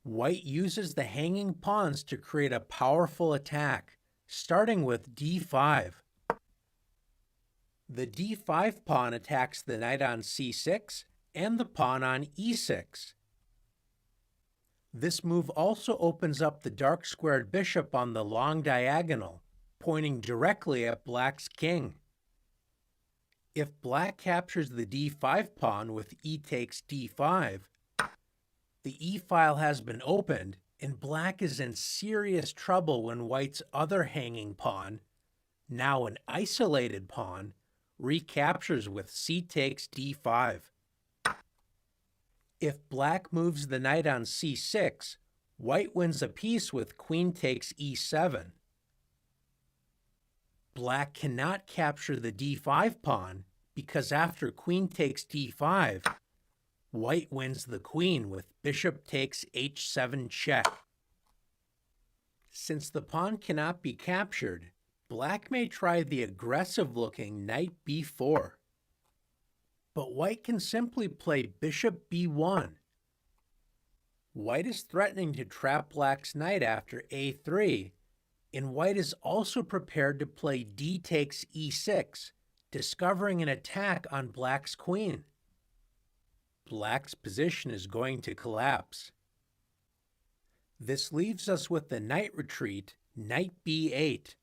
White uses the hanging pawns to create a powerful attack, starting with d5. The d5 pawn attacks the knight on c6 and the pawn on e6. This move also opens up the dark squared bishop on the long diagonal, pointing directly at black's king. If black captures the d5 pawn with e takes d5, the e-file has been opened and black is in serious trouble when white's other hanging pawn, now an isolated pawn, recaptures with c takes d5. If black moves the knight on c6, white wins a piece with queen takes e7. Black cannot capture the d5 pawn because after queen takes d5, white wins the queen with bishop takes h7 check. Since the pawn cannot be captured, black may try the aggressive-looking knight b4. But white can simply play bishop b1. White is threatening to trap black's knight after a3, and white is also prepared to play d takes e6, discovering an attack on black's queen. Black's position is going to collapse. This leaves us with the knight retreat, knight b8.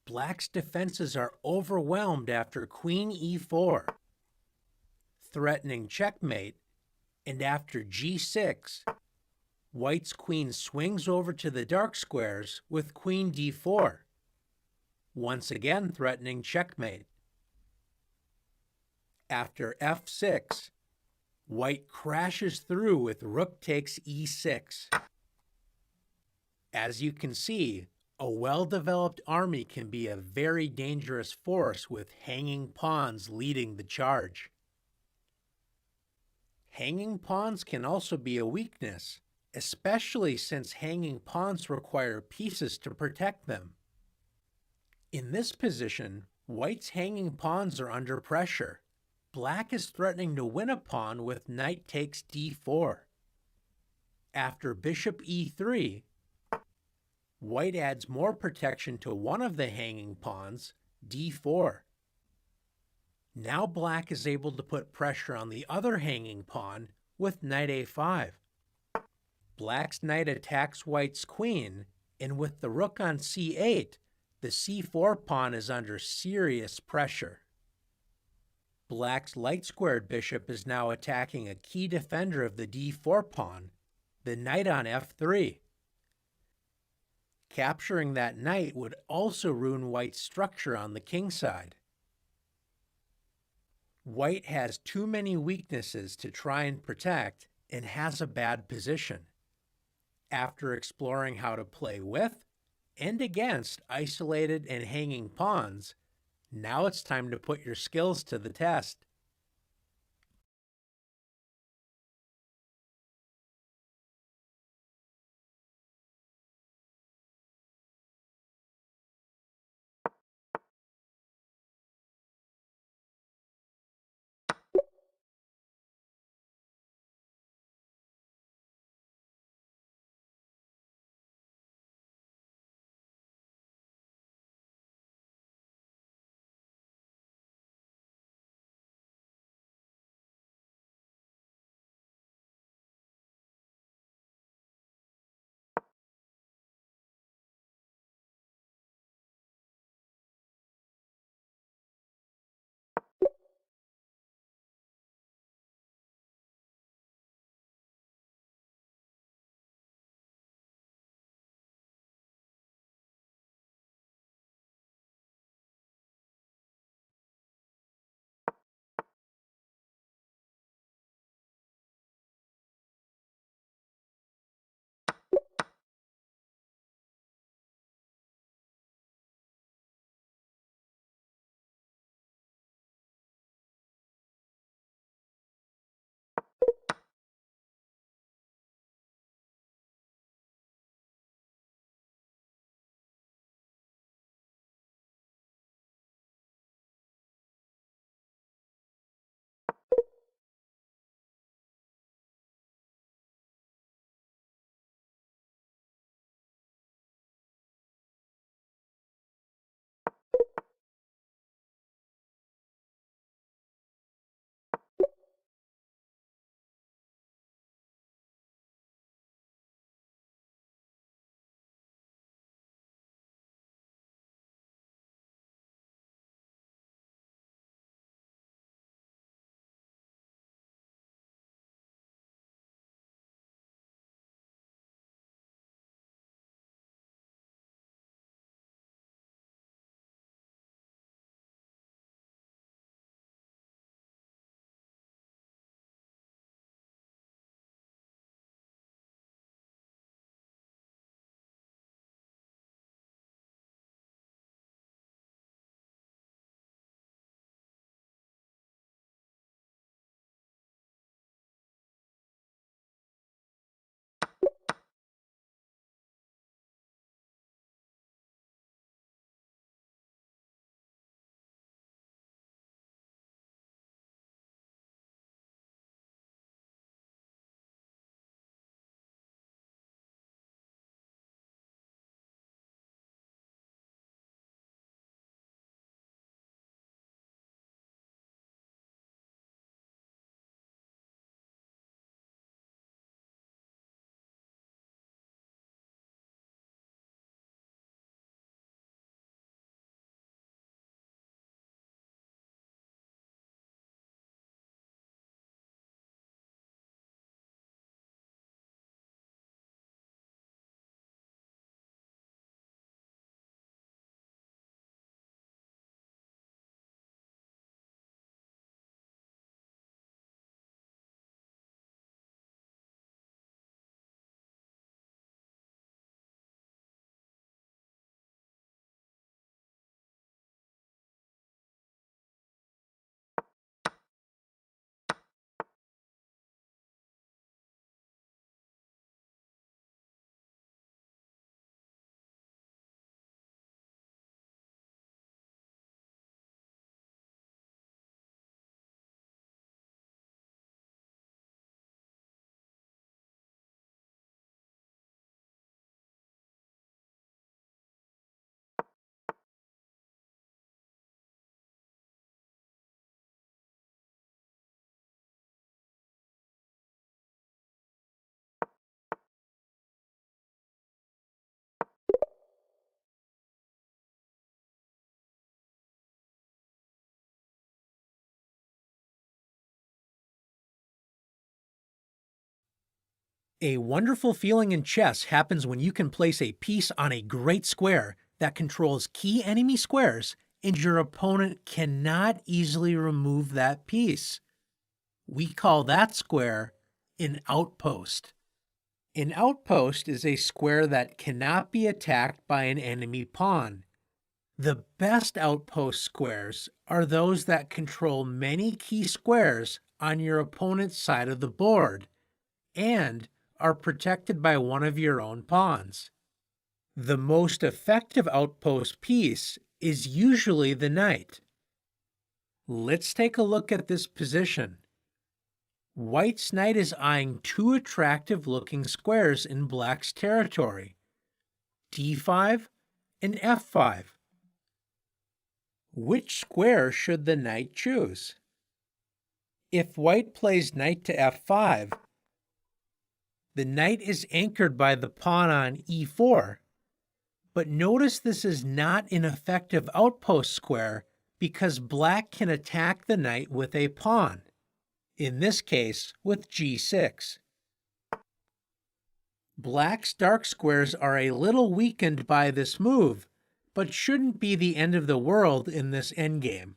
Black's defenses are overwhelmed after queen e4, threatening checkmate, and after g6, white's queen swings over to the dark squares with queen d4, once again threatening checkmate. After f6, white crashes through with rook takes e6. As you can see, a well-developed army can be a very dangerous force with hanging pawns leading the charge. Hanging pawns can also be a weakness, especially since hanging pawns require pieces to protect them. In this position, white's hanging pawns are under pressure. Black is threatening to win a pawn with knight takes d4. After bishop e3, white adds more protection to one of the hanging pawns, d4. Now black is able to put pressure on the other hanging pawn with knight a5. Black's knight attacks white's queen, and with the rook on c8, the c4 pawn is under serious pressure. Black's light-squared bishop is now attacking a key defender of the d4 pawn, the knight on f3. Capturing that knight would also ruin white's structure on the king side. White has too many weaknesses to try and protect and has a bad position. After exploring how to play with and against isolated and hanging pawns, now it's time to put your skills to the test. A wonderful feeling in chess happens when you can place a piece on a great square that controls key enemy squares and your opponent cannot easily remove that piece. We call that square an outpost. An outpost is a square that cannot be attacked by an enemy pawn. The best outpost squares are those that control many key squares on your opponent's side of the board and are protected by one of your own pawns. The most effective outpost piece is usually the knight. Let's take a look at this position. White's knight is eyeing two attractive-looking squares in black's territory, d5 and f5. Which square should the knight choose? If white plays knight to f5, the knight is anchored by the pawn on e4, but notice this is not an effective outpost square because black can attack the knight with a pawn, in this case with g6. Black's dark squares are a little weakened by this move, but shouldn't be the end of the world in this endgame.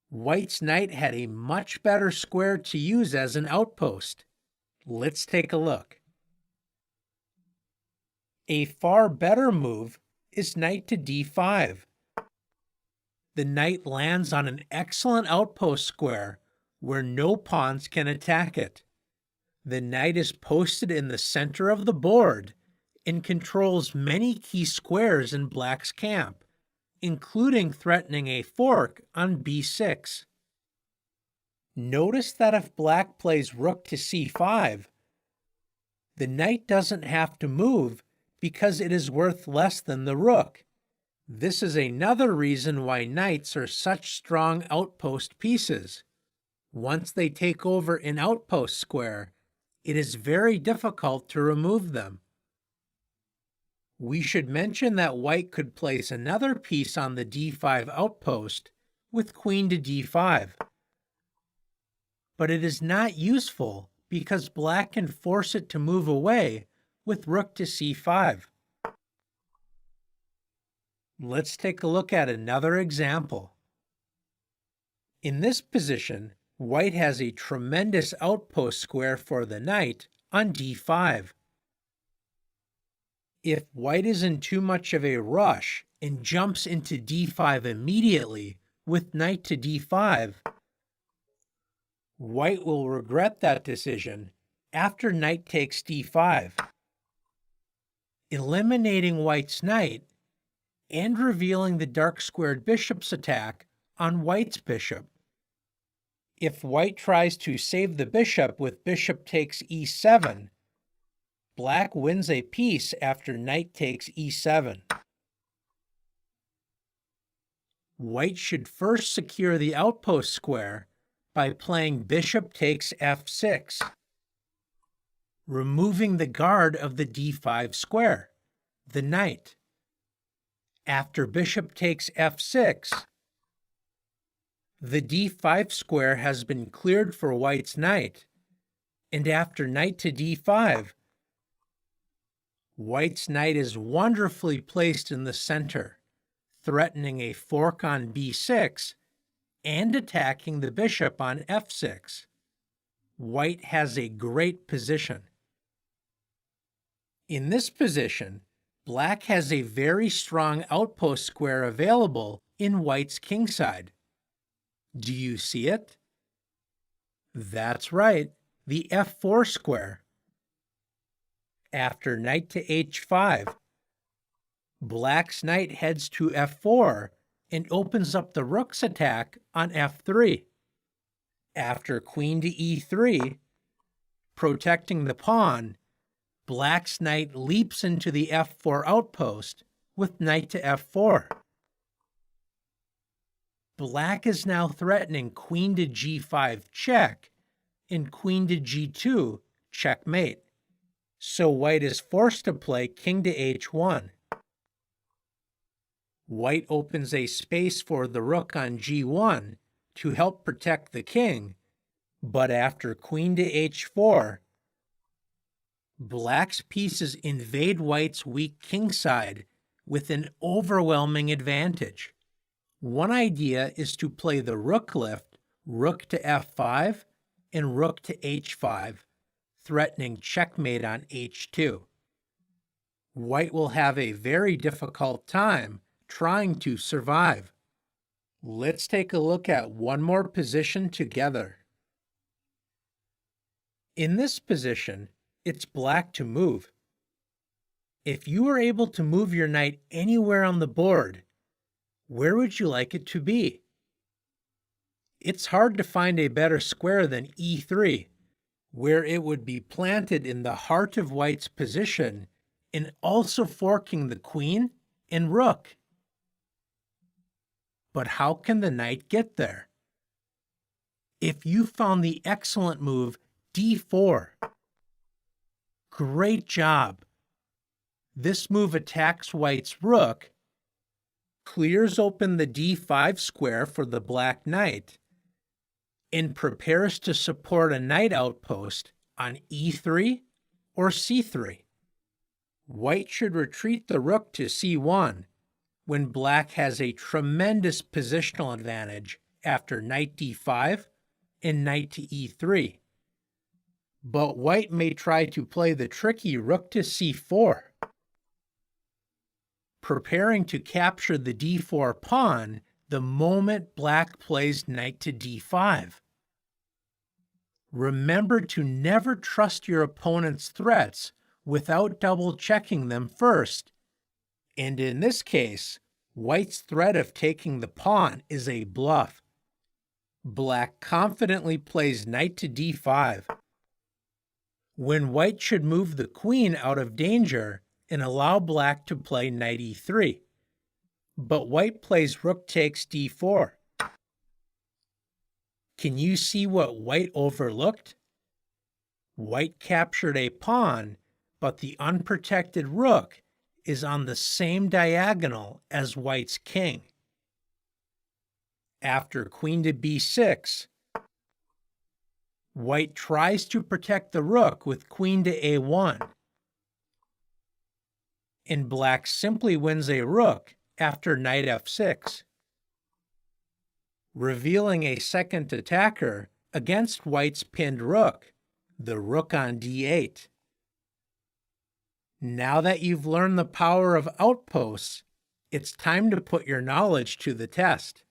White's knight had a much better square to use as an outpost. Let's take a look. A far better move is knight to d5. The knight lands on an excellent outpost square where no pawns can attack it. The knight is posted in the center of the board and controls many key squares in black's camp, including threatening a fork on b6. Notice that if black plays rook to c5, the knight doesn't have to move because it is worth less than the rook. This is another reason why knights are such strong outpost pieces. Once they take over an outpost square, it is very difficult to remove them. We should mention that white could place another piece on the d5 outpost with queen to d5. But it is not useful because black can force it to move away with rook to c5. Let's take a look at another example. In this position, white has a tremendous outpost square for the knight on d5. If white is in too much of a rush and jumps into d5 immediately with knight to d5, white will regret that decision after knight takes d5, eliminating white's knight and revealing the dark squared bishop's attack on white's bishop. If white tries to save the bishop with bishop takes e7, black wins a piece after knight takes e7. White should first secure the outpost square by playing bishop takes f6, removing the guard of the d5 square, the knight. After bishop takes f6, the d5 square has been cleared for white's knight, and after knight to d5, white's knight is wonderfully placed in the center, threatening a fork on b6 and attacking the bishop on f6. White has a great position. In this position, black has a very strong outpost square available in white's kingside. Do you see it? That's right, the f4 square. After knight to h5, black's knight heads to f4 and opens up the rook's attack on f3. After queen to e3, protecting the pawn, black's knight leaps into the f4 outpost with knight to f4. Black is now threatening queen to g5 check and queen to g2 checkmate, so white is forced to play king to h1. White opens a space for the rook on g1 to help protect the king, but after queen to h4, Black's pieces invade white's weak kingside with an overwhelming advantage. One idea is to play the rook lift, rook to f5, and rook to h5, threatening checkmate on h2. White will have a very difficult time trying to survive. Let's take a look at one more position together. In this position, it's black to move. If you were able to move your knight anywhere on the board, where would you like it to be? It's hard to find a better square than e3, where it would be planted in the heart of white's position and also forking the queen and rook. But how can the knight get there? If you found the excellent move d4, great job. This move attacks white's rook, clears open the d5 square for the black knight, and prepares to support a knight outpost on e3 or c3. White should retreat the rook to c1 when black has a tremendous positional advantage after knight d5 and knight to e3. But white may try to play the tricky rook to c4, preparing to capture the d4 pawn the moment black plays knight to d5. Remember to never trust your opponent's threats without double-checking them first. And in this case, white's threat of taking the pawn is a bluff. Black confidently plays knight to d5, when white should move the queen out of danger and allow black to play knight e3. But white plays rook takes d4. Can you see what white overlooked? White captured a pawn, but the unprotected rook is on the same diagonal as white's king. After queen to b6, white tries to protect the rook with queen to a1, and black simply wins a rook after knight f6, revealing a second attacker against white's pinned rook, the rook on d8. Now that you've learned the power of outposts, it's time to put your knowledge to the test.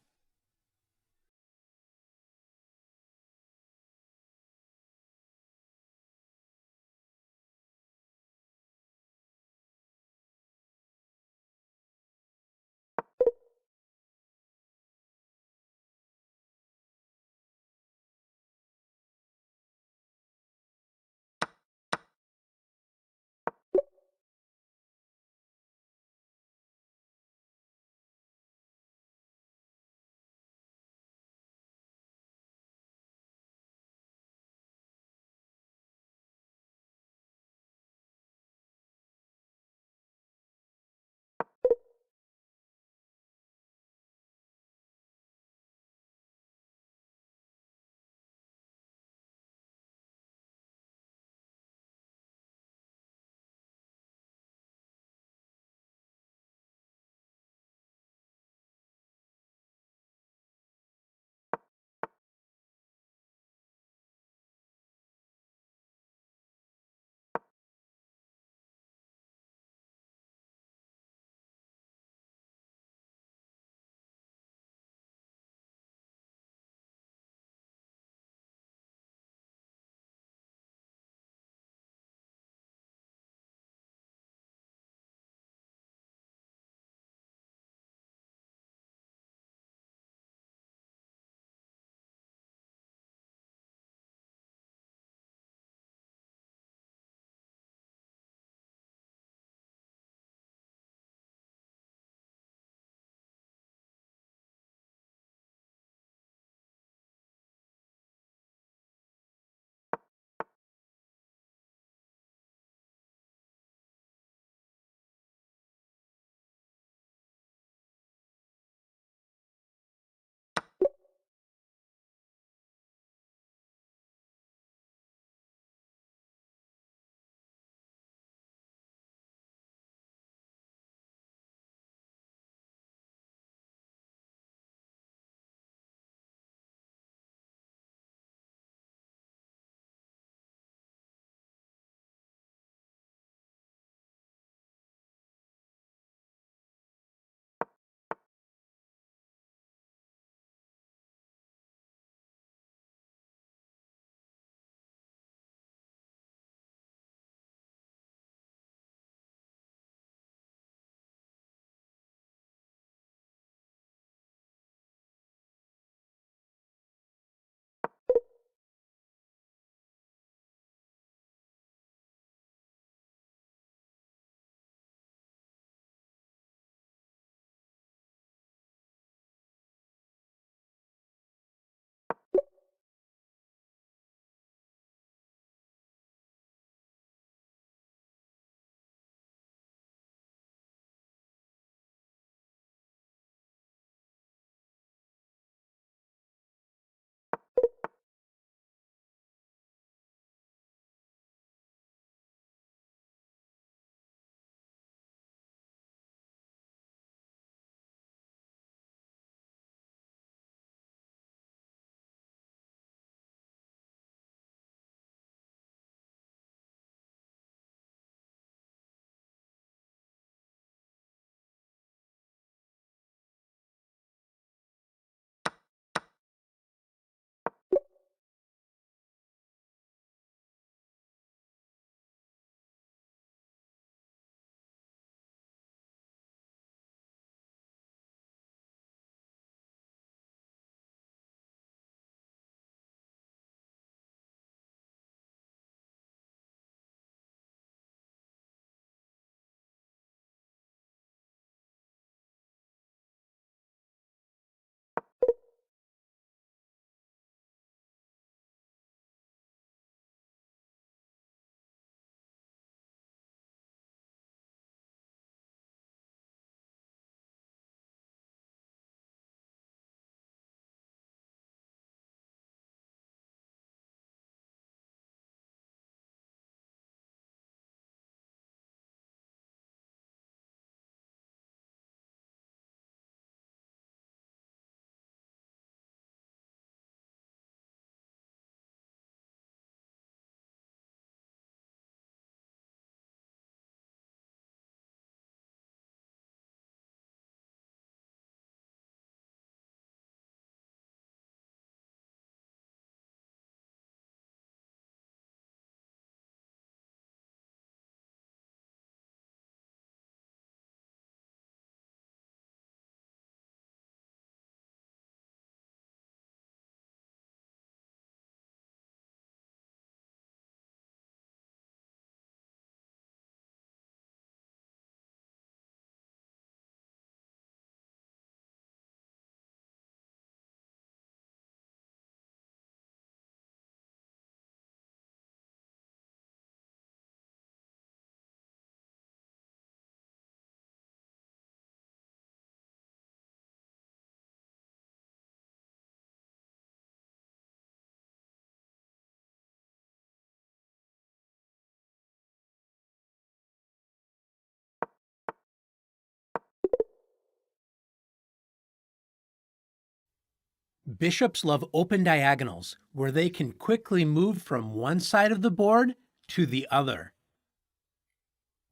Bishops love open diagonals, where they can quickly move from one side of the board to the other.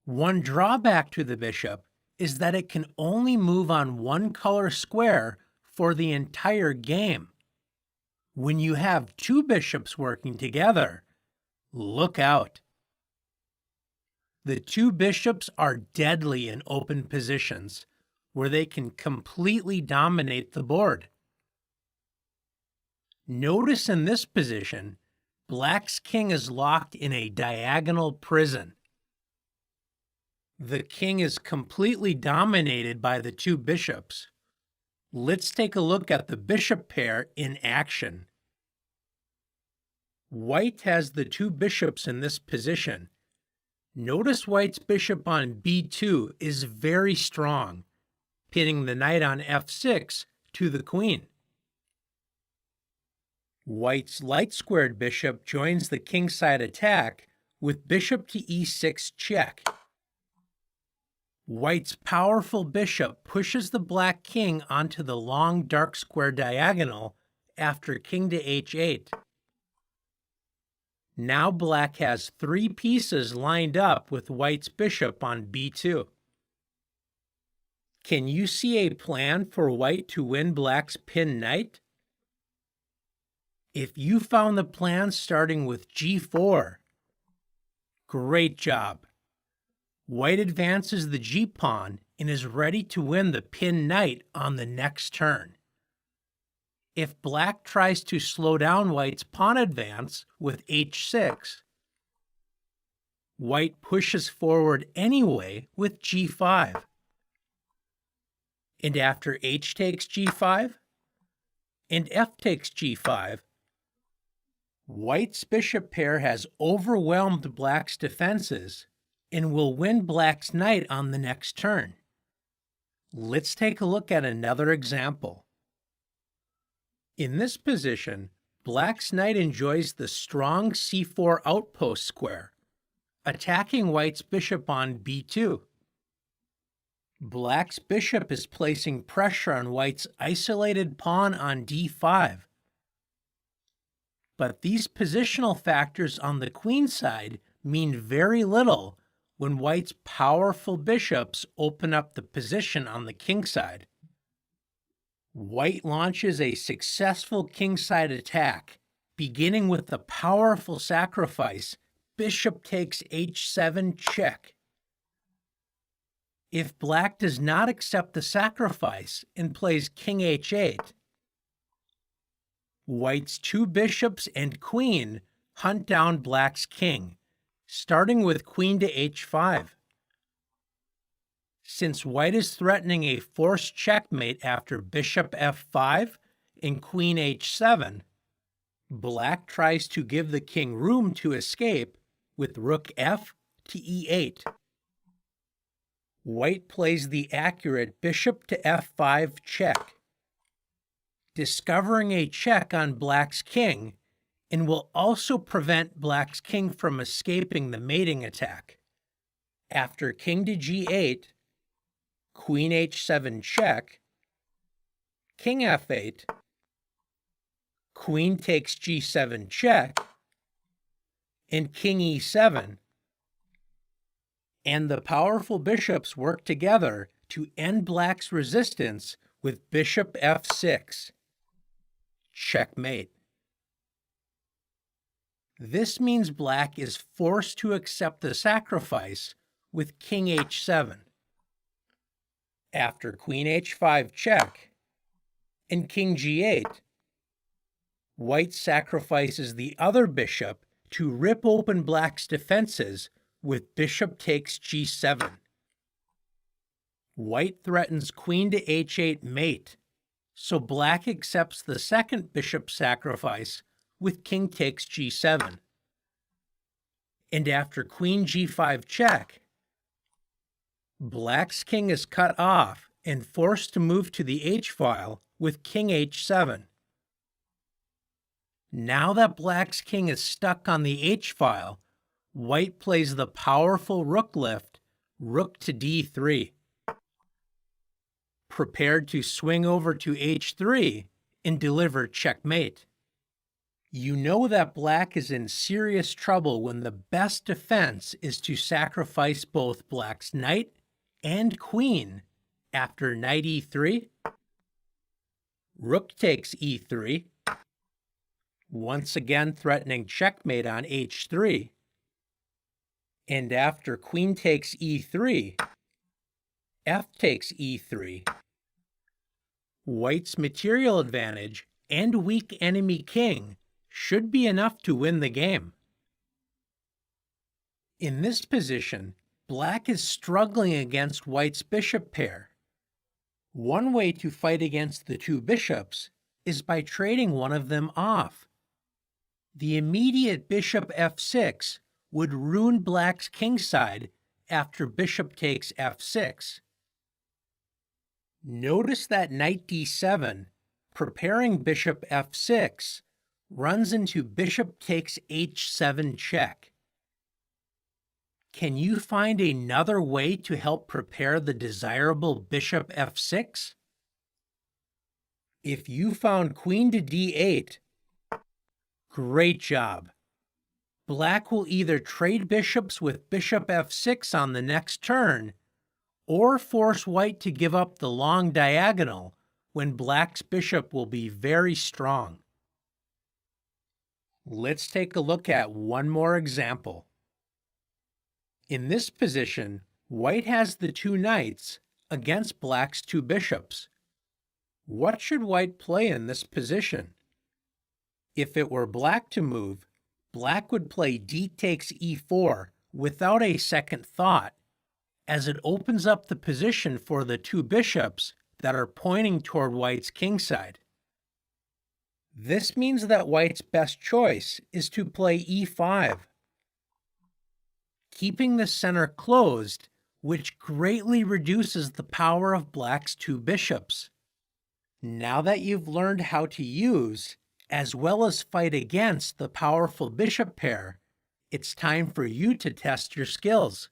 One drawback to the bishop is that it can only move on one color square for the entire game. When you have two bishops working together, look out. The two bishops are deadly in open positions, where they can completely dominate the board. Notice in this position, Black's king is locked in a diagonal prison. The king is completely dominated by the two bishops. Let's take a look at the bishop pair in action. White has the two bishops in this position. Notice White's bishop on b2 is very strong, pinning the knight on f6 to the queen. White's light-squared bishop joins the kingside attack with bishop to e6 check. White's powerful bishop pushes the black king onto the long dark square diagonal after king to h8. Now Black has three pieces lined up with White's bishop on b2. Can you see a plan for White to win Black's pinned knight? If you found the plan starting with g4, great job. White advances the g-pawn and is ready to win the pinned knight on the next turn. If Black tries to slow down White's pawn advance with h6, White pushes forward anyway with g5. And after h takes g5 and f takes g5, White's bishop pair has overwhelmed Black's defenses and will win Black's knight on the next turn. Let's take a look at another example. In this position, Black's knight enjoys the strong c4 outpost square, attacking White's bishop on b2. Black's bishop is placing pressure on White's isolated pawn on d5. But these positional factors on the queen side mean very little when White's powerful bishops open up the position on the king side. White launches a successful kingside attack, beginning with the powerful sacrifice, bishop takes h7 check. If Black does not accept the sacrifice and plays king h8, White's two bishops and queen hunt down Black's king, starting with queen to h5. Since White is threatening a forced checkmate after bishop f5 and queen h7, Black tries to give the king room to escape with rook f to e8. White plays the accurate bishop to f5 check, discovering a check on Black's king, and will also prevent Black's king from escaping the mating attack. After king to g8, queen h7 check, king f8, queen takes g7 check, and king e7, and the powerful bishops work together to end Black's resistance with bishop f6. Checkmate. This means Black is forced to accept the sacrifice with king h7. After queen h5 check and king g8, White sacrifices the other bishop to rip open Black's defenses with bishop takes g7. White threatens queen to h8 mate, so Black accepts the second bishop sacrifice with king takes g7. And after queen g5 check, Black's king is cut off and forced to move to the h-file with king h7. Now that Black's king is stuck on the h-file, White plays the powerful rook lift, rook to d3. Prepared to swing over to h3 and deliver checkmate. You know that black is in serious trouble when the best defense is to sacrifice both black's knight and queen after knight e3. Rook takes e3, once again threatening checkmate on h3. And after queen takes e3, f takes e3. White's material advantage and weak enemy king should be enough to win the game. In this position, black is struggling against white's bishop pair. One way to fight against the two bishops is by trading one of them off. The immediate bishop f6 would ruin black's kingside after bishop takes f6. Notice that knight d7, preparing bishop f6, runs into bishop takes h7 check. Can you find another way to help prepare the desirable bishop f6? If you found queen to d8, great job. Black will either trade bishops with bishop f6 on the next turn, or force white to give up the long diagonal when black's bishop will be very strong. Let's take a look at one more example. In this position, white has the two knights against black's two bishops. What should white play in this position? If it were black to move, black would play d takes e4 without a second thought, as it opens up the position for the two bishops that are pointing toward white's kingside. This means that white's best choice is to play e5, keeping the center closed, which greatly reduces the power of black's two bishops. Now that you've learned how to use, as well as fight against the powerful bishop pair, it's time for you to test your skills.